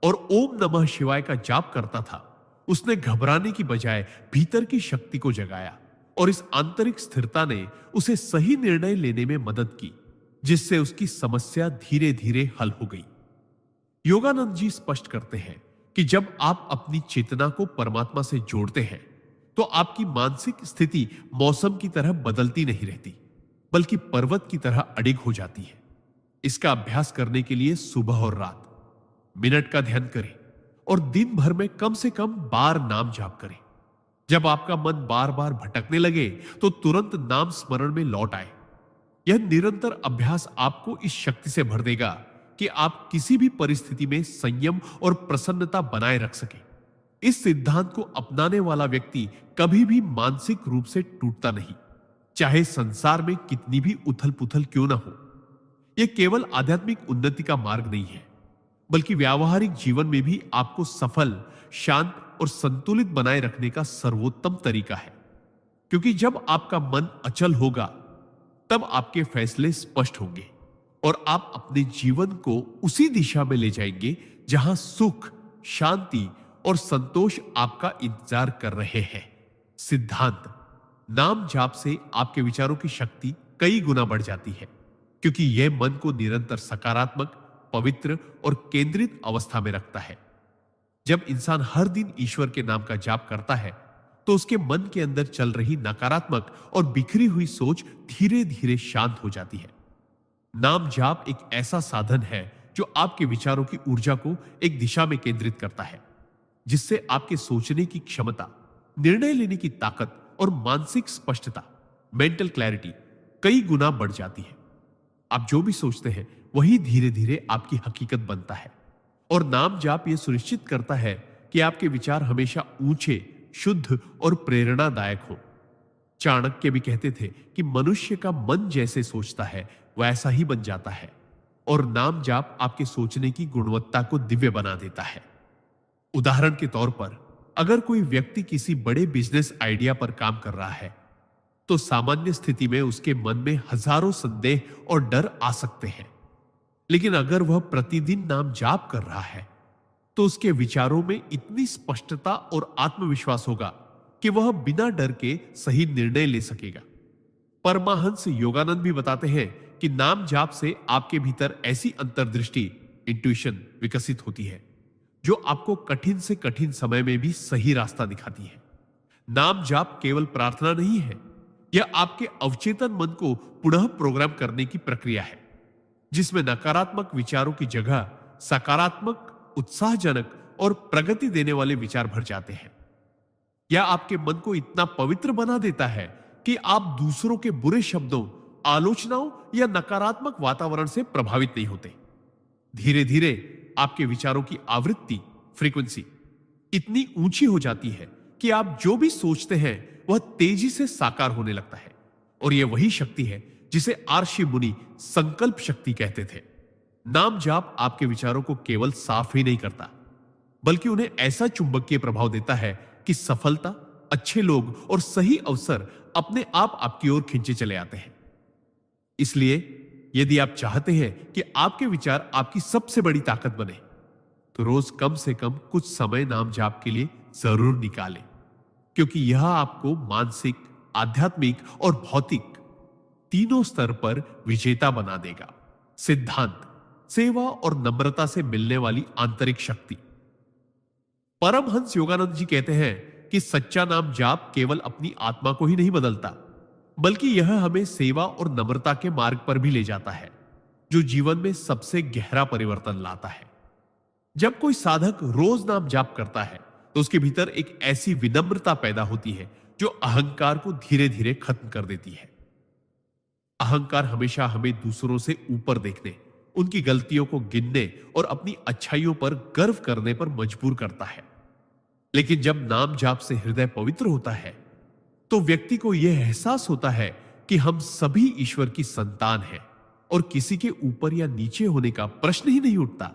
और ओम नमः शिवाय का जाप करता था, उसने घबराने की बजाय भीतर की शक्ति को जगाया और इस आंतरिक स्थिरता ने उसे सही निर्णय लेने में मदद की, जिससे उसकी समस्या धीरे धीरे हल हो गई। योगानंद जी स्पष्ट करते हैं कि जब आप अपनी चेतना को परमात्मा से जोड़ते हैं तो आपकी मानसिक स्थिति मौसम की तरह बदलती नहीं रहती, बल्कि पर्वत की तरह अडिग हो जाती है। इसका अभ्यास करने के लिए सुबह और रात मिनट का ध्यान करें और दिन भर में कम से कम बार नाम जाप करें। जब आपका मन बार बार भटकने लगे तो तुरंत नाम स्मरण में लौट आए। यह निरंतर अभ्यास आपको इस शक्ति से भर देगा कि आप किसी भी परिस्थिति में संयम और प्रसन्नता बनाए रख सके। इस सिद्धांत को अपनाने वाला व्यक्ति कभी भी मानसिक रूप से टूटता नहीं, चाहे संसार में कितनी भी उथल पुथल क्यों ना हो। यह केवल आध्यात्मिक उन्नति का मार्ग नहीं है, बल्कि व्यावहारिक जीवन में भी आपको सफल, शांत और संतुलित बनाए रखने का सर्वोत्तम तरीका है। क्योंकि जब आपका मन अचल होगा तब आपके फैसले स्पष्ट होंगे और आप अपने जीवन को उसी दिशा में ले जाएंगे जहां सुख, शांति और संतोष आपका इंतजार कर रहे हैं। सिद्धांत: नाम जाप से आपके विचारों की शक्ति कई गुना बढ़ जाती है, क्योंकि यह मन को निरंतर सकारात्मक, पवित्र और केंद्रित अवस्था में रखता है। जब इंसान हर दिन ईश्वर के नाम का जाप करता है तो उसके मन के अंदर चल रही नकारात्मक और बिखरी हुई सोच धीरे धीरे शांत हो जाती है। नाम जाप एक ऐसा साधन है जो आपके विचारों की ऊर्जा को एक दिशा में केंद्रित करता है, जिससे आपके सोचने की क्षमता, निर्णय लेने की ताकत और मानसिक स्पष्टता, मेंटल क्लैरिटी कई गुना बढ़ जाती है। आप जो भी सोचते हैं वही धीरे धीरे आपकी हकीकत बनता है। और नाम जाप यह सुनिश्चित करता है कि आपके विचार हमेशा ऊंचे, शुद्ध और प्रेरणादायक हो। चाणक्य भी कहते थे कि मनुष्य का मन जैसे सोचता है वैसा ही बन जाता है। और नाम जाप आपके सोचने की गुणवत्ता को दिव्य बना देता है। उदाहरण के तौर पर, अगर कोई व्यक्ति किसी बड़े बिजनेस आइडिया पर काम कर रहा है तो सामान्य स्थिति में उसके मन में हजारों संदेह और डर आ सकते हैं। लेकिन अगर वह प्रतिदिन नाम जाप कर रहा है तो उसके विचारों में इतनी स्पष्टता और आत्मविश्वास होगा कि वह बिना डर के सही निर्णय ले सकेगा। परमाहंस योगानंद भी बताते हैं कि नाम जाप से आपके भीतर ऐसी अंतर्दृष्टि, इंट्यूशन विकसित होती है जो आपको कठिन से कठिन समय में भी सही रास्ता दिखाती है। नाम जाप केवल प्रार्थना नहीं है, यह आपके अवचेतन मन को पुनः प्रोग्राम करने की प्रक्रिया है, जिसमें नकारात्मक विचारों की जगह सकारात्मक, उत्साहजनक और प्रगति देने वाले विचार भर जाते हैं। यह आपके मन को इतना पवित्र बना देता है कि आप दूसरों के बुरे शब्दों, आलोचनाओं या नकारात्मक वातावरण से प्रभावित नहीं होते। धीरे धीरे आपके विचारों की आवृत्ति, फ्रीक्वेंसी इतनी ऊंची हो जाती है कि आप जो भी सोचते हैं वह तेजी से साकार होने लगता है। और यह वही शक्ति है जिसे आर्षि मुनि संकल्प शक्ति कहते थे। नाम जाप आपके विचारों को केवल साफ ही नहीं करता, बल्कि उन्हें ऐसा चुंबकीय प्रभाव देता है कि सफलता, अच्छे लोग और सही अवसर अपने आप आपकी ओर खींचे चले आते हैं। इसलिए यदि आप चाहते हैं कि आपके विचार आपकी सबसे बड़ी ताकत बने, तो रोज कम से कम कुछ समय नाम जाप के लिए जरूर निकालें, क्योंकि यह आपको मानसिक, आध्यात्मिक और भौतिक तीनों स्तर पर विजेता बना देगा। सिद्धांत, सेवा और नम्रता से मिलने वाली आंतरिक शक्ति। परमहंस योगानंद जी कहते हैं कि सच्चा नाम जाप केवल अपनी आत्मा को ही नहीं बदलता, बल्कि यह हमें सेवा और नम्रता के मार्ग पर भी ले जाता है, जो जीवन में सबसे गहरा परिवर्तन लाता है। जब कोई साधक रोज नाम जाप करता है तो उसके भीतर एक ऐसी विनम्रता पैदा होती है जो अहंकार को धीरे धीरे खत्म कर देती है। अहंकार हमेशा हमें दूसरों से ऊपर देखने, उनकी गलतियों को गिनने और अपनी अच्छाइयों पर गर्व करने पर मजबूर करता है। लेकिन जब नाम जाप से हृदय पवित्र होता है तो व्यक्ति को यह एहसास होता है कि हम सभी ईश्वर की संतान हैं और किसी के ऊपर या नीचे होने का प्रश्न ही नहीं उठता।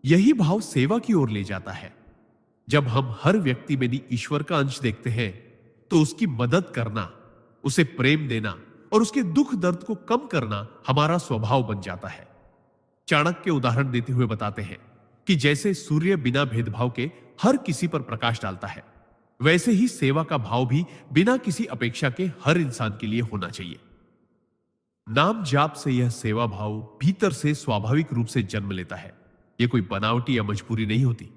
यही भाव सेवा की ओर ले जाता है। जब हम हर व्यक्ति में ईश्वर का अंश देखते हैं तो उसकी मदद करना, उसे प्रेम देना और उसके दुख दर्द को कम करना हमारा स्वभाव बन जाता है। चाणक्य उदाहरण देते हुए बताते हैं कि जैसे सूर्य बिना भेदभाव के हर किसी पर प्रकाश डालता है, वैसे ही सेवा का भाव भी बिना किसी अपेक्षा के हर इंसान के लिए होना चाहिए। नाम जाप से यह सेवा भाव भीतर से स्वाभाविक रूप से जन्म लेता है। यह कोई बनावटी या मजबूरी नहीं होती।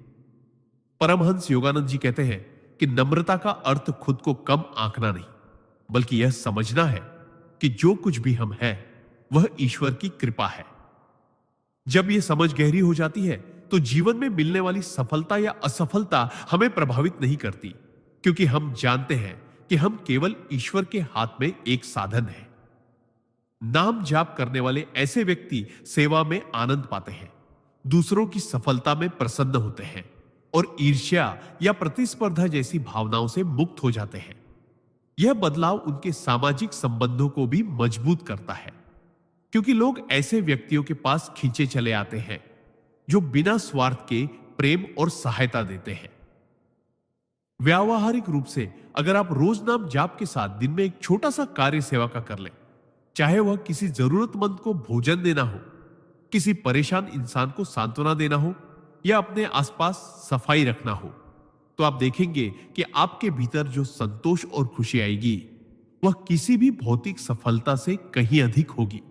परमहंस योगानंद जी कहते हैं कि नम्रता का अर्थ खुद को कम आंकना नहीं, बल्कि यह समझना है कि जो कुछ भी हम हैं वह ईश्वर की कृपा है। जब यह समझ गहरी हो जाती है तो जीवन में मिलने वाली सफलता या असफलता हमें प्रभावित नहीं करती, क्योंकि हम जानते हैं कि हम केवल ईश्वर के हाथ में एक साधन हैं। नाम जाप करने वाले ऐसे व्यक्ति सेवा में आनंद पाते हैं, दूसरों की सफलता में प्रसन्न होते हैं और ईर्ष्या या प्रतिस्पर्धा जैसी भावनाओं से मुक्त हो जाते हैं। यह बदलाव उनके सामाजिक संबंधों को भी मजबूत करता है, क्योंकि लोग ऐसे व्यक्तियों के पास खींचे चले आते हैं जो बिना स्वार्थ के प्रेम और सहायता देते हैं। व्यावहारिक रूप से अगर आप रोज नाम जाप के साथ दिन में एक छोटा सा कार्य सेवा का कर लें, चाहे वह किसी जरूरतमंद को भोजन देना हो, किसी परेशान इंसान को सांत्वना देना हो या अपने आसपास सफाई रखना हो, तो आप देखेंगे कि आपके भीतर जो संतोष और खुशी आएगी वह किसी भी भौतिक सफलता से कहीं अधिक होगी।